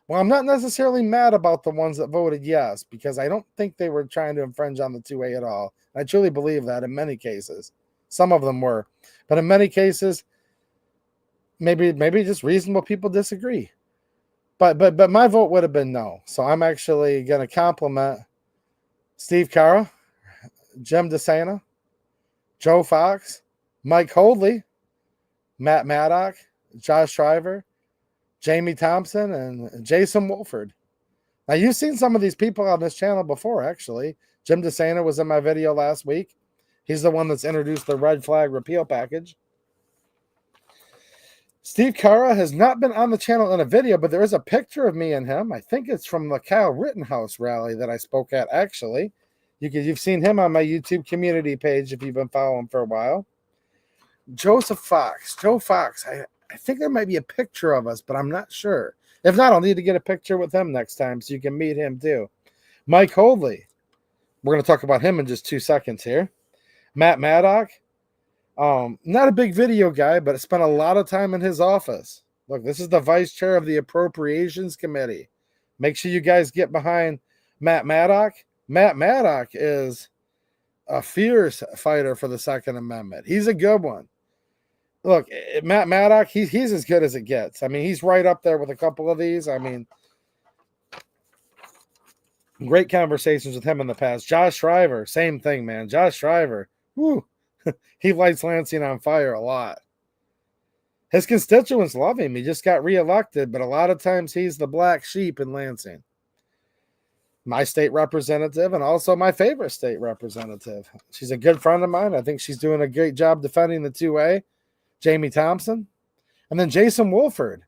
Well, I'm not necessarily mad about the ones that voted yes, because I don't think they were trying to infringe on the 2A at all. I truly believe that in many cases. Some of them were. But in many cases, maybe just reasonable people disagree. But my vote would have been no. So I'm actually going to compliment Steve Carra, Jim DeSena, Joe Fox, Mike Holdley, Matt Maddock, Josh Shriver, Jamie Thompson, and Jason Wolford. Now, you've seen some of these people on this channel before, actually. Jim DeSena was in my video last week. He's the one that's introduced the red flag repeal package. Steve Carra has not been on the channel in a video, but there is a picture of me and him. I think it's from the Kyle Rittenhouse rally that I spoke at, actually. You've seen him on my YouTube community page if you've been following for a while. Joe Fox, I think there might be a picture of us, but I'm not sure. If not, I'll need to get a picture with him next time so you can meet him too. Mike Holdley. We're going to talk about him in just 2 seconds here. Matt Maddock. Not a big video guy, but I spent a lot of time in his office. Look, this is the vice chair of the Appropriations Committee. Make sure you guys get behind Matt Maddock. Matt Maddock is a fierce fighter for the Second Amendment. He's a good one. Look, Matt Maddock, he's as good as it gets. I mean, he's right up there with a couple of these. I mean, great conversations with him in the past. Josh Shriver, same thing, man. Josh Shriver, whoo, he lights Lansing on fire a lot. His constituents love him. He just got reelected, but a lot of times he's the black sheep in Lansing. My state representative and also my favorite state representative. She's a good friend of mine. I think she's doing a great job defending the 2A. Jamie Thompson. And then Jason Wolford,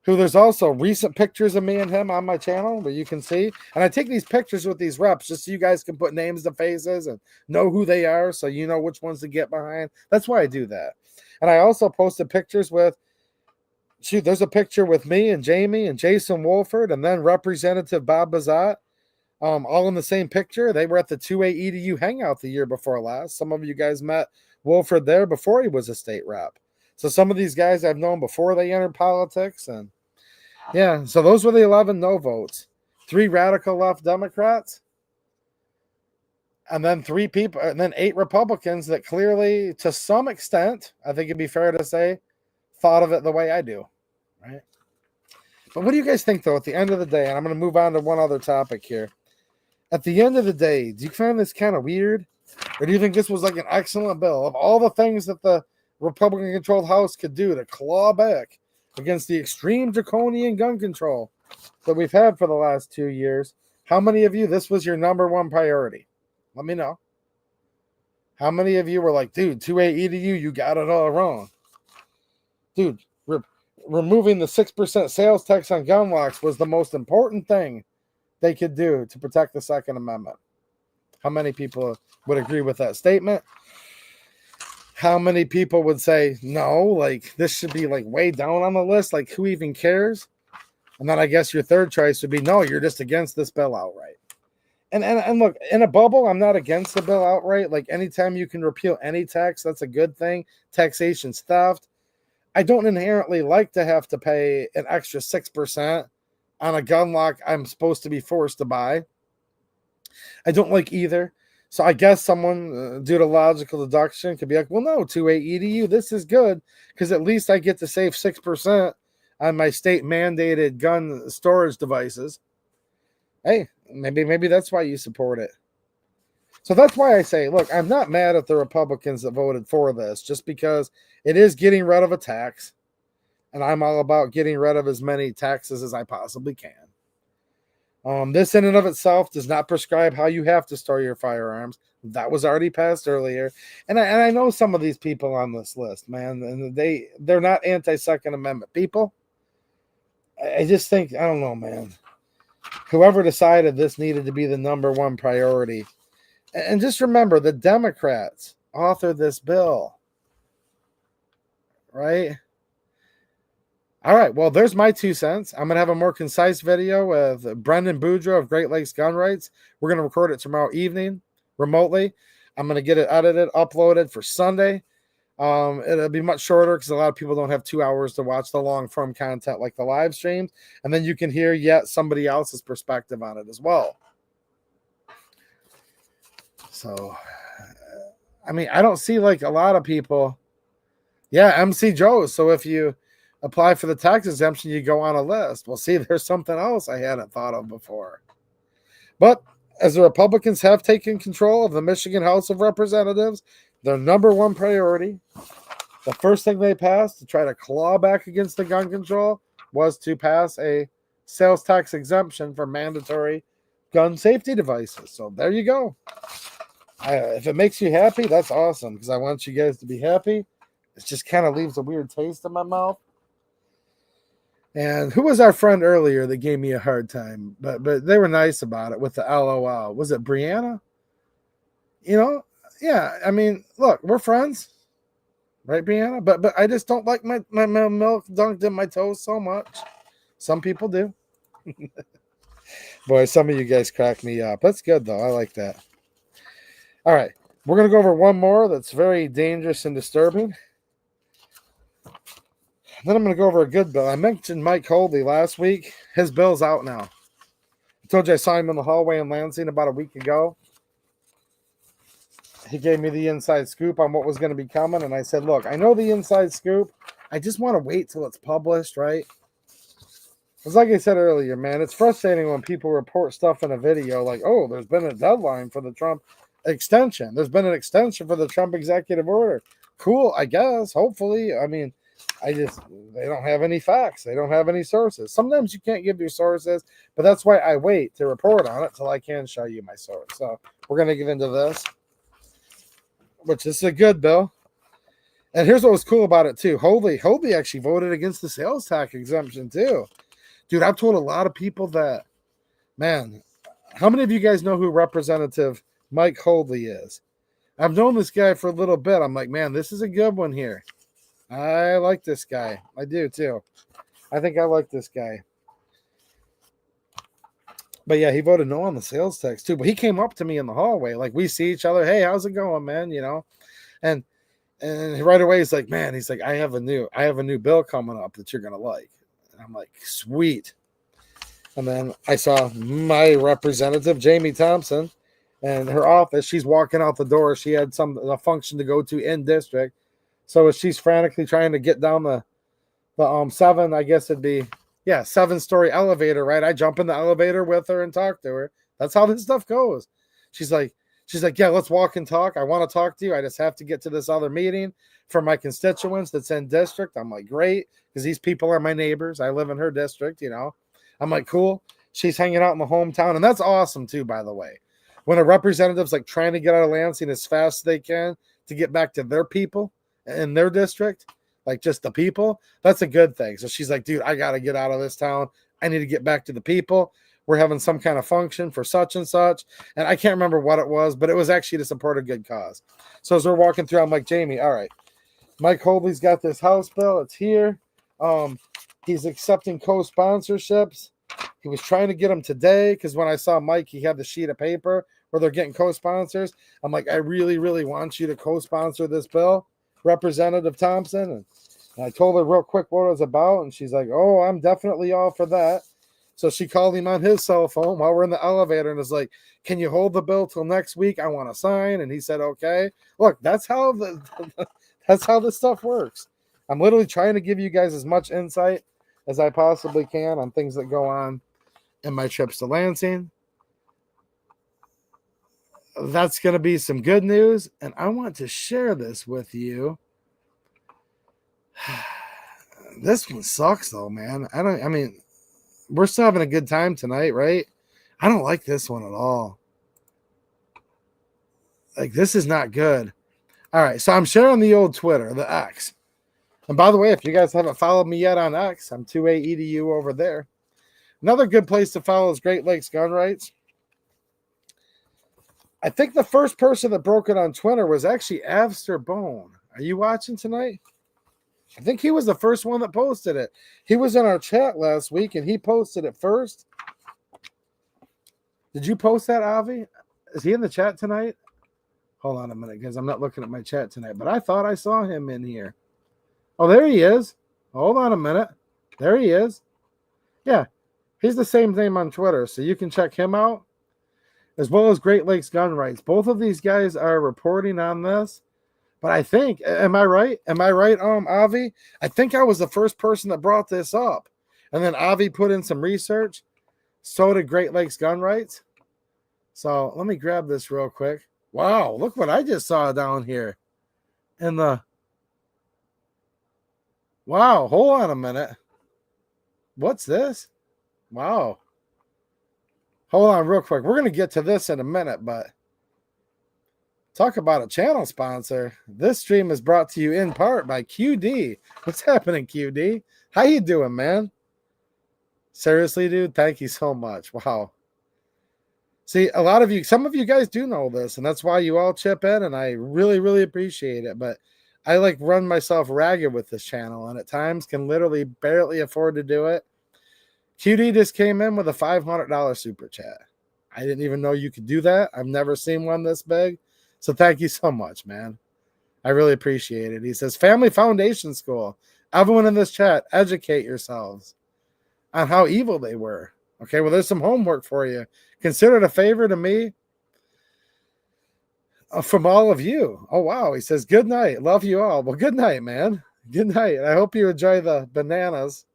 who there's also recent pictures of me and him on my channel where you can see. And I take these pictures with these reps just so you guys can put names to faces and know who they are so you know which ones to get behind. That's why I do that. And I also posted pictures with Shoot, there's a picture with me and Jamie and Jason Wolford and then Representative Bob Bazat, all in the same picture. They were at the 2A EDU hangout the year before last. Some of you guys met Wolford there before he was a state rep. So some of these guys I've known before they entered politics. And yeah, so those were the 11 no votes. 3 radical left Democrats, and then 3 people, and then 8 Republicans that clearly, to some extent, I think it'd be fair to say, thought of it the way I do, right? But what do you guys think, though, at the end of the day? And I'm going to move on to one other topic here. At the end of the day, do you find this kind of weird? Or do you think this was like an excellent bill? Of all the things that the Republican-controlled House could do to claw back against the extreme draconian gun control that we've had for the last 2 years, how many of you, this was your number one priority? Let me know. How many of you were like, dude, 2A EDU, you got it all wrong. Dude, removing the 6% sales tax on gun locks was the most important thing they could do to protect the Second Amendment. How many people would agree with that statement? How many people would say, no, like this should be like way down on the list? Like who even cares? And then I guess your third choice would be, no, you're just against this bill outright. And look, in a bubble, I'm not against the bill outright. Like anytime you can repeal any tax, that's a good thing. Taxation's theft. I don't inherently like to have to pay an extra 6% on a gun lock I'm supposed to be forced to buy. I don't like either. So I guess someone, due to logical deduction, could be like, well, no, 2A EDU, this is good because at least I get to save 6% on my state-mandated gun storage devices. Hey, maybe that's why you support it. So that's why I say, look, I'm not mad at the Republicans that voted for this, just because it is getting rid of a tax, and I'm all about getting rid of as many taxes as I possibly can. This in and of itself does not prescribe how you have to store your firearms. That was already passed earlier. And I know some of these people on this list, man, and they're not anti-Second Amendment people. I just think, I don't know, man. Whoever decided this needed to be the number one priority. And just remember, the Democrats authored this bill. Right? All right, well, there's my 2 cents. I'm going to have a more concise video with Brendan Boudreaux of Great Lakes Gun Rights. We're going to record it tomorrow evening remotely. I'm going to get it edited, uploaded for Sunday. It'll be much shorter because a lot of people don't have 2 hours to watch the long-form content like the live streams. And then you can hear yet somebody else's perspective on it as well. So, I mean, I don't see like a lot of people. Yeah, MC Joe's. So if you apply for the tax exemption, you go on a list. Well, see, there's something else I hadn't thought of before. But as the Republicans have taken control of the Michigan House of Representatives, their number one priority, the first thing they passed to try to claw back against the gun control was to pass a sales tax exemption for mandatory gun safety devices. So there you go. If it makes you happy, that's awesome because I want you guys to be happy. It just kind of leaves a weird taste in my mouth. And who was our friend earlier that gave me a hard time? But they were nice about it with the LOL. Was it Brianna? You know, yeah. I mean, look, we're friends, right, Brianna? But I just don't like my milk dunked in my toast so much. Some people do. Boy, some of you guys crack me up. That's good, though. I like that. All right. We're going to go over one more that's very dangerous and disturbing. Then I'm going to go over a good bill. I mentioned Mike Holdley last week. His bill's out now. I told you I saw him in the hallway in Lansing about a week ago. He gave me the inside scoop on what was going to be coming, and I said, look, I know the inside scoop. I just want to wait till it's published, right? It's like I said earlier, man, it's frustrating when people report stuff in a video like, oh, there's been a deadline for the Trump extension. There's been an extension for the Trump executive order. Cool, I guess, hopefully. I mean, they don't have any facts. They don't have any sources. Sometimes you can't give your sources, but that's why I wait to report on it till I can show you my source. So we're going to get into this, which is a good bill. And here's what was cool about it, too. Holdley actually voted against the sales tax exemption, too. Dude, I've told a lot of people that, man, how many of you guys know who Representative Mike Holdley is? I've known this guy for a little bit. I'm like, man, this is a good one here. I like this guy. I do too. I think I like this guy. But yeah, he voted no on the sales tax too. But he came up to me in the hallway. Like, we see each other. Hey, how's it going, man? And right away he's like, man, he's like, I have a new bill coming up that you're gonna like. And I'm like, sweet. And then I saw my representative, Jamie Thompson, and her office. She's walking out the door. She had a function to go to in district. So as she's frantically trying to get down the seven, I guess it'd be, 7-story elevator, right? I jump in the elevator with her and talk to her. That's how this stuff goes. She's like, yeah, let's walk and talk. I want to talk to you. I just have to get to this other meeting for my constituents that's in district. I'm like, great, because these people are my neighbors. I live in her district, I'm like, cool. She's hanging out in the hometown, and that's awesome too, by the way. When a representative's like trying to get out of Lansing as fast as they can to get back to their people in their district, like just the people, that's a good thing. So she's like, dude, I got to get out of this town. I need to get back to the people. We're having some kind of function for such and such. And I can't remember what it was, but it was actually to support a good cause. So as we're walking through, I'm like, Jamie, all right, Mike Hoadley's got this House bill. It's here. He's accepting co-sponsorships. He was trying to get them today because when I saw Mike, he had the sheet of paper where they're getting co-sponsors. I'm like, I really, really want you to co-sponsor this bill, Representative Thompson. And I told her real quick what it was about, and she's like, oh, I'm definitely all for that. So she called him on his cell phone while we're in the elevator and was like, can you hold the bill till next week? I want to sign. And he said, okay. Look, that's how this stuff works. I'm literally trying to give you guys as much insight as I possibly can on things that go on in my trips to Lansing. That's going to be some good news, and I want to share this with you. This one sucks though, man. We're still having a good time tonight, right? I don't like this one at all. Like, this is not good. All right, so I'm sharing the old Twitter, the X. And by the way, if you guys haven't followed me yet on X, I'm 2AEDU over there. Another good place to follow is Great Lakes Gun Rights. I think the first person that broke it on Twitter was actually Avster Bone. Are you watching tonight? I think he was the first one that posted it. He was in our chat last week, and he posted it first. Did you post that, Avi? Is he in the chat tonight? Hold on a minute, because I'm not looking at my chat tonight, but I thought I saw him in here. Oh, there he is. Hold on a minute. There he is. Yeah, he's the same name on Twitter, so you can check him out, as well as Great Lakes Gun Rights. Both of these guys are reporting on this. But I think, am I right? Avi? I think I was the first person that brought this up. And then Avi put in some research. So did Great Lakes Gun Rights. So let me grab this real quick. Wow, look what I just saw down here. Wow, hold on a minute. What's this? Wow. Hold on real quick. We're going to get to this in a minute, but talk about a channel sponsor. This stream is brought to you in part by QD. What's happening, QD? How you doing, man? Seriously, dude, thank you so much. Wow. See, some of you guys do know this, and that's why you all chip in, and I really, really appreciate it. But I run myself ragged with this channel, and at times can literally barely afford to do it. QD just came in with a $500 super chat. I didn't even know you could do that. I've never seen one this big. So thank you so much, man. I really appreciate it. He says, Family Foundation School. Everyone in this chat, educate yourselves on how evil they were. Okay, well, there's some homework for you. Consider it a favor to me from all of you. Oh, wow. He says, good night. Love you all. Well, good night, man. Good night. I hope you enjoy the bananas.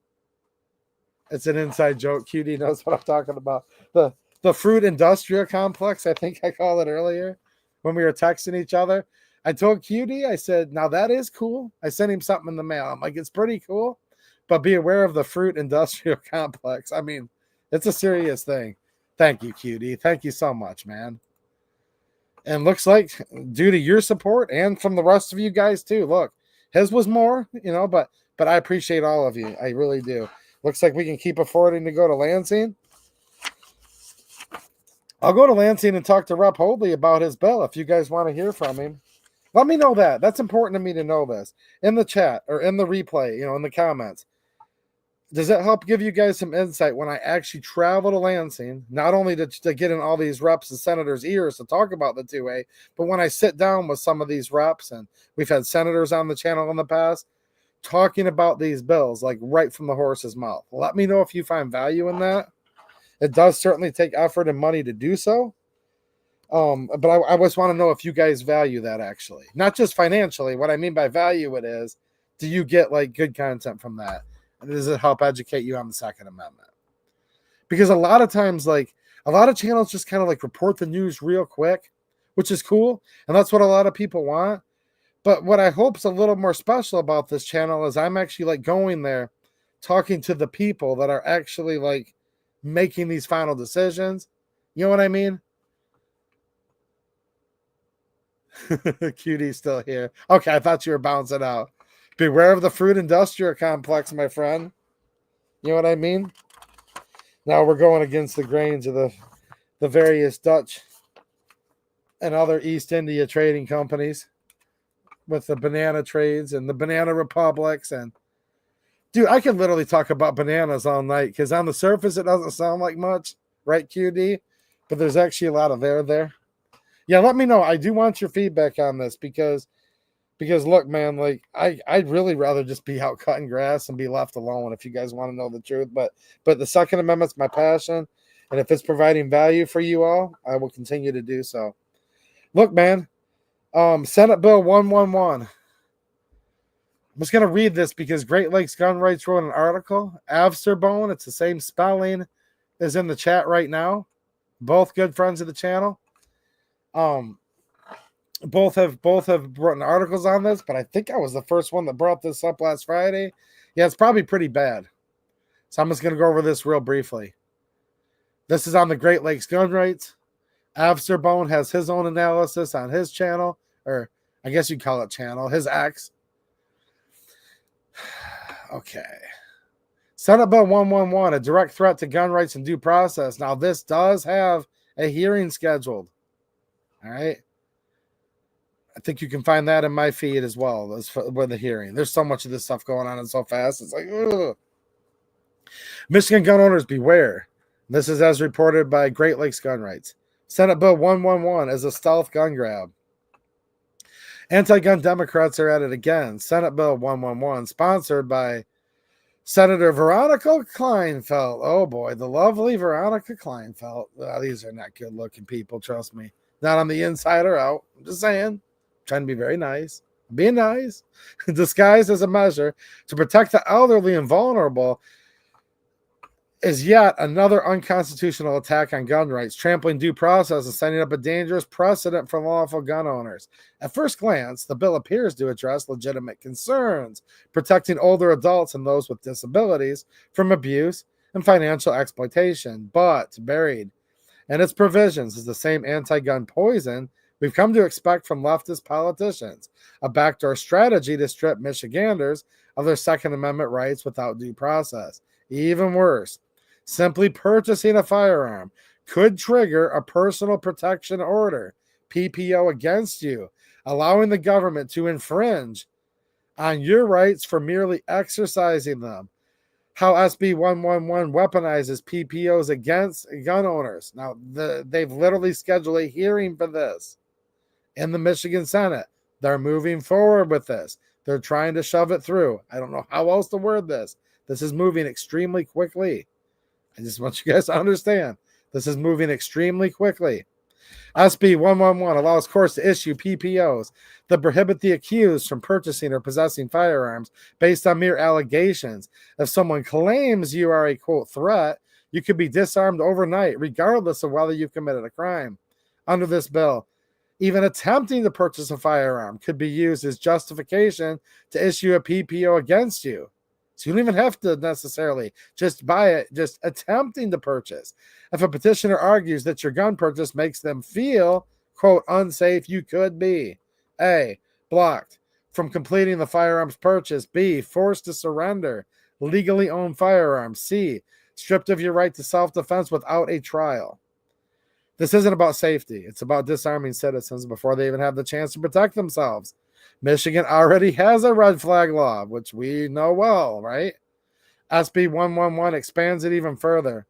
It's an inside joke. QD knows what I'm talking about. The fruit industrial complex, I think I called it earlier when we were texting each other. I told QD, I said, now that is cool. I sent him something in the mail. I'm like, it's pretty cool, but be aware of the fruit industrial complex. I mean, it's a serious thing. Thank you, QD. Thank you so much, man. And looks like due to your support and from the rest of you guys too, look, his was more, but I appreciate all of you. I really do. Looks like we can keep affording to go to Lansing. I'll go to Lansing and talk to Rep. Hoadley about his bill if you guys want to hear from him. Let me know that. That's important to me to know this in the chat or in the replay, in the comments. Does it help give you guys some insight when I actually travel to Lansing, not only to get in all these reps and senators' ears to talk about the 2A, but when I sit down with some of these reps, and we've had senators on the channel in the past, talking about these bills, like right from the horse's mouth. Let me know if you find value in that. It does certainly take effort and money to do so. But I always want to know if you guys value that, actually. Not just financially. What I mean by value it is, do you get like good content from that? And does it help educate you on the Second Amendment? Because a lot of times, like a lot of channels just kind of like report the news real quick, which is cool. And that's what a lot of people want. But what I hope is a little more special about this channel is I'm actually like going there, talking to the people that are actually like making these final decisions. You know what I mean? Cutie's still here. Okay, I thought you were bouncing out. Beware of the fruit industrial complex, my friend. You know what I mean? Now we're going against the grains of the various Dutch and other East India trading companies with the banana trades and the banana republics. And dude, I can literally talk about bananas all night because on the surface it doesn't sound like much, right, QD? But there's actually a lot of air there. Yeah, let me know. I do want your feedback on this because look, man, like I'd really rather just be out cutting grass and be left alone if you guys want to know the truth. But the Second Amendment's my passion, and if it's providing value for you all, I will continue to do so. Look, man, Senate Bill 111. I'm just gonna read this because Great Lakes Gun Rights wrote an article. Avsterbone, it's the same spelling, is in the chat right now. Both good friends of the channel. Both have written articles on this, but I think I was the first one that brought this up last Friday. Yeah, it's probably pretty bad. So I'm just going to go over this real briefly. This is on the Great Lakes gun rights. Avsterbone has his own analysis on his channel, or I guess you'd call it channel, his X. Okay. Senate Bill 111, a direct threat to gun rights and due process. Now, this does have a hearing scheduled. All right. I think you can find that in my feed as well with the hearing. There's so much of this stuff going on and so fast. It's like, ugh. Michigan gun owners, beware. This is as reported by Great Lakes Gun Rights. Senate Bill 111 is a stealth gun grab. Anti-gun Democrats are at it again. Senate Bill 111, sponsored by Senator Veronica Kleinfeld. Oh boy, the lovely Veronica Kleinfeld. These are not good-looking people, trust me. Not on the inside or out. I'm just saying. Trying to be very nice. Being nice. Disguised as a measure to protect the elderly and vulnerable is yet another unconstitutional attack on gun rights, trampling due process and setting up a dangerous precedent for lawful gun owners. At first glance, the bill appears to address legitimate concerns, protecting older adults and those with disabilities from abuse and financial exploitation, but buried in its provisions is the same anti-gun poison we've come to expect from leftist politicians, a backdoor strategy to strip Michiganders of their Second Amendment rights without due process. Even worse, simply purchasing a firearm could trigger a personal protection order, PPO, against you, allowing the government to infringe on your rights for merely exercising them. How SB 111 weaponizes PPOs against gun owners. Now, they've literally scheduled a hearing for this in the Michigan Senate. They're moving forward with this. They're trying to shove it through. I don't know how else to word this. This is moving extremely quickly. I just want you guys to understand. This is moving extremely quickly. SB 111 allows courts to issue PPOs that prohibit the accused from purchasing or possessing firearms based on mere allegations. If someone claims you are a, quote, threat, you could be disarmed overnight, regardless of whether you've committed a crime. Under this bill, even attempting to purchase a firearm could be used as justification to issue a PPO against you. So you don't even have to necessarily just buy it, just attempting to purchase. If a petitioner argues that your gun purchase makes them feel, quote, unsafe, you could be A, blocked from completing the firearms purchase, B, forced to surrender legally owned firearms, C, stripped of your right to self-defense without a trial. This isn't about safety. It's about disarming citizens before they even have the chance to protect themselves. Michigan already has a red flag law, which we know well, right? SB 111 expands it even further.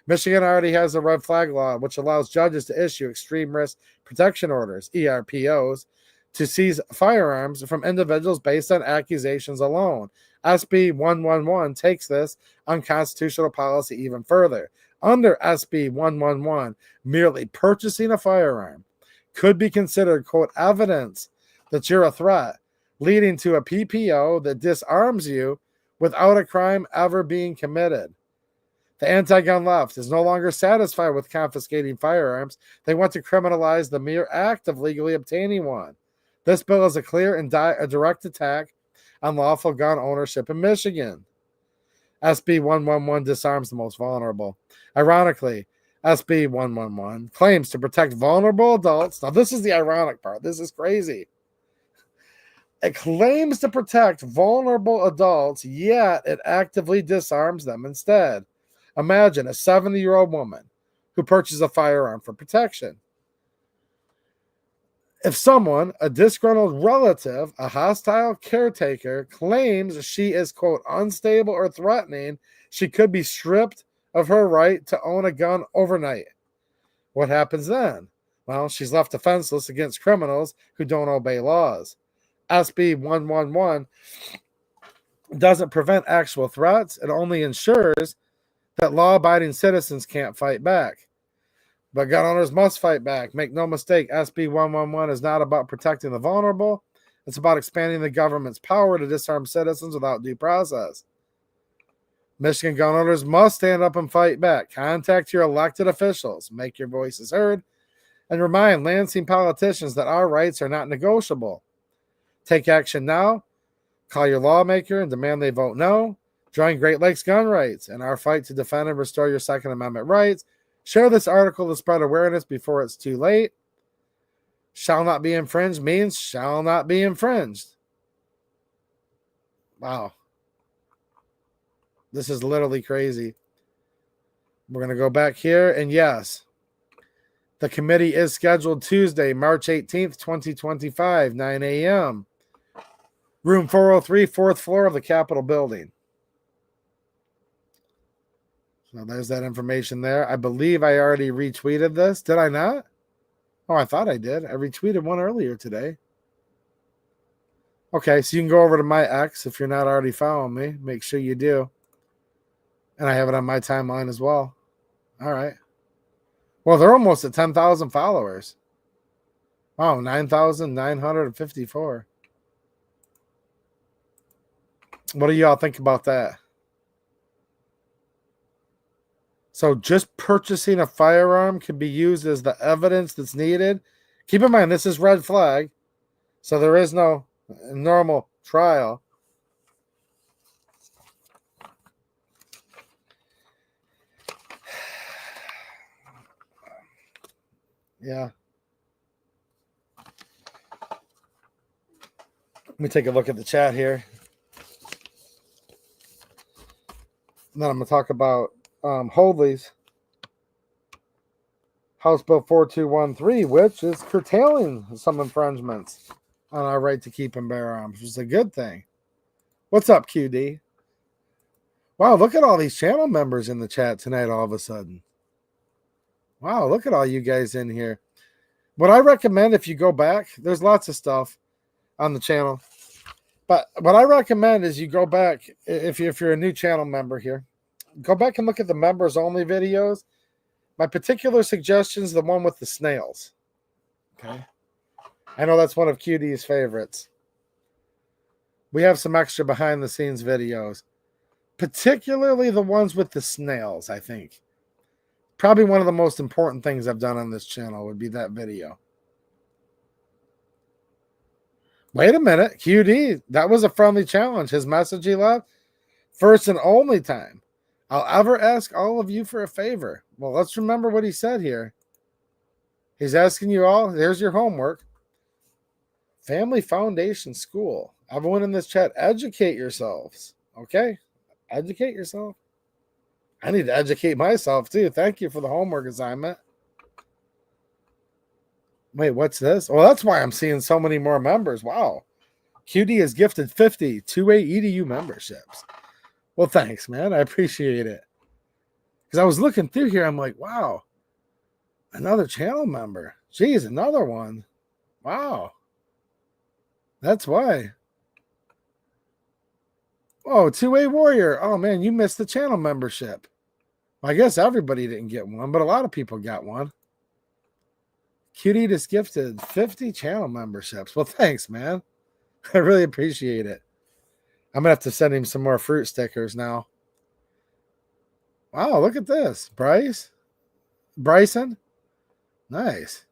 Michigan already has a red flag law, which allows judges to issue extreme risk protection orders, ERPOs, to seize firearms from individuals based on accusations alone. SB 111 takes this unconstitutional policy even further. Under SB 111, merely purchasing a firearm could be considered, quote, evidence that you're a threat, leading to a PPO that disarms you without a crime ever being committed. The anti-gun left is no longer satisfied with confiscating firearms. They want to criminalize the mere act of legally obtaining one. This bill is a clear and a direct attack on lawful gun ownership in Michigan. SB 111 disarms the most vulnerable. Ironically, SB 111 claims to protect vulnerable adults. Now, this is the ironic part. This is crazy. It claims to protect vulnerable adults, yet it actively disarms them instead. Imagine a 70-year-old woman who purchases a firearm for protection. If someone, a disgruntled relative, a hostile caretaker, claims she is, quote, unstable or threatening, she could be stripped of her right to own a gun overnight. What happens then? Well, she's left defenseless against criminals who don't obey laws. SB 111 doesn't prevent actual threats. It only ensures that law-abiding citizens can't fight back. But gun owners must fight back. Make no mistake, SB 111 is not about protecting the vulnerable. It's about expanding the government's power to disarm citizens without due process. Michigan gun owners must stand up and fight back. Contact your elected officials. Make your voices heard. And remind Lansing politicians that our rights are not negotiable. Take action now. Call your lawmaker and demand they vote no. Join Great Lakes Gun Rights in our fight to defend and restore your Second Amendment rights. Share this article to spread awareness before it's too late. Shall not be infringed means shall not be infringed. Wow. This is literally crazy. We're going to go back here. And yes, the committee is scheduled Tuesday, March 18th, 2025, 9 a.m. Room 403, fourth floor of the Capitol building. So there's that information there. I believe I already retweeted this. Did I not? Oh, I thought I did. I retweeted one earlier today. Okay, so you can go over to my X if you're not already following me. Make sure you do. And I have it on my timeline as well. All right. Well, they're almost at 10,000 followers. Wow, 9,954. What do y'all think about that? So just purchasing a firearm can be used as the evidence that's needed. Keep in mind, this is red flag. So there is no normal trial. Yeah. Let me take a look at the chat here. And then I'm going to talk about Hoadley's House Bill 4213, which is curtailing some infringements on our right to keep and bear arms, which is a good thing. What's up, QD? Wow, look at all these channel members in the chat tonight all of a sudden. Wow, look at all you guys in here. What I recommend, if you go back, there's lots of stuff on the channel. But what I recommend is you go back, if you're a new channel member here, go back and look at the members only videos. My particular suggestion is the one with the snails. Okay. I know that's one of QD's favorites. We have some extra behind the scenes videos, particularly the ones with the snails, I think. Probably one of the most important things I've done on this channel would be that video. Wait a minute, QD, that was a friendly challenge. His message he left, first and only time I'll ever ask all of you for a favor. Well, let's remember what he said here. He's asking you all, here's your homework. Family Foundation School. Everyone in this chat, educate yourselves. Okay? Educate yourself. I need to educate myself too. Thank you for the homework assignment. Wait, what's this? Well, that's why I'm seeing so many more members. Wow. QD has gifted 50 2A EDU memberships. Well, thanks, man. I appreciate it. Because I was looking through here, I'm like, wow, another channel member. Geez, another one. Wow. That's why. Oh, 2A Warrior. Oh, man, you missed the channel membership. I guess everybody didn't get one, but a lot of people got one. QD just gifted 50 channel memberships. Well, thanks, man. I really appreciate it. I'm going to have to send him some more fruit stickers now. Wow, look at this. Bryson? Nice.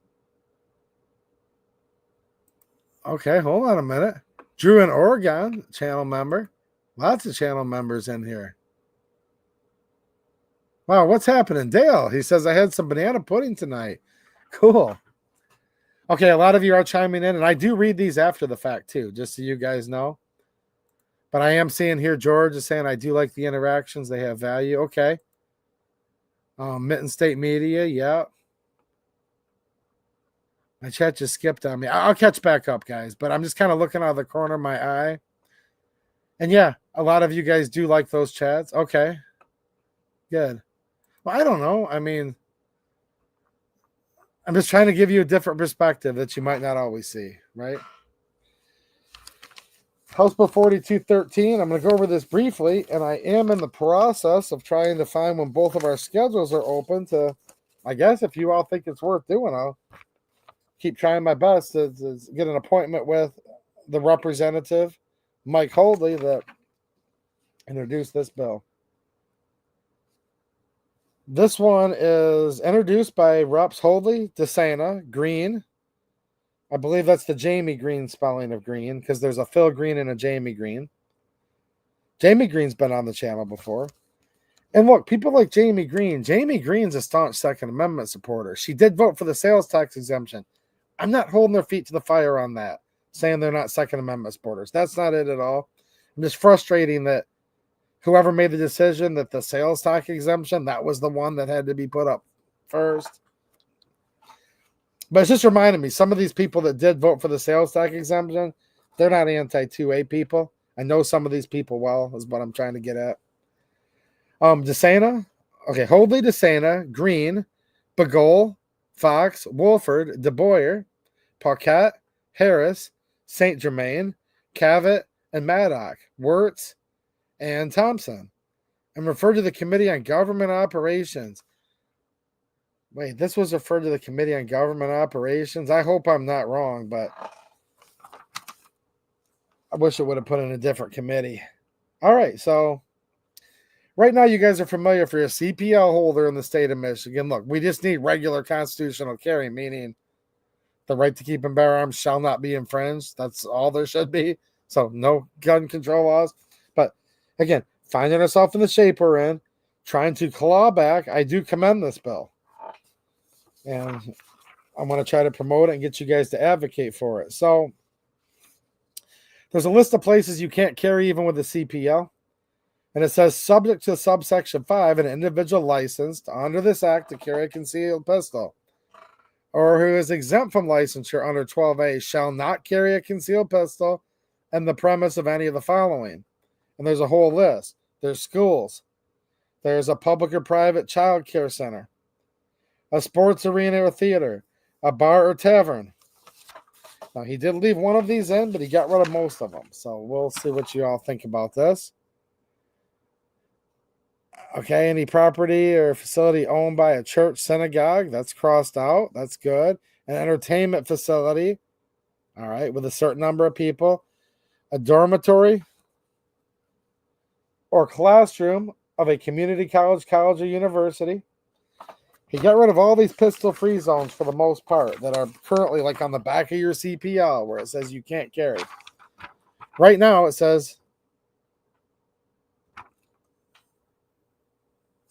Okay, hold on a minute. Drew in Oregon, channel member. Lots of channel members in here. Wow, what's happening? Dale, he says, I had some banana pudding tonight. Cool. Okay, a lot of you are chiming in, and I do read these after the fact, too, just so you guys know. But I am seeing here, George is saying, I do like the interactions. They have value. Okay. Mitten State Media, yeah. My chat just skipped on me. I'll catch back up, guys, but I'm just kind of looking out of the corner of my eye. And yeah, a lot of you guys do like those chats. Okay. Good. Well, I don't know. I mean, I'm just trying to give you a different perspective that you might not always see, right? House Bill 4213, I'm going to go over this briefly, and I am in the process of trying to find when both of our schedules are open to, I guess, if you all think it's worth doing, I'll keep trying my best to get an appointment with the representative, Mike Holdley, that introduced this bill. This one is introduced by Reps Holdley, DeSena, Green. I believe that's the Jamie Green spelling of Green, because there's a Phil Green and a Jamie Green. Jamie Green's been on the channel before. And look, people like Jamie Green's a staunch Second Amendment supporter. She did vote for the sales tax exemption. I'm not holding their feet to the fire on that, saying they're not Second Amendment supporters. That's not it at all. I'm just frustrating that whoever made the decision that the sales tax exemption, that was the one that had to be put up first. But it's just reminding me, some of these people that did vote for the sales tax exemption, they're not anti-2A people. I know some of these people well, is what I'm trying to get at. DeSena, okay, Holdley, DeSena, Green, Bagol, Fox, Wolford, DeBoyer, Paquette, Harris, St. Germain, Cavett, and Maddock, Wirtz, and Thompson, and referred to the Committee on Government Operations. Wait, this was referred to the Committee on Government Operations? I hope I'm not wrong, but I wish it would have put in a different committee. All right, so right now you guys are familiar for your CPL holder in the state of Michigan. Look, we just need regular constitutional carry, meaning the right to keep and bear arms shall not be infringed. That's all there should be. So no gun control laws. But again, finding ourselves in the shape we're in, trying to claw back, I do commend this bill. And I'm going to try to promote it and get you guys to advocate for it. So there's a list of places you can't carry even with the CPL. And it says, subject to subsection 5, an individual licensed under this act to carry a concealed pistol or who is exempt from licensure under 12A shall not carry a concealed pistol in the premise of any of the following. And there's a whole list. There's schools. There's a public or private child care center, a sports arena or theater, a bar or tavern. Now, he did leave one of these in, but he got rid of most of them. So we'll see what you all think about this. Okay, any property or facility owned by a church, synagogue, that's crossed out. That's good. An entertainment facility, all right, with a certain number of people. A dormitory or classroom of a community college, or university. He got rid of all these pistol-free zones for the most part that are currently like on the back of your CPL where it says you can't carry. Right now it says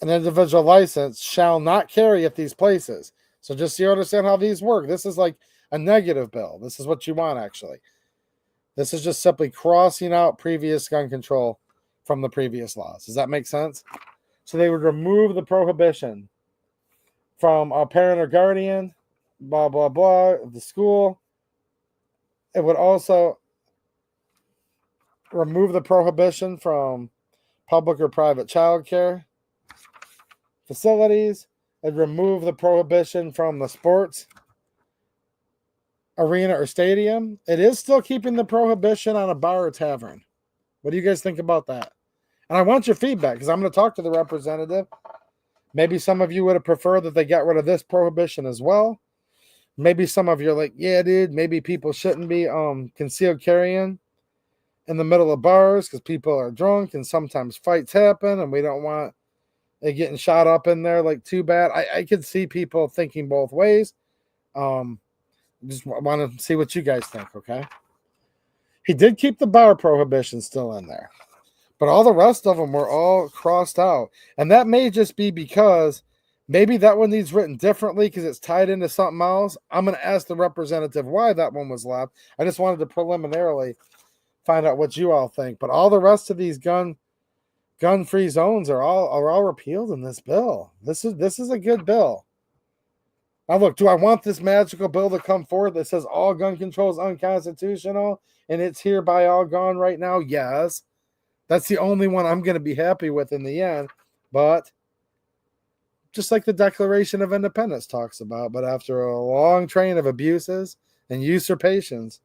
an individual license shall not carry at these places. So just so you understand how these work, this is like a negative bill. This is what you want, actually. This is just simply crossing out previous gun control from the previous laws. Does that make sense? So they would remove the prohibition from a parent or guardian blah, blah, blah, of the school. It would also remove the prohibition from public or private childcare facilities. It'd remove the prohibition from the sports arena or stadium. It is still keeping the prohibition on a bar or tavern. What do you guys think about that? And I want your feedback because I'm going to talk to the representative. Maybe some of you would have preferred that they got rid of this prohibition as well. Maybe some of you are like, yeah, dude, maybe people shouldn't be concealed carrying in the middle of bars because people are drunk and sometimes fights happen and we don't want it getting shot up in there like too bad. I could see people thinking both ways. Just want to see what you guys think, okay? He did keep the bar prohibition still in there, but all the rest of them were all crossed out. And that may just be because maybe that one needs written differently because it's tied into something else. I'm going to ask the representative why that one was left. I just wanted to preliminarily find out what you all think. But all the rest of these gun-free zones are all repealed in this bill. This is a good bill. Now, look, do I want this magical bill to come forward that says all gun control is unconstitutional and it's hereby all gone right now? Yes. That's the only one I'm going to be happy with in the end. But just like the Declaration of Independence talks about, but after a long train of abuses and usurpations,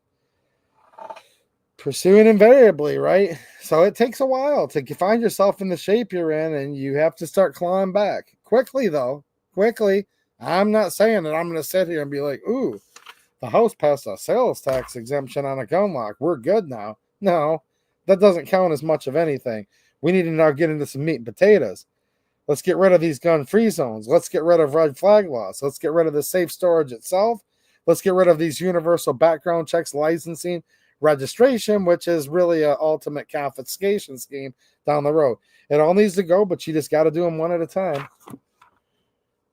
pursuing invariably, right? So it takes a while to find yourself in the shape you're in, and you have to start clawing back. Quickly, though. Quickly. I'm not saying that I'm going to sit here and be like, ooh, the House passed a sales tax exemption on a gun lock. We're good now. No, that doesn't count as much of anything. We need to now get into some meat and potatoes. Let's get rid of these gun-free zones. Let's get rid of red flag laws. Let's get rid of the safe storage itself. Let's get rid of these universal background checks, licensing, registration, which is really an ultimate confiscation scheme down the road. It all needs to go, but you just got to do them one at a time.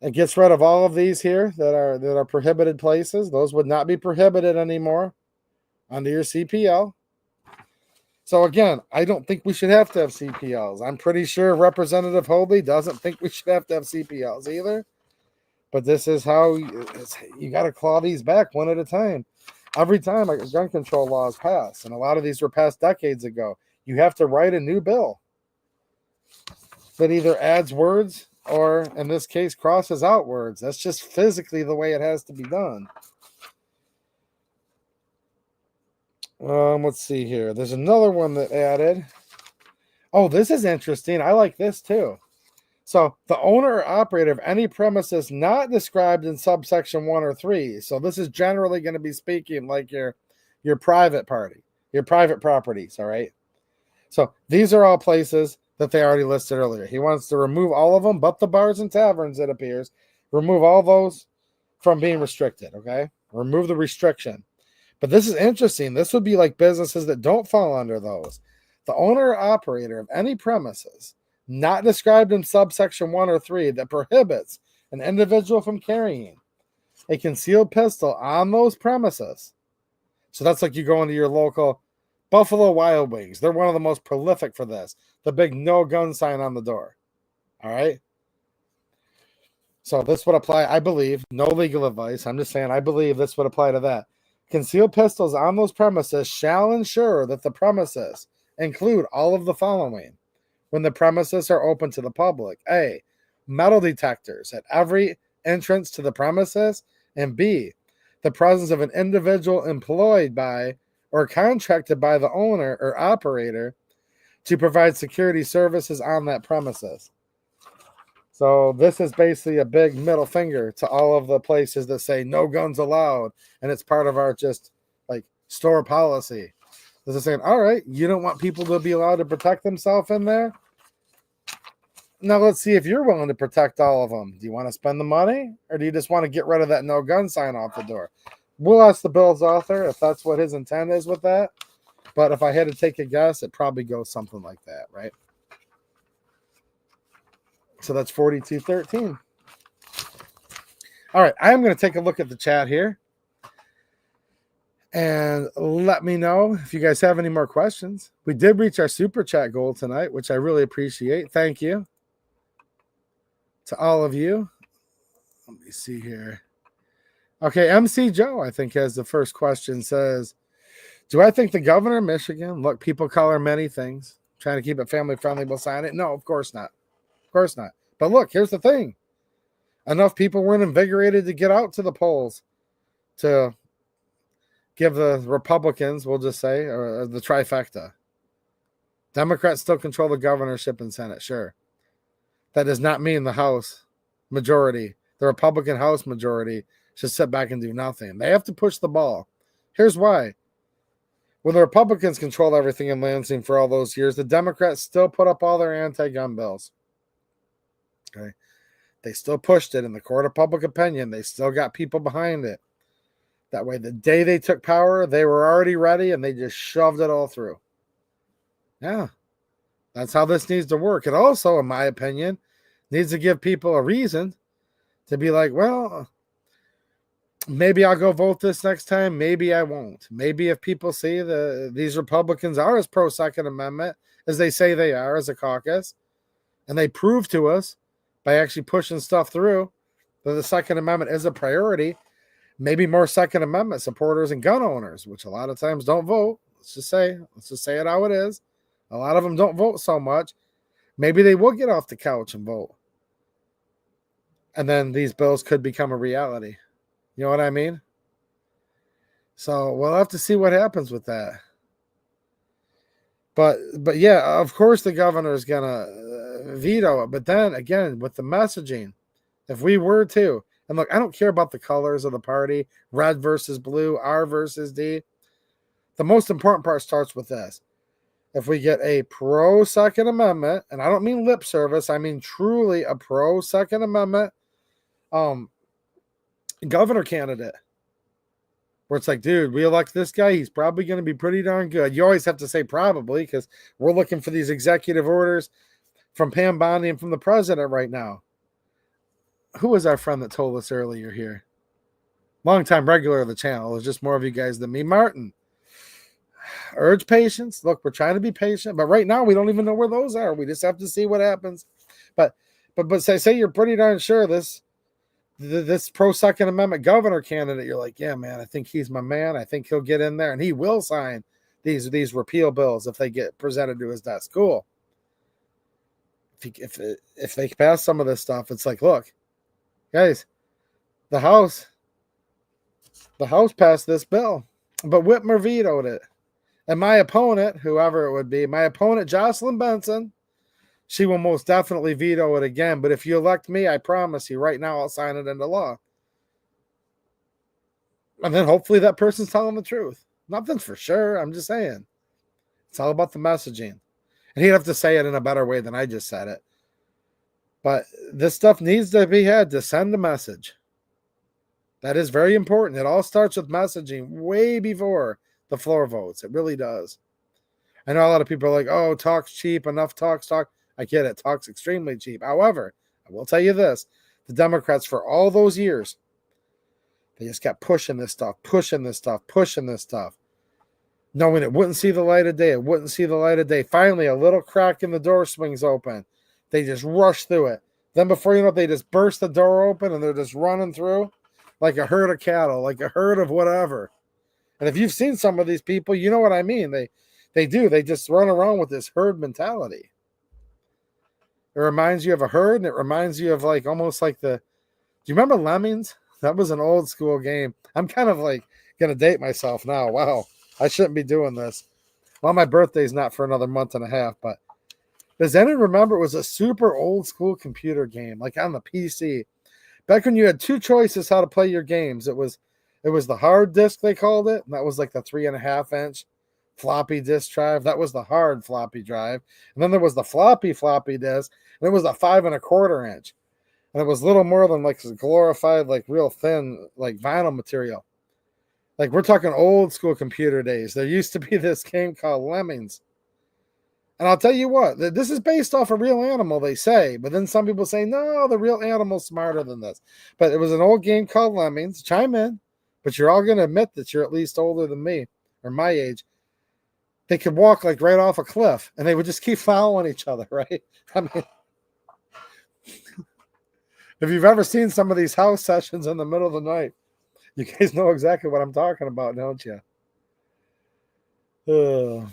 It gets rid of all of these here that are prohibited places. Those would not be prohibited anymore under your CPL. So again, I don't think we should have to have CPLs. I'm pretty sure Representative Hoadley doesn't think we should have to have CPLs either. But this is how you got to claw these back one at a time. Every time a gun control law is passed, and a lot of these were passed decades ago, you have to write a new bill that either adds words or, in this case, crosses out words. That's just physically the way it has to be done. Let's see here. There's another one that added. Oh, this is interesting. I like this too. So the owner or operator of any premises not described in subsection 1 or 3. So this is generally going to be speaking like your private party, your private properties, all right? So these are all places that they already listed earlier. He wants to remove all of them, but the bars and taverns, it appears. Remove all those from being restricted, okay? Remove the restriction. But this is interesting. This would be like businesses that don't fall under those. The owner or operator of any premises not described in subsection 1 or 3 that prohibits an individual from carrying a concealed pistol on those premises. So that's like you go into your local Buffalo Wild Wings. They're one of the most prolific for this. The big no gun sign on the door. All right. So this would apply, I believe, no legal advice. I'm just saying, I believe this would apply to that. Concealed pistols on those premises shall ensure that the premises include all of the following when the premises are open to the public. A, metal detectors at every entrance to the premises. And B, the presence of an individual employed by or contracted by the owner or operator to provide security services on that premises. So this is basically a big middle finger to all of the places that say no guns allowed, and it's part of our just like store policy. This is saying, all right, you don't want people to be allowed to protect themselves in there? Now let's see if you're willing to protect all of them. Do you want to spend the money, or do you just want to get rid of that no gun sign off the door? We'll ask the bill's author if that's what his intent is with that. But if I had to take a guess, it probably goes something like that, right? So that's 4213. All right, I'm going to take a look at the chat here. And let me know if you guys have any more questions. We did reach our super chat goal tonight, which I really appreciate. Thank you to all of you. Let me see here. Okay, MC Joe, I think, has the first question. Says, do I think the governor of Michigan, look, people call her many things, trying to keep it family friendly, will sign it? No, of course not. Of course not. But look, here's the thing. Enough people weren't invigorated to get out to the polls to give the Republicans, we'll just say, or the trifecta. Democrats still control the governorship and Senate, sure. That does not mean the House majority, the Republican House majority, should sit back and do nothing. They have to push the ball. Here's why. When the Republicans controlled everything in Lansing for all those years, the Democrats still put up all their anti-gun bills. Okay. They still pushed it in the court of public opinion. They still got people behind it. That way, the day they took power, they were already ready and they just shoved it all through. Yeah. That's how this needs to work. It also, in my opinion, needs to give people a reason to be like, well, maybe I'll go vote this next time. Maybe I won't. Maybe if people see these Republicans are as pro-Second Amendment as they say they are as a caucus, and they prove to us by actually pushing stuff through that the Second Amendment is a priority, maybe more Second Amendment supporters and gun owners, which a lot of times don't vote. Let's just say it how it is. A lot of them don't vote so much. Maybe they will get off the couch and vote. And then these bills could become a reality. You know what I mean? So we'll have to see what happens with that. But yeah, of course the governor is going to veto it. But then again, with the messaging, if we were to, and look, I don't care about the colors of the party, red versus blue, R versus D. The most important part starts with this. If we get a pro-Second Amendment, and I don't mean lip service, I mean truly a pro-Second Amendment governor candidate, where it's like, dude, we elect this guy, he's probably going to be pretty darn good. You always have to say probably, because we're looking for these executive orders from Pam Bondi and from the president right now. Who was our friend that told us earlier here? Longtime regular of the channel. It was just more of you guys than me. Martin. Urge patience. Look, we're trying to be patient, but right now we don't even know where those are. We just have to see what happens. But say you're pretty darn sure this pro-Second Amendment governor candidate, you're like, yeah, man, I think he's my man. I think he'll get in there and he will sign these repeal bills if they get presented to his desk. Cool. If they pass some of this stuff, it's like, look, guys, the House passed this bill, but Whitmer vetoed it. And my opponent, whoever it would be, my opponent, Jocelyn Benson, she will most definitely veto it again. But if you elect me, I promise you right now I'll sign it into law. And then hopefully that person's telling the truth. Nothing's for sure. I'm just saying. It's all about the messaging. And he'd have to say it in a better way than I just said it. But this stuff needs to be had to send a message. That is very important. It all starts with messaging way before the floor votes. It really does. I know a lot of people are like, oh, talk's cheap. Enough talk. I get it. Talk's extremely cheap. However, I will tell you this. The Democrats, for all those years, they just kept pushing this stuff, knowing it wouldn't see the light of day. Finally, a little crack in the door swings open. They just rush through it. Then before you know it, they just burst the door open and they're just running through like a herd of cattle, like a herd of whatever. And if you've seen some of these people, you know what I mean. They do. They just run around with this herd mentality. It reminds you of a herd, and it reminds you of like almost like do you remember Lemmings? That was an old school game. I'm kind of like going to date myself now. Wow. I shouldn't be doing this. Well, my birthday's not for another month and a half, but does anyone remember it was a super old school computer game, like on the PC? Back when you had two choices how to play your games. It was the hard disk, they called it, and that was like the 3.5-inch floppy disk drive. That was the hard floppy drive. And then there was the floppy disk, and it was a 5.25-inch. And it was little more than like glorified, like real thin, like vinyl material. Like we're talking old school computer days. There used to be this game called Lemmings. And I'll tell you what, this is based off a real animal, they say. But then some people say, no, the real animal's smarter than this. But it was an old game called Lemmings. Chime in. But you're all going to admit that you're at least older than me or my age. They could walk like right off a cliff and they would just keep following each other, right? I mean, if you've ever seen some of these house sessions in the middle of the night You guys know exactly what I'm talking about, don't you? Oh,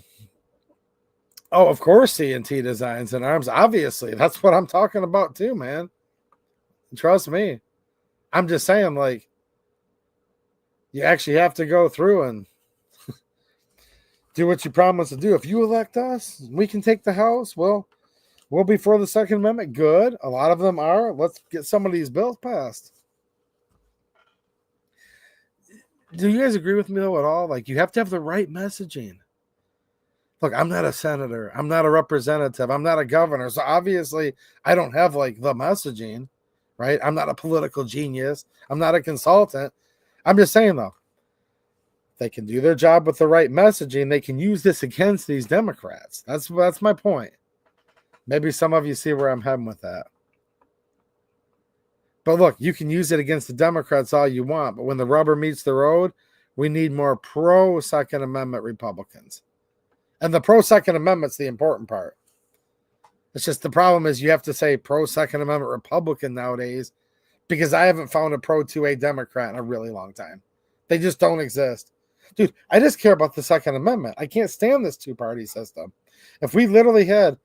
of course, CNT designs and arms. Obviously, that's what I'm talking about too, man. Trust me. I'm just saying, like, you actually have to go through and do what you promised to do. If you elect us, we can take the House. Well, we'll be for the Second Amendment. Good. A lot of them are. Let's get some of these bills passed. Do you guys agree with me though at all? Like, you have to have the right messaging. Look, I'm not a senator. I'm not a representative. I'm not a governor. So obviously, I don't have like the messaging, right? I'm not a political genius. I'm not a consultant. I'm just saying though, they can do their job with the right messaging. They can use this against these Democrats. That's my point. Maybe some of you see where I'm heading with that. But look, you can use it against the Democrats all you want, but when the rubber meets the road, we need more pro-Second Amendment Republicans. And the pro-Second Amendment's the important part. It's just the problem is you have to say pro-Second Amendment Republican nowadays because I haven't found a pro-2A Democrat in a really long time. They just don't exist. Dude, I just care about the Second Amendment. I can't stand this two-party system. If we literally had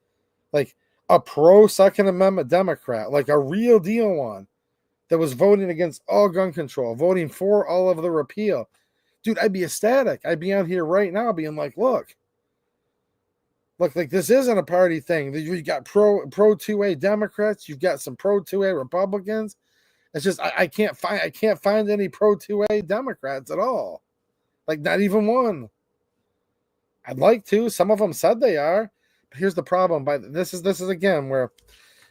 like a pro-Second Amendment Democrat, like a real deal one, that was voting against all gun control, voting for all of the repeal, dude, I'd be ecstatic. I'd be out here right now being like, look, like this isn't a party thing. You've got pro 2A Democrats, you've got some pro 2A Republicans. It's just I can't find any pro 2A Democrats at all. Like not even one. I'd like to. Some of them said they are. But here's the problem. This is again where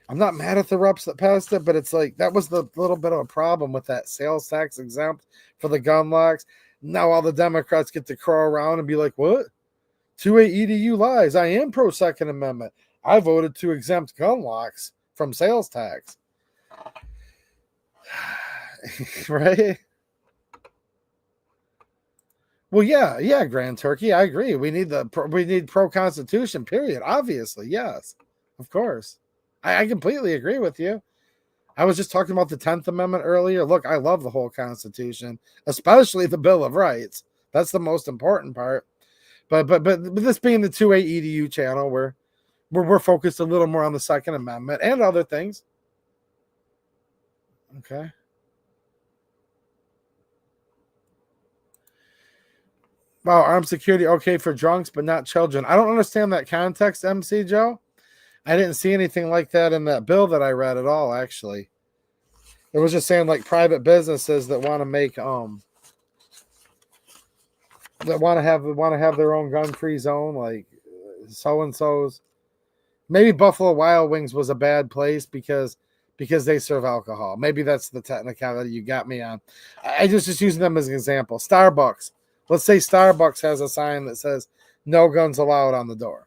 I'm not mad at the reps that passed it, but it's like that was the little bit of a problem with that sales tax exempt for the gun locks. Now all the Democrats get to crawl around and be like, what? 2A EDU lies. I am pro Second Amendment. I voted to exempt gun locks from sales tax. Right? Well, yeah, Grand Turkey. I agree. We need pro Constitution. Period. Obviously, yes, of course. I completely agree with you. I was just talking about the 10th Amendment earlier. Look, I love the whole Constitution, especially the Bill of Rights. That's the most important part. But this being the 2A EDU channel, we're focused a little more on the Second Amendment and other things. Okay. Wow, armed security okay for drunks, but not children. I don't understand that context, MC Joe. I didn't see anything like that in that bill that I read at all, actually. It was just saying like private businesses that want to make that want to have their own gun-free zone, like so-and-so's. Maybe Buffalo Wild Wings was a bad place because they serve alcohol. Maybe that's the technicality you got me on. I just using them as an example. Starbucks. Let's say Starbucks has a sign that says no guns allowed on the door.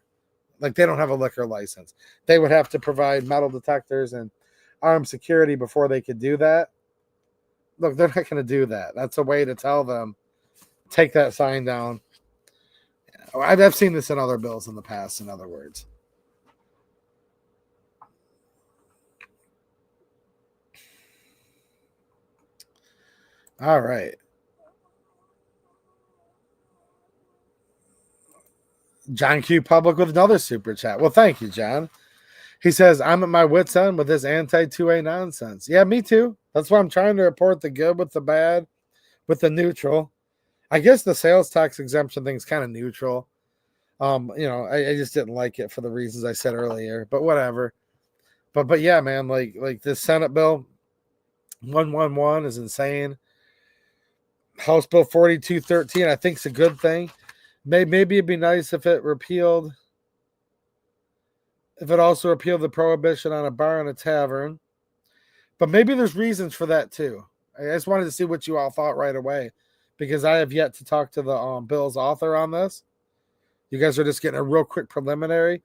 Like they don't have a liquor license. They would have to provide metal detectors and armed security before they could do that. Look, they're not going to do that. That's a way to tell them, take that sign down. I've seen this in other bills in the past, in other words. All right. John Q. Public with another super chat. Well, thank you, John. He says, I'm at my wit's end with this anti-2A nonsense. Yeah, me too. That's why I'm trying to report the good with the bad, with the neutral. I guess the sales tax exemption thing is kind of neutral. I just didn't like it for the reasons I said earlier, but whatever. But yeah, man, like this Senate bill 111 is insane. House Bill 4213, I think, is a good thing. Maybe it'd be nice if it repealed, if it also repealed the prohibition on a bar and a tavern. But maybe there's reasons for that too. I just wanted to see what you all thought right away because I have yet to talk to the bill's author on this. You guys are just getting a real quick preliminary.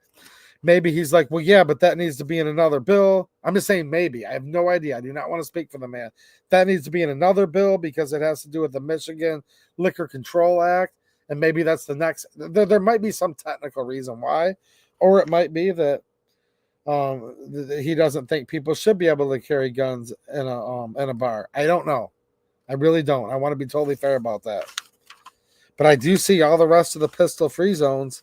Maybe he's like, well, yeah, but that needs to be in another bill. I'm just saying maybe. I have no idea. I do not want to speak for the man. That needs to be in another bill because it has to do with the Michigan Liquor Control Act. And maybe that's the next. There might be some technical reason why. Or it might be that he doesn't think people should be able to carry guns in a bar. I don't know. I really don't. I want to be totally fair about that. But I do see all the rest of the pistol-free zones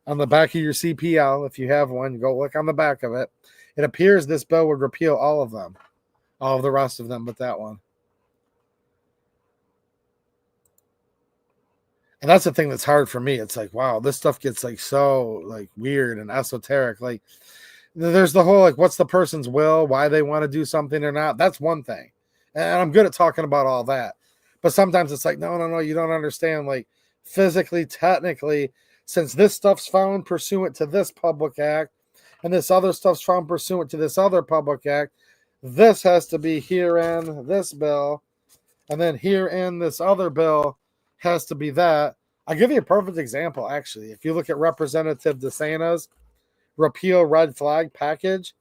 on the back of your CPL. If you have one, go look on the back of it. It appears this bill would repeal all of them. All of the rest of them but that one. And that's the thing that's hard for me. It's like, wow, this stuff gets like so like weird and esoteric. Like there's the whole like what's the person's will, why they want to do something or not. That's one thing. And I'm good at talking about all that. But sometimes it's like, no, you don't understand. Like physically, technically, since this stuff's found pursuant to this public act and this other stuff's found pursuant to this other public act, this has to be herein this bill, and then herein this other bill has to be that. I'll give you a perfect example, actually. If you look at Representative DeSantis' repeal red flag package,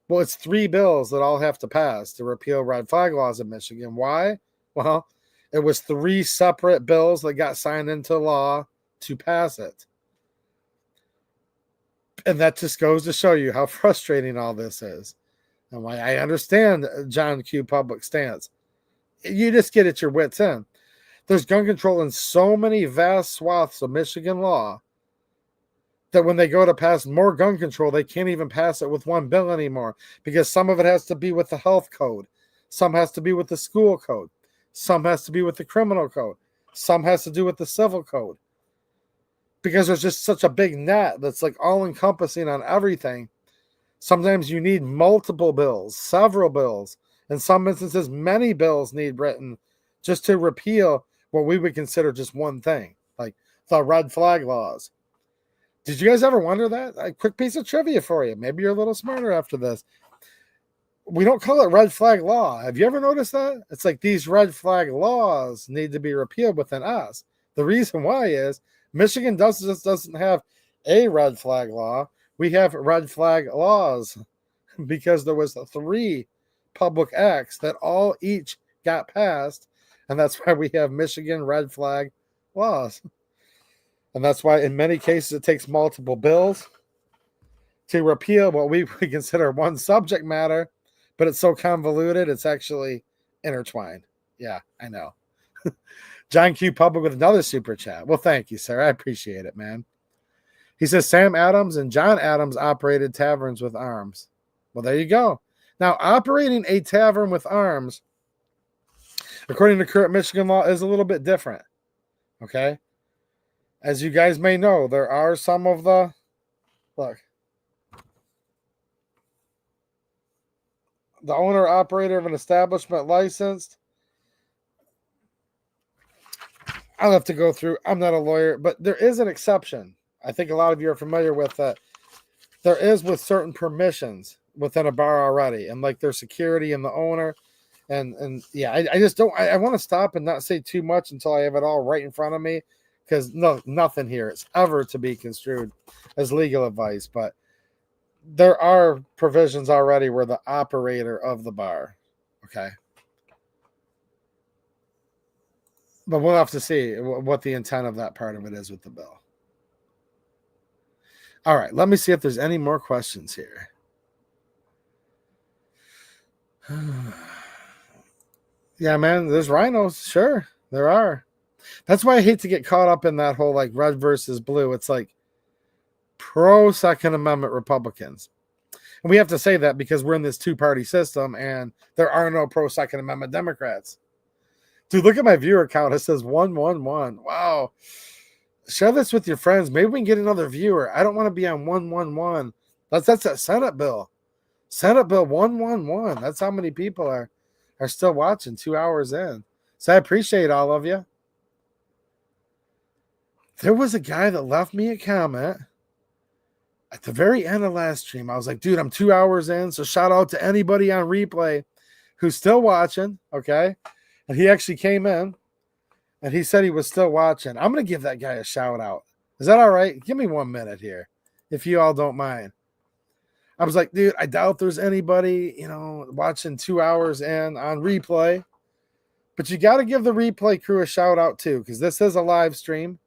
well, it's 3 bills that all have to pass to repeal red flag laws in Michigan. Why? Well, it was 3 separate bills that got signed into law to pass it. And that just goes to show you how frustrating all this is. And why I understand John Q. Public stance. You just get at your wits' end. There's gun control in so many vast swaths of Michigan law that when they go to pass more gun control, they can't even pass it with one bill anymore because some of it has to be with the health code. Some has to be with the school code. Some has to be with the criminal code. Some has to do with the civil code. Because there's just such a big net that's like all encompassing on everything. Sometimes you need multiple bills, several bills. In some instances, many bills need written just to repeal what we would consider just one thing, like the red flag laws. Did you guys ever wonder that? A quick piece of trivia for you. Maybe you're a little smarter after this. We don't call it red flag law. Have you ever noticed that? It's like these red flag laws need to be repealed within us. The reason why is Michigan doesn't have a red flag law. We have red flag laws because there was 3 public acts that all each got passed. And that's why we have Michigan red flag laws. And that's why in many cases it takes multiple bills to repeal what we would consider one subject matter, but it's so convoluted, it's actually intertwined. Yeah, I know. John Q. Public with another super chat. Well, thank you, sir. I appreciate it, man. He says Sam Adams and John Adams operated taverns with arms. Well, there you go. Now, operating a tavern with arms, according to current Michigan law, is a little bit different. Okay? As you guys may know, there are some of the... Look. The owner operator of an establishment licensed. I'll have to go through. I'm not a lawyer, but there is an exception. I think a lot of you are familiar with that. There is with certain permissions within a bar already, and like their security and the owner. And yeah, I just don't. I want to stop and not say too much until I have it all right in front of me, because nothing here is ever to be construed as legal advice. But there are provisions already where the operator of the bar, okay. But we'll have to see what the intent of that part of it is with the bill. All right, let me see if there's any more questions here. Yeah, man, there's rhinos. Sure, there are. That's why I hate to get caught up in that whole like red versus blue. It's like pro Second Amendment Republicans. And we have to say that because we're in this 2-party system and there are no pro Second Amendment Democrats. Dude, look at my viewer count. It says 111. Wow. Share this with your friends. Maybe we can get another viewer. I don't want to be on 111. That's that Senate bill. Senate bill 111. That's how many people are still watching 2 hours in. So I appreciate all of you. There was a guy that left me a comment at the very end of last stream. I was like, dude, I'm 2 hours in. So shout out to anybody on replay who's still watching. Okay. And he actually came in and he said he was still watching. I'm going to give that guy a shout out. Is that all right? Give me 1 minute here, if you all don't mind. I was like, dude, I doubt there's anybody, watching 2 hours in on replay. But you got to give the replay crew a shout out too, because this is a live stream.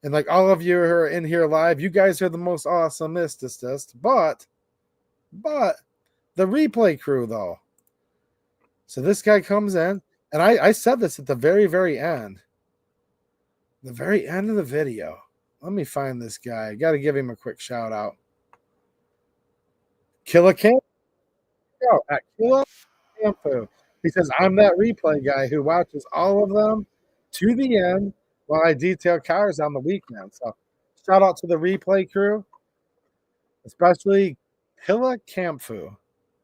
And like all of you who are in here live, you guys are the most awesomest. But the replay crew, though, So this guy comes in, and I said this at the very, very end. The very end of the video. Let me find this guy. Got to give him a quick shout out. Killer Camp at Killer Campo. He says, I'm that replay guy who watches all of them to the end while I detail cars on the weekend. So shout out to the replay crew, especially Killa Camfoo.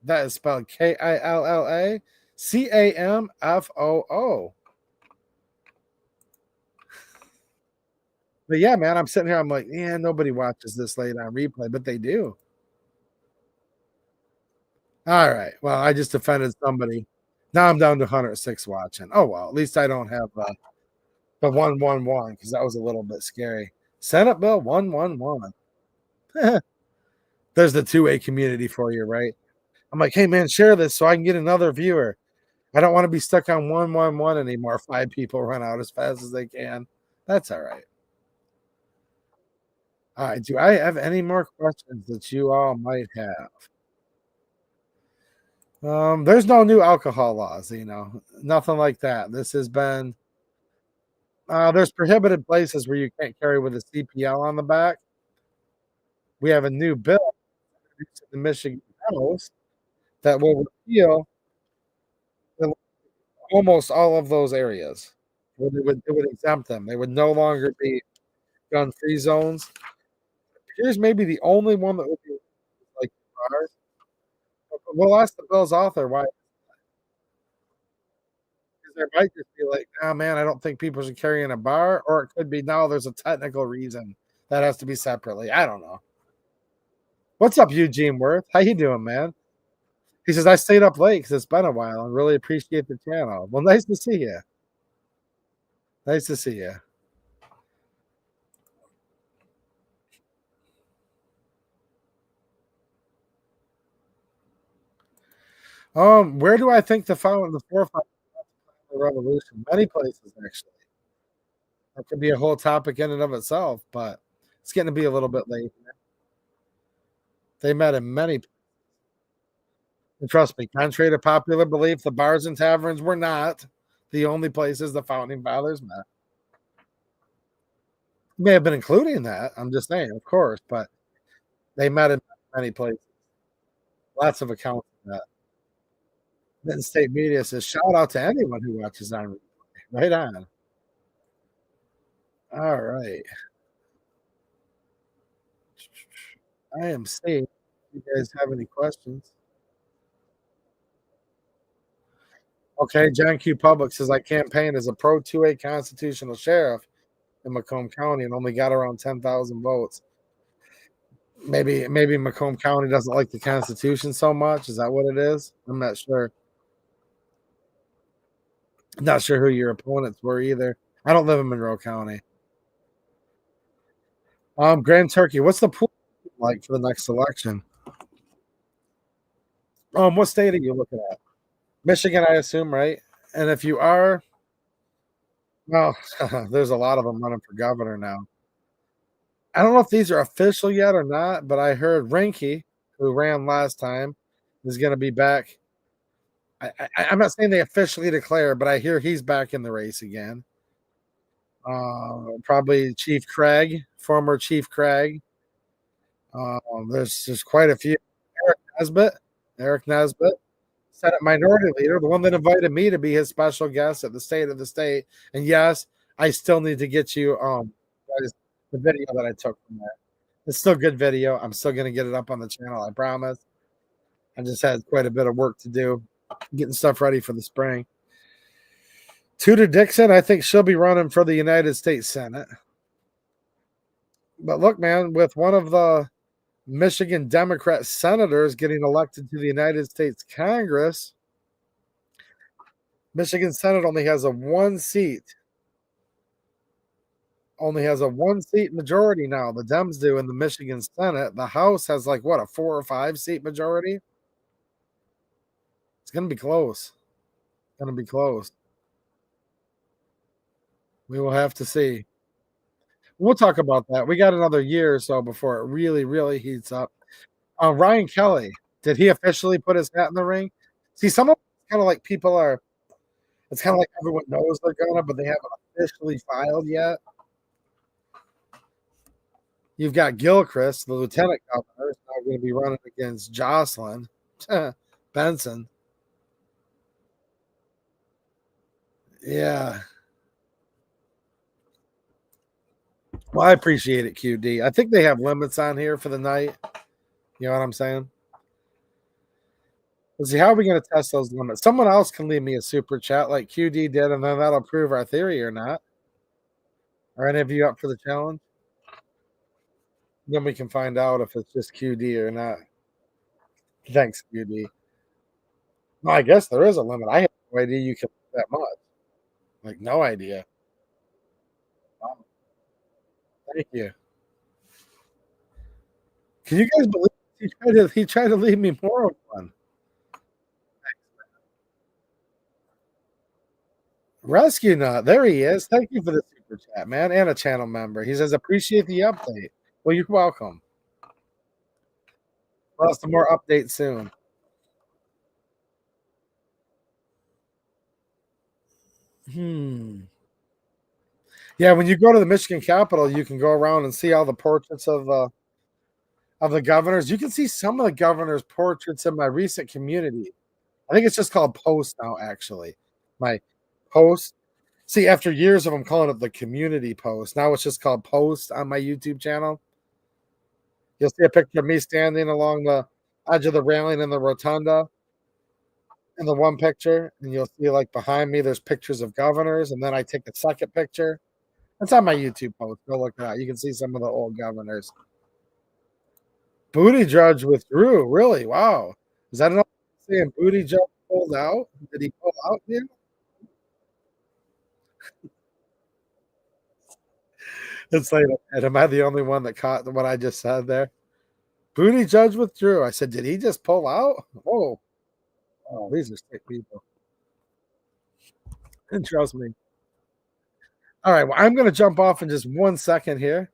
That is spelled Killacamfoo. But yeah, man, I'm sitting here. I'm like, yeah, nobody watches this late on replay, but they do. All right. Well, I just offended somebody. Now I'm down to 106 watching. Oh well, at least I don't have the 111 because that was a little bit scary. Senate Bill 111. There's the two-way community for you, right? I'm like, hey man, share this so I can get another viewer. I don't want to be stuck on 111 anymore. 5 people run out as fast as they can. That's all right. All right. Do I have any more questions that you all might have? There's no new alcohol laws, nothing like that. This has been there's prohibited places where you can't carry with a CPL on the back. We have a new bill in the Michigan House that will repeal almost all of those areas. It would exempt them. They would no longer be gun-free zones. Here's maybe the only one that would be like ours. We'll ask the bill's author why. Because there might just be like, oh man, I don't think people should carry in a bar, or it could be no, there's a technical reason that has to be separately. I don't know. What's up, Eugene Worth? How you doing, man? He says I stayed up late because it's been a while and really appreciate the channel. Well, nice to see you. Nice to see you. Where do I think the forefront of the revolution? Many places, actually. That could be a whole topic in and of itself, but it's getting to be a little bit late. They met in many. And trust me, contrary to popular belief, the bars and taverns were not the only places the founding fathers met. May have been including that. I'm just saying, of course, but they met in many places. Lots of accounts of that. Then state media says, shout out to anyone who watches on replay. Right on. All right. I am safe. You guys have any questions? Okay, John Q. Public says I campaigned as a pro 2A constitutional sheriff in Macomb County and only got around 10,000 votes. Maybe Macomb County doesn't like the Constitution so much. Is that what it is? I'm not sure. Not sure who your opponents were either. I don't live in Monroe County. Grand Turkey. What's the pool like for the next election? What state are you looking at? Michigan, I assume, right? And if you are, well, there's a lot of them running for governor now. I don't know if these are official yet or not, but I heard Rinke, who ran last time, is going to be back. I'm not saying they officially declare, but I hear he's back in the race again. Probably Chief Craig, former Chief Craig. There's quite a few. Eric Nesbitt, Senate Minority Leader, the one that invited me to be his special guest at the State of the State. And yes, I still need to get you the video that I took from that. It's still good video. I'm still going to get it up on the channel, I promise. I just had quite a bit of work to do, getting stuff ready for the spring. Tudor Dixon, I think she'll be running for the United States Senate. But look, man, with one of the Michigan Democrat senators getting elected to the United States Congress, Michigan Senate only has a one seat majority now. The Dems do in the Michigan Senate. The House has like what, a 4 or 5 seat majority? It's going to be close. We will have to see. We'll talk about that. We got another year or so before it really, really heats up. Ryan Kelly, did he officially put his hat in the ring? See, some of it's kind of like people are. It's kind of like everyone knows they're gonna, but they haven't officially filed yet. You've got Gilchrist, the lieutenant governor, is now going to be running against Jocelyn Benson. Yeah. Well, I appreciate it, QD. I think they have limits on here for the night. You know what I'm saying? Let's see, how are we going to test those limits? Someone else can leave me a super chat like QD did, and then that'll prove our theory or not. Are any of you up for the challenge? Then we can find out if it's just QD or not. Thanks, QD. Well, I guess there is a limit. I have no idea you can that much. Like, no idea. Wow. Thank you. Can you guys believe he tried to leave me more of one? Rescue Nut. There he is. Thank you for the super chat, man, and a channel member. He says, appreciate the update. Well, you're welcome. Well, some more updates soon. Yeah, when you go to the Michigan Capitol, you can go around and see all the portraits of the governors. You can see some of the governors' portraits in my recent community. I think it's just called Post now, actually. My Post. See, after years of them calling it the community post, now it's just called Post on my YouTube channel. You'll see a picture of me standing along the edge of the railing in the rotunda in the one picture, and you'll see like behind me there's pictures of governors, and then I take a second picture. That's on my YouTube post. Go look at it. You can see some of the old governors. Booty Judge withdrew. Really? Wow. Is that enough saying Booty Judge pulled out? Did he pull out here? It's like, am I the only one that caught what I just said there? Booty Judge withdrew. I said, did he just pull out? Oh, these are sick people. And trust me. All right, well, I'm going to jump off in just 1 second here.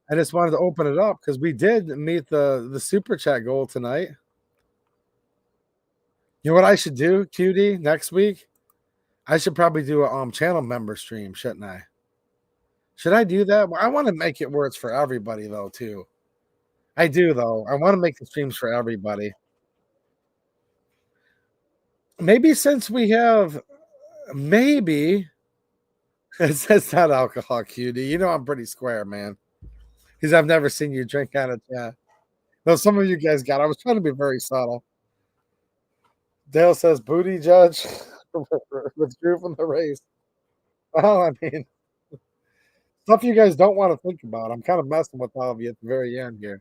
I just wanted to open it up because we did meet the super chat goal tonight. You know what I should do, QD, next week? I should probably do a channel member stream, shouldn't I? Should I do that? Well, I want to make it where it's for everybody, though, too. I do, though. I want to make the streams for everybody. Maybe since we have, maybe it's not alcohol, QD. You know I'm pretty square, man. Because I've never seen you drink out of chat. Though some of you guys got. I was trying to be very subtle. Dale says Booty Judge withdrew from the race. Well, I mean, stuff you guys don't want to think about. I'm kind of messing with all of you at the very end here.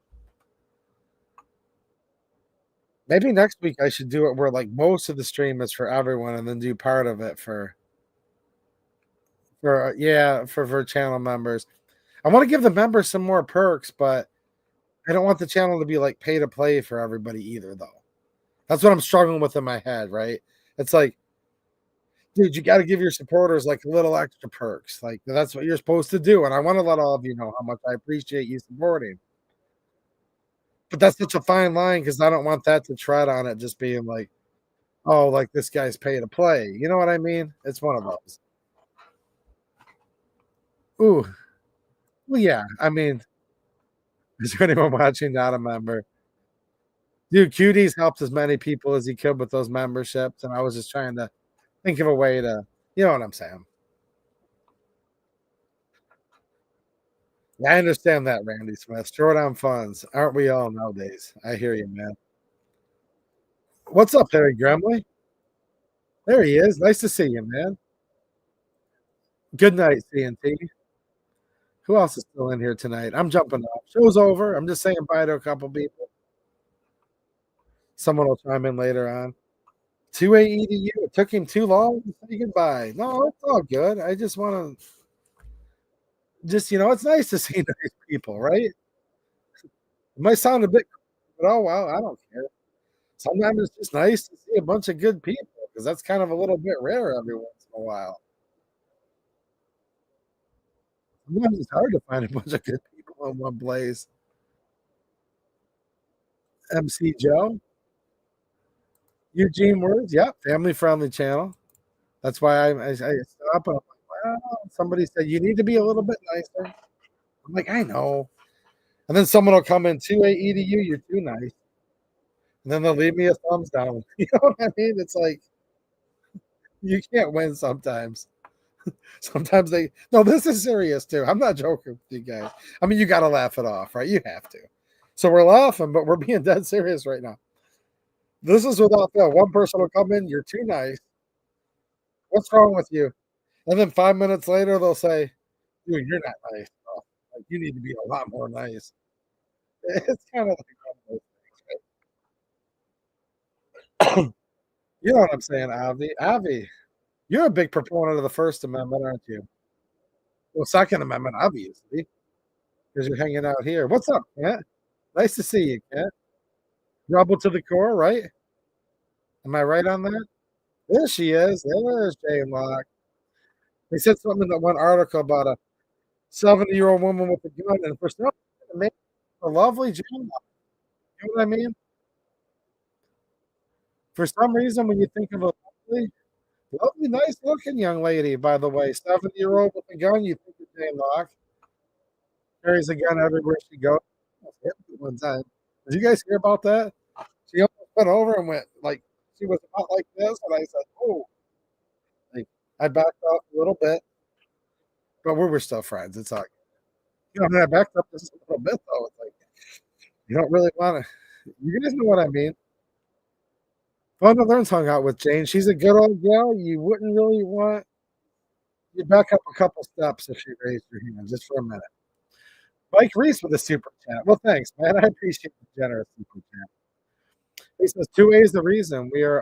Maybe next week I should do it where like most of the stream is for everyone, and then do part of it for channel members. I want to give the members some more perks, but I don't want the channel to be like pay to play for everybody either, though. That's what I'm struggling with in my head, right? It's like, dude, you got to give your supporters like little extra perks. Like that's what you're supposed to do. And I want to let all of you know how much I appreciate you supporting. But that's such a fine line because I don't want that to tread on it just being like, oh, like this guy's pay to play. You know what I mean? It's one of those. Ooh. Well, yeah. I mean, is there anyone watching not a member? Dude, QD's helped as many people as he could with those memberships, and I was just trying to think of a way to, you know what I'm saying? Yeah, I understand that, Randy Smith. Short on funds, aren't we all nowadays? I hear you, man. What's up, Harry Gremley? There he is. Nice to see you, man. Good night, CNT. Who else is still in here tonight? I'm jumping off. Show's over. I'm just saying bye to a couple people. Someone will chime in later on. 2A EDU. It took him too long to say goodbye. No, it's all good. I just want to it's nice to see nice people, right? It might sound a bit, but oh well, I don't care. Sometimes it's just nice to see a bunch of good people because that's kind of a little bit rare every once in a while. Sometimes it's hard to find a bunch of good people in one place. MC Joe. Eugene Words, yep, family friendly channel. That's why I stop and I'm like, well, somebody said you need to be a little bit nicer. I'm like, I know. And then someone will come in too, hey, EDU, you're too nice. And then they'll leave me a thumbs down. You know what I mean? It's like you can't win sometimes. Sometimes they no, this is serious too. I'm not joking with you guys. I mean, you gotta laugh it off, right? You have to. So we're laughing, but we're being dead serious right now. This is without fail. One person will come in, you're too nice. What's wrong with you? And then 5 minutes later, they'll say, dude, you're not nice. Oh, like, you need to be a lot more nice. It's kind of like one of those things, right? You know what I'm saying, Avi? Avi, you're a big proponent of the First Amendment, aren't you? Well, Second Amendment, obviously, because you're hanging out here. What's up, Kent? Nice to see you, Kent. Rebel to the core, right? Am I right on that? There she is. There's Jane Locke. They said something in that one article about a 70-year-old woman with a gun, and for some reason, it made a lovely Jane Locke. You know what I mean? For some reason, when you think of a lovely, nice looking young lady, by the way, 70-year-old with a gun, you think of Jane Locke. Carries a gun everywhere she goes. One time. Did you guys hear about that? She almost went over and went like she was about like this, and I said, "Oh!" Like I backed off a little bit, but we were still friends. It's like I mean, I backed up just a little bit though. It's like you don't really want to. You guys know what I mean. Fun to learn's hung out with Jane. She's a good old gal. You wouldn't really want you back up a couple steps if she raised your hand just for a minute. Mike Reese with a super chat. Well, thanks, man. I appreciate the generous super chat. He says 2 ways the reason we are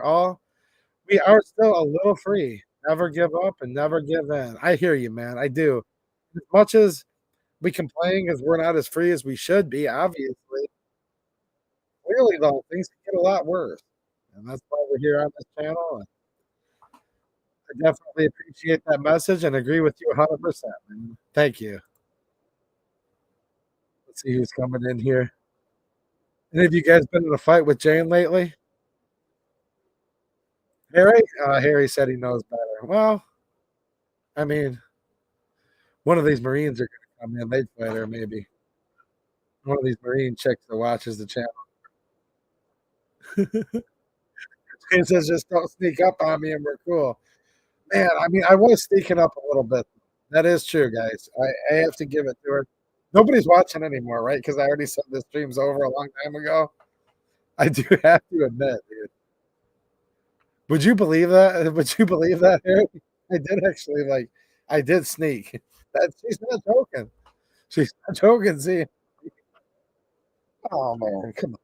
still a little free. Never give up and never give in. I hear you, man. I do. As much as we complain as we're not as free as we should be, obviously, clearly though, things can get a lot worse. And that's why we're here on this channel. And I definitely appreciate that message and agree with you 100%, man. Thank you. Let's see who's coming in here. Any of you guys been in a fight with Jane lately? Harry? Harry said he knows better. Well, I mean, one of these Marines are going to come in. They'd fight her, maybe. One of these Marine chicks that watches the channel. Jane says, just don't sneak up on me and we're cool. Man, I mean, I was sneaking up a little bit. That is true, guys. I have to give it to her. Nobody's watching anymore, right? Because I already said the stream's over a long time ago. I do have to admit, dude. Would you believe that? Would you believe that, Harry? I did actually I did sneak. That she's not joking. She's not joking. See, oh man, come on.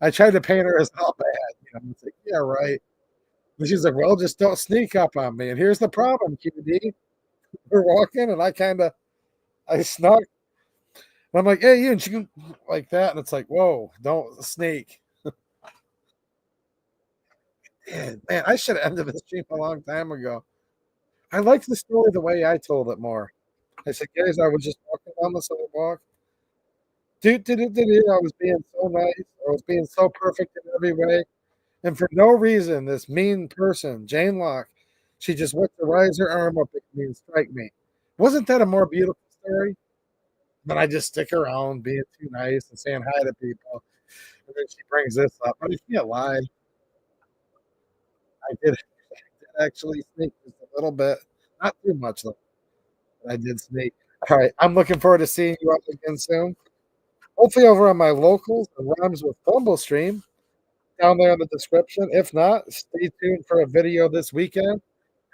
I tried to paint her as all bad. You know, it's like, yeah, right. But she's like, well, just don't sneak up on me. And here's the problem, QD. We're walking, and I snuck. And I'm like, hey, you, and she can like that, and it's like, whoa, don't sneak. Man, I should have ended the stream a long time ago. I liked the story the way I told it more. I said, guys, I was just walking down the sidewalk. I was being so nice. I was being so perfect in every way. And for no reason, this mean person, Jane Locke, she just went to rise her arm up at me and strike me. Wasn't that a more beautiful story? But I just stick around being too nice and saying hi to people. And then she brings this up. But I can't lie. I did actually sneak just a little bit. Not too much, though. But I did sneak. All right. I'm looking forward to seeing you up again soon. Hopefully over on my locals, the Rhymes with Fumble stream down there in the description. If not, stay tuned for a video this weekend,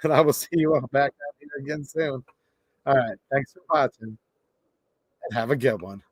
and I will see you all back out here again soon. All right. Thanks for watching, and have a good one.